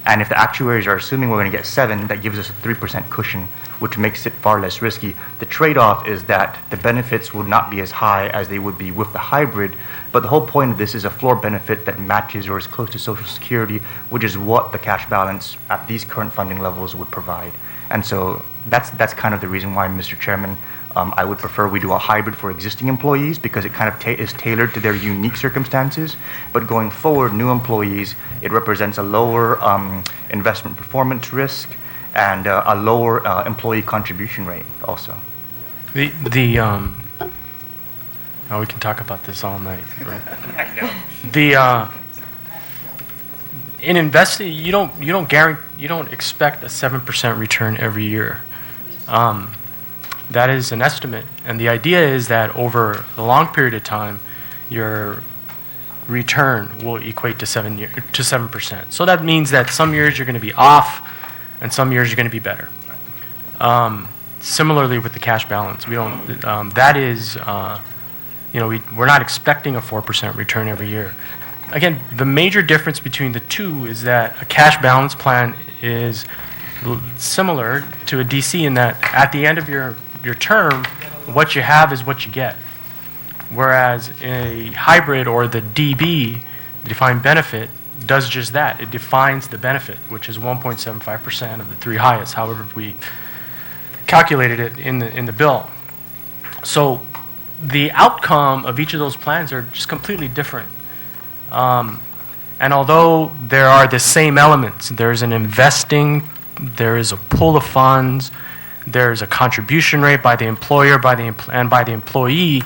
And if the actuaries are assuming we're going to get 7, that gives us a 3% cushion, which makes it far less risky. The trade-off is that the benefits would not be as high as they would be with the hybrid, but the whole point of this is a floor benefit that matches or is close to Social Security, which is what the cash balance at these current funding levels would provide. And so that's kind of the reason why, Mr. Chairman, I would prefer we do a hybrid for existing employees, because it kind of is tailored to their unique circumstances. But going forward, new employees, it represents a lower investment performance risk and a lower employee contribution rate also. Oh, we can talk about this all night. Right? I know. In investing, you don't expect a 7% return every year. That is an estimate, and the idea is that over a long period of time, your return will equate to 7%. So that means that some years you're going to be off, and some years you're going to be better. Similarly with the cash balance, we don't. That is, we're not expecting a 4% return every year. Again, the major difference between the two is that a cash balance plan is similar to a DC in that at the end of your term, what you have is what you get. Whereas a hybrid or the DB, the defined benefit, does just that. It defines the benefit, which is 1.75% of the three highest, however we calculated it in the bill. So the outcome of each of those plans are just completely different. And although there are the same elements, there's an investing, there is a pool of funds, there's a contribution rate by the employer and by the employee,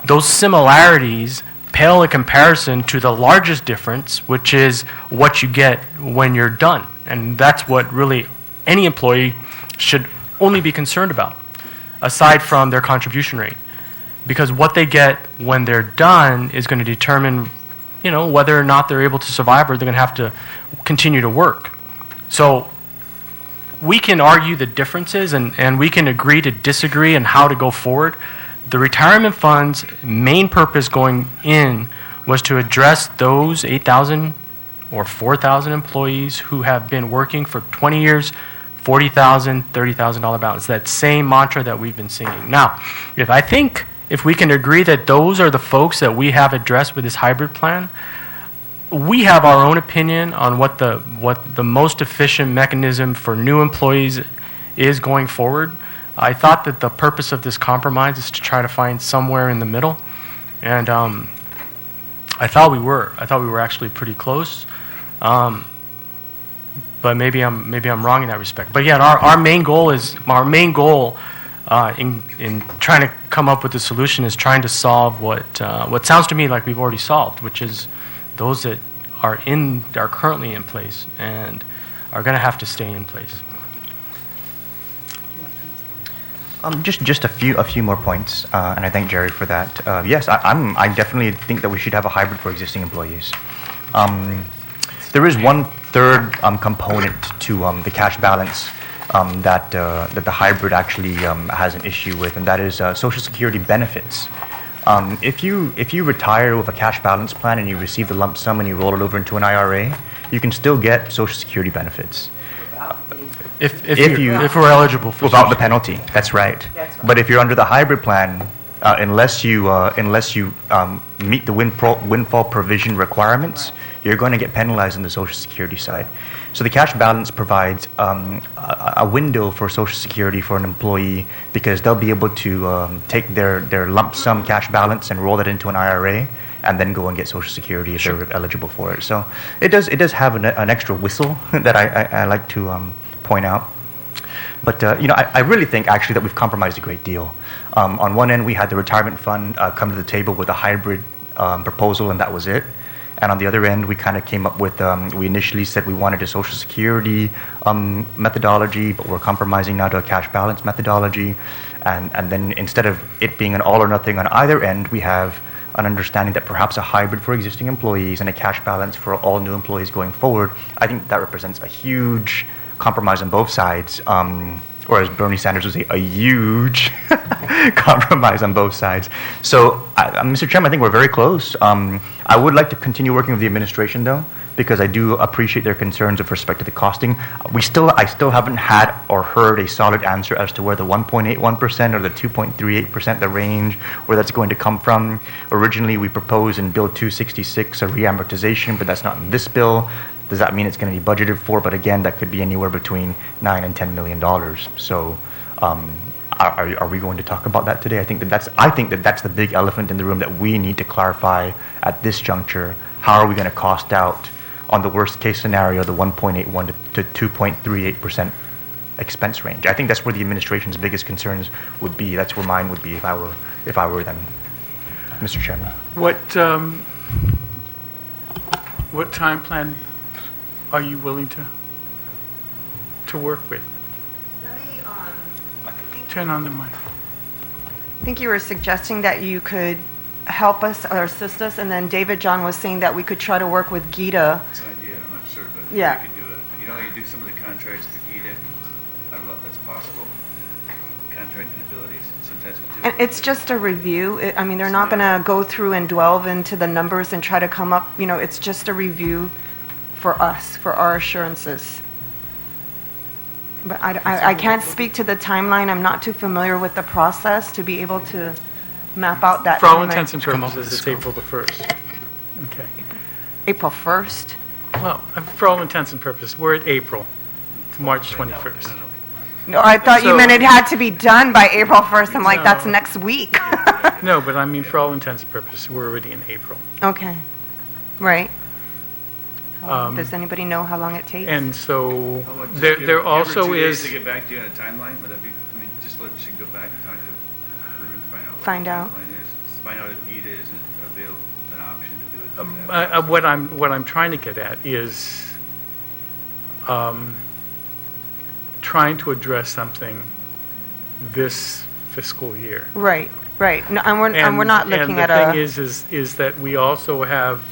those similarities pale in comparison to the largest difference, which is what you get when you're done. And that's what really any employee should only be concerned about, aside from their contribution rate. Because what they get when they're done is going to determine, whether or not they're able to survive or they're going to have to continue to work. So we can argue the differences and we can agree to disagree on how to go forward. The retirement fund's main purpose going in was to address those 8,000 or 4,000 employees who have been working for 20 years, $40,000, $30,000 balance. That same mantra that we've been singing. Now, if we can agree that those are the folks that we have addressed with this hybrid plan, we have our own opinion on what the most efficient mechanism for new employees is going forward. I thought that the purpose of this compromise is to try to find somewhere in the middle. And I thought we were. I thought we were actually pretty close. But maybe I'm wrong in that respect. But yeah, our main goal in trying to come up with a solution is trying to solve what sounds to me like we've already solved, which is those that are currently in place and are going to have to stay in place. Just a few more points, and I thank Jerry for that. Yes, I definitely think that we should have a hybrid for existing employees. There is one third component to the cash balance that the hybrid actually has an issue with, and that is Social Security benefits. If you retire with a cash balance plan and you receive the lump sum and you roll it over into an IRA, you can still get Social Security benefits. If we're eligible for without the penalty, that's right. But if you're under the hybrid plan, unless you meet the windfall provision requirements, you're going to get penalized on the Social Security side. So the cash balance provides a window for Social Security for an employee because they'll be able to take their lump sum cash balance and roll that into an IRA and then go and get Social Security if they're eligible for it. So it does have an extra whistle that I like to point out. But I really think actually that we've compromised a great deal. On one end, we had the retirement fund come to the table with a hybrid proposal, and that was it. And on the other end, we kind of came up with, we initially said we wanted a Social Security methodology, but we're compromising now to a cash balance methodology. And then instead of it being an all or nothing on either end, we have an understanding that perhaps a hybrid for existing employees and a cash balance for all new employees going forward. I think that represents a huge compromise on both sides, or as Bernie Sanders would say, a huge compromise on both sides. So, Mr. Chairman, I think we're very close. I would like to continue working with the administration, though, because I do appreciate their concerns with respect to the costing. I still haven't had or heard a solid answer as to where the 1.81% or the 2.38%, the range, where that's going to come from. Originally, we proposed in Bill 266 a reamortization, but that's not in this bill. Does that mean it's going to be budgeted for? But again, that could be anywhere between $9 and $10 million. So, are we going to talk about that today? I think that's the big elephant in the room that we need to clarify at this juncture. How are we going to cost out on the worst case scenario, the 1.81 to 2.38% expense range? I think that's where the administration's biggest concerns would be. That's where mine would be if I were them, Mr. Chairman. What time plan are you willing to work with? Turn on the mic. I think you were suggesting that you could help us or assist us, and then David John was saying that we could try to work with Gita. It's an idea, I'm not sure, but yeah. we could do it. You know how you do some of the contracts for Gita? I don't know if that's possible. Contracting abilities, sometimes we do. And it's just a review. I mean, they're not going to go through and delve into the numbers and try to come up, it's just a review for us, for our assurances. But I can't speak to the timeline. I'm not too familiar with the process to be able to map out that. For all timeline. intents and purposes, it's April the 1st. Okay. April 1st? Well, for all intents and purposes, we're at April. It's March 21st. No, I thought you meant it had to be done by April 1st. I'm like, that's next week. No, but I mean, for all intents and purposes, we're already in April. Okay. Right. Does anybody know how long it takes? And so How about just there give also her 2 days is, to get back to you on a timeline? Would that be, just let she go back and talk to Cruz and find out what Find the out. timeline is? Just find out if Gita isn't available, an option to do it. through that what I'm trying to get at is trying to address something this fiscal year. Right. No, and we're not looking at And the thing is that we also have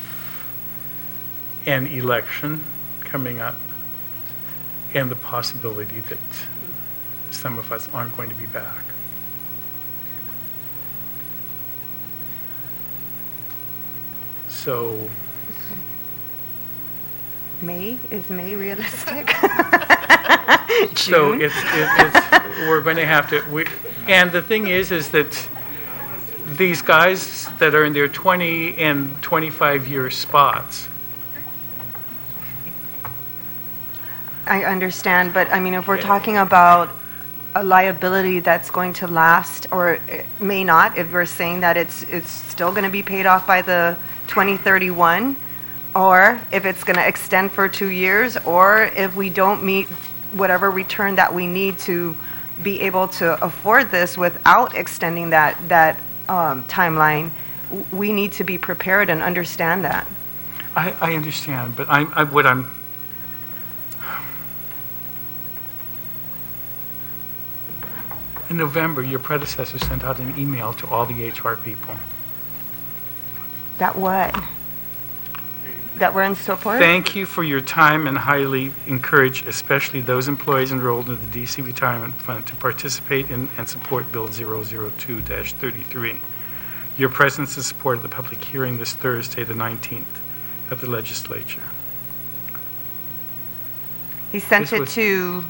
an election coming up and the possibility that some of us aren't going to be back. So Is May realistic? So June? we're going to have to, and the thing is that these guys that are in their 20 and 25-year spots. I understand, but I mean, if we're talking about a liability that's going to last, or it may not, if we're saying that it's still going to be paid off by the 2031, or if it's going to extend for 2 years, or if we don't meet whatever return that we need to be able to afford this without extending that timeline, we need to be prepared and understand that. I understand, but in November, your predecessor sent out an email to all the HR people. That what? That we're in support? Thank you for your time and highly encourage, especially those employees enrolled in the DC Retirement Fund, to participate in and support Bill 002-33. Your presence and support at the public hearing this Thursday, the 19th, at the legislature. He sent This it was- to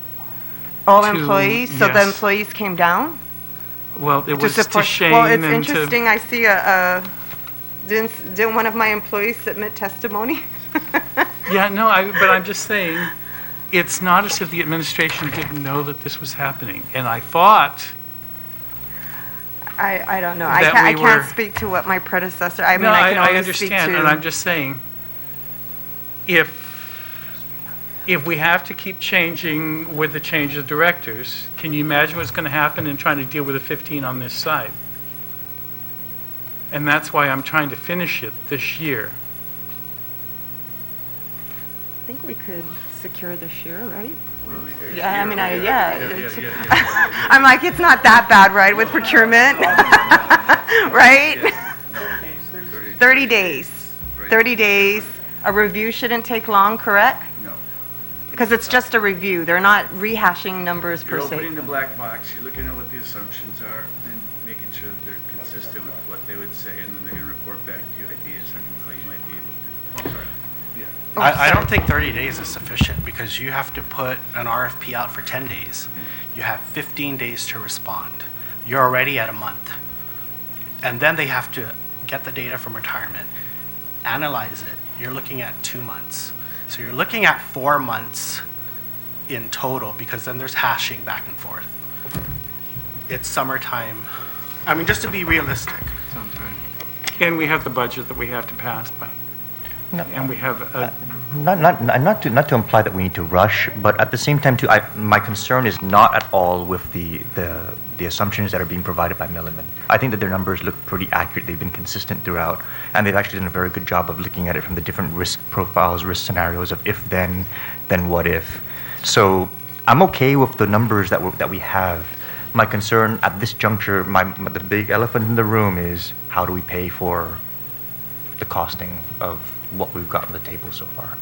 all to- employees, so the yes. employees came down? Well, it was to support- Shane Well, it's and to... interesting, I see didn't one of my employees submit testimony? Yeah, no, but I'm just saying, it's not as if the administration didn't know that this was happening. And I thought, I don't know. That I we can't were- speak to what my predecessor, I mean, no, I can I only speak understand, to. and I'm just saying, if we have to keep changing with the change of directors, can you imagine what's going to happen in trying to deal with the 15 on this side? And that's why I'm trying to finish it this year. I think we could secure this year, right? Yeah, I mean, it's- I'm like, it's not that bad, right, with procurement? Right? 30 days. 30 days. A review shouldn't take long, correct? No. Because it's just a review. They're not rehashing numbers per You're se. opening the black box, you're looking at what the assumptions are, and making sure that they're consistent with what they would say, and then they're going to report back to you ideas on how you might be able to. I'm sorry. Yeah. I don't think 30 days is sufficient because you have to put an RFP out for 10 days. You have 15 days to respond. You're already at a month. And then they have to get the data from retirement, analyze it. You're looking at 2 months. So you're looking at 4 months in total because then there's hashing back and forth. It's summertime. I mean, just to be realistic. Sounds right. And we have the budget that we have to pass by. And we have a... Not to imply that we need to rush, but at the same time, too, my concern is not at all with the assumptions that are being provided by Milliman. I think that their numbers look pretty accurate. They've been consistent throughout, and they've actually done a very good job of looking at it from the different risk profiles, risk scenarios of if then what if. So I'm okay with the numbers that we have. My concern at this juncture, the big elephant in the room is how do we pay for the costing of what we've got on the table so far.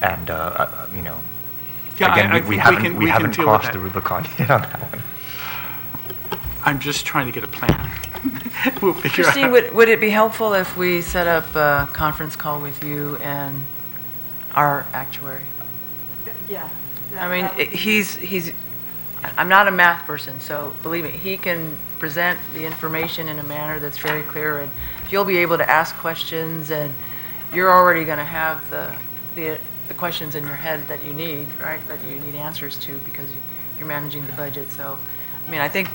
And, Yeah, again, I we think we can haven't deal with crossed that. the Rubicon yet on that one. I'm just trying to get a plan. We'll figure Christine, out. would it be helpful if we set up a conference call with you and our actuary? Yeah. I mean, I'm not a math person, so believe me, he can present the information in a manner that's very clear, and you'll be able to ask questions, and you're already going to have the questions in your head that you need, right, that you need answers to because you're managing the budget. So, I mean, I think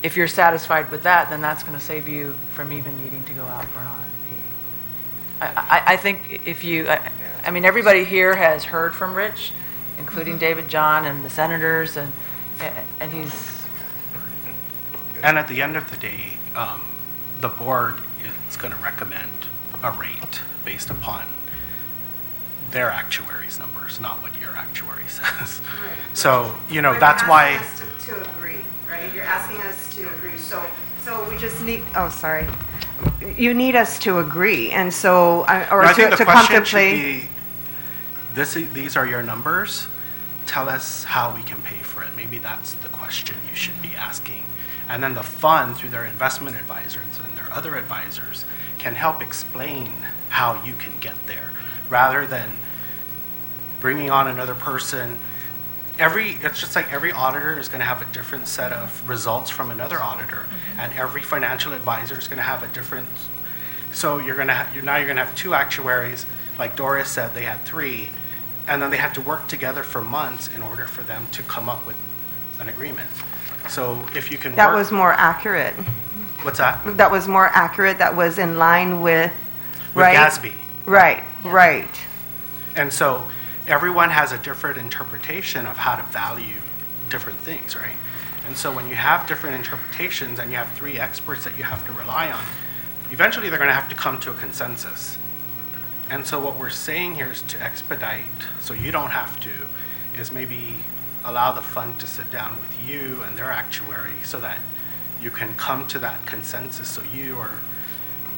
if you're satisfied with that, then that's going to save you from even needing to go out for an RFP. I think if you, I mean, everybody here has heard from Rich, including David John and the senators, and he's... And at the end of the day, the board is going to recommend a rate based upon their actuary's numbers, not what your actuary says. So, that's why... You're asking us to agree, right? You're asking us to agree. So we just need, you need us to agree, and so, or I think to the question contemplate. should be, these are your numbers, tell us how we can pay for it. Maybe that's the question you should be asking. And then the fund, through their investment advisors and their other advisors, can help explain how you can get there, rather than bringing on another person. It's just like every auditor is going to have a different set of results from another auditor, and every financial advisor is going to have a different. So you're going to have 2 actuaries, like Doris said, they had 3, and then they had to work together for months in order for them to come up with an agreement. So if you can That was more accurate. What's that? That was more accurate, that was in line with with Right. Gatsby. Right, right. And so everyone has a different interpretation of how to value different things, right? And so when you have different interpretations and you have three experts that you have to rely on, eventually they're going to have to come to a consensus. And so what we're saying here is to expedite, so you don't have to, is maybe allow the fund to sit down with you and their actuary so that you can come to that consensus so you are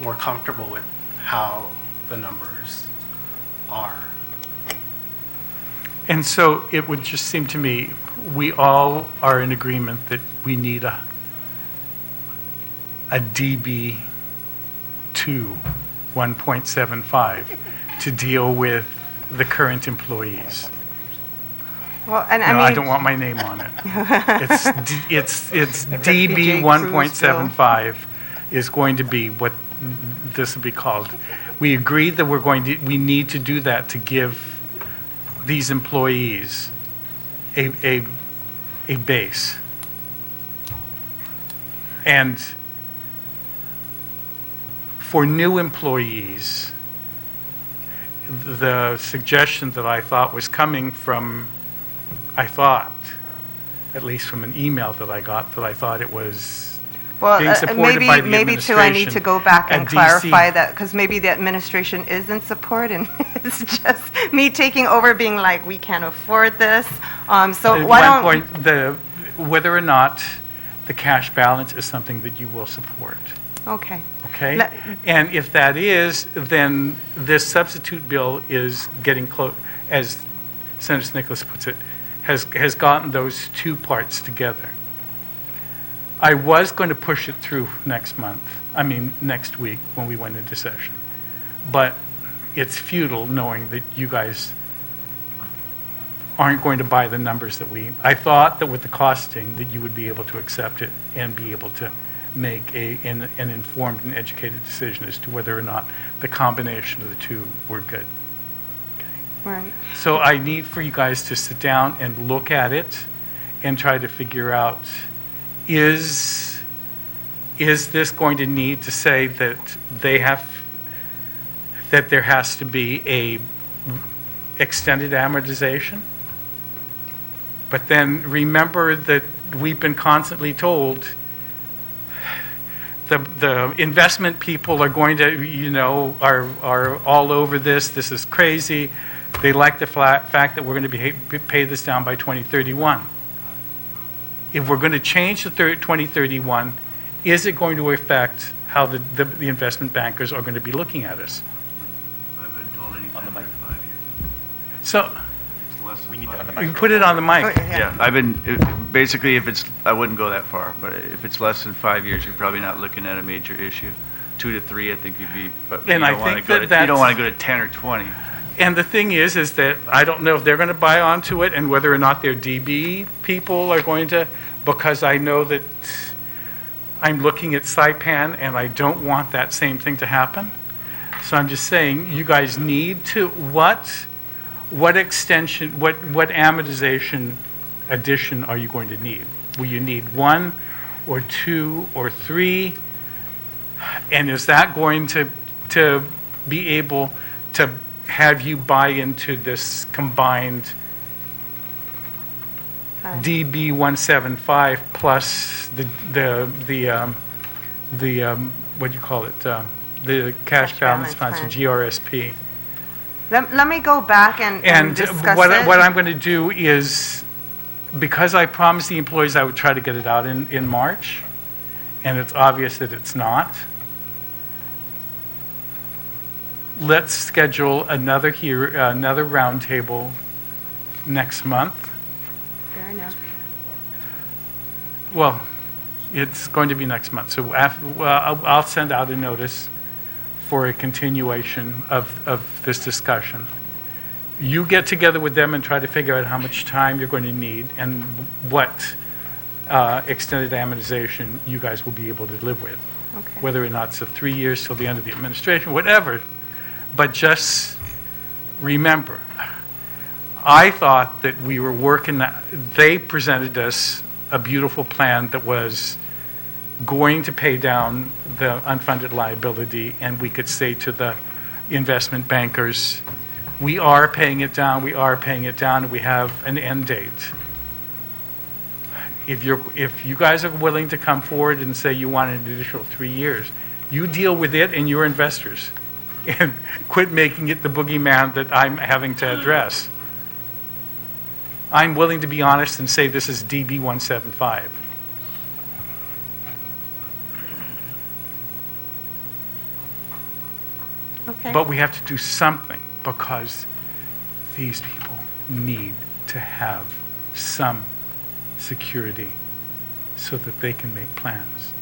more comfortable with how the numbers are. And so it would just seem to me, we all are in agreement that we need a DB 2 1.75 to deal with the current employees. Well, and No, I mean. I don't want my name on it. It's DB PJ 1.75 is going to be what this will be called. We agreed that we need to do that to give these employees a base. And for new employees, the suggestion that I thought was coming from, at least from an email that I got, that I thought it was being supported by the maybe too, I need to go back and at DC. clarify that, because maybe the administration is in support, and it's just me taking over, being like, we can't afford this. So At why one don't? point, whether or not the cash balance is something that you will support, Okay. okay? Let- And if that is, then this substitute bill is getting close, as Senator Nicholas puts it, has gotten those two parts together. I was going to push it through next week when we went into session. But it's futile knowing that you guys aren't going to buy the numbers that I thought that with the costing that you would be able to accept it and be able to make an informed and educated decision as to whether or not the combination of the two were good. Right. So I need for you guys to sit down and look at it and try to figure out, is this going to need to say that there has to be a extended amortization? But then remember that we've been constantly told the investment people are going to, are all over this. This is crazy. They like the fact that we're going to pay this down by 2031. If we're going to change to 2031, is it going to affect how the investment bankers are going to be looking at us? I've been told anything under 5 years. So It's less than We need to 5 on the years. you put it on the mic. Okay, Yeah, I've been, basically, I wouldn't go that far, but if it's less than 5 years, you're probably not looking at a major issue. 2 to 3, I think you'd be, but you And I don't want to think go that to, you don't that's- want to go to 10 or 20. And the thing is that I don't know if they're going to buy onto it and whether or not their DB people are going to, because I know that I'm looking at Saipan and I don't want that same thing to happen. So I'm just saying, you guys need to, what extension, what amortization addition are you going to need? Will you need 1 or 2 or 3? And is that going to be able to have you buy into this combined DB 175 plus the what do you call it? The cash balance funds, the GRSP. Let me go back and And discuss what it. I'm going to do is, because I promised the employees I would try to get it out in March, and it's obvious that it's not, let's schedule another roundtable next month. Fair enough. Well, it's going to be next month, so I'll send out a notice for a continuation of this discussion. You get together with them and try to figure out how much time you're going to need and what extended amortization you guys will be able to live with. Okay. Whether or not it's 3 years till the end of the administration, whatever. But just remember, I thought that we were working, they presented us a beautiful plan that was going to pay down the unfunded liability, and we could say to the investment bankers. We are paying it down, we are paying it down, and we have an end date. If you guys are willing to come forward and say you want an additional 3 years, you deal with it and your investors, and quit making it the boogeyman that I'm having to address. I'm willing to be honest and say this is DB 175. Okay. But we have to do something because these people need to have some security so that they can make plans.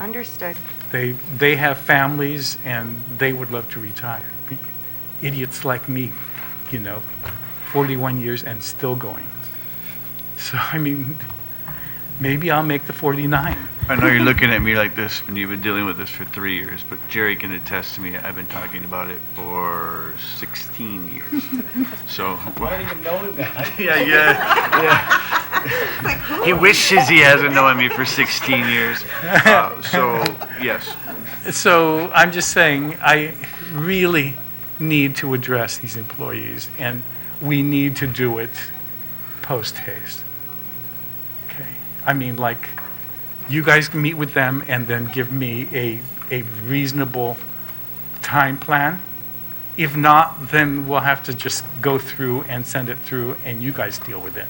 Understood. They have families and they would love to retire. Idiots like me, 41 years and still going. So, I mean, maybe I'll make the 49. I know you're looking at me like this when you've been dealing with this for 3 years, but Jerry can attest to me, I've been talking about it for 16 years. So. I don't even know that. Yeah. He wishes he hasn't known me for 16 years. So, yes. So I'm just saying, I really need to address these employees, and we need to do it post haste. Okay. I mean, like, you guys can meet with them and then give me a reasonable time plan. If not, then we'll have to just go through and send it through, and you guys deal with it.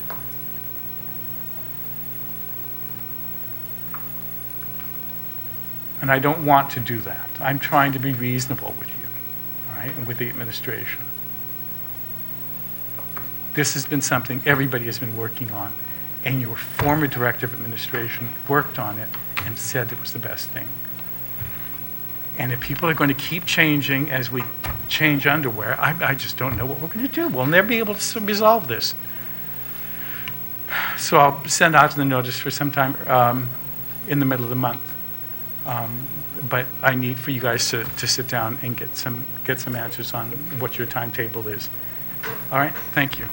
And I don't want to do that. I'm trying to be reasonable with you, all right, and with the administration. This has been something everybody has been working on, and your former director of administration worked on it and said it was the best thing. And if people are going to keep changing as we change underwear, I just don't know what we're going to do. We'll never be able to resolve this. So I'll send out the notice for sometime in the middle of the month. But I need for you guys to sit down and get some answers on what your timetable is. All right, thank you.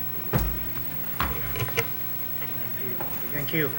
Thank you.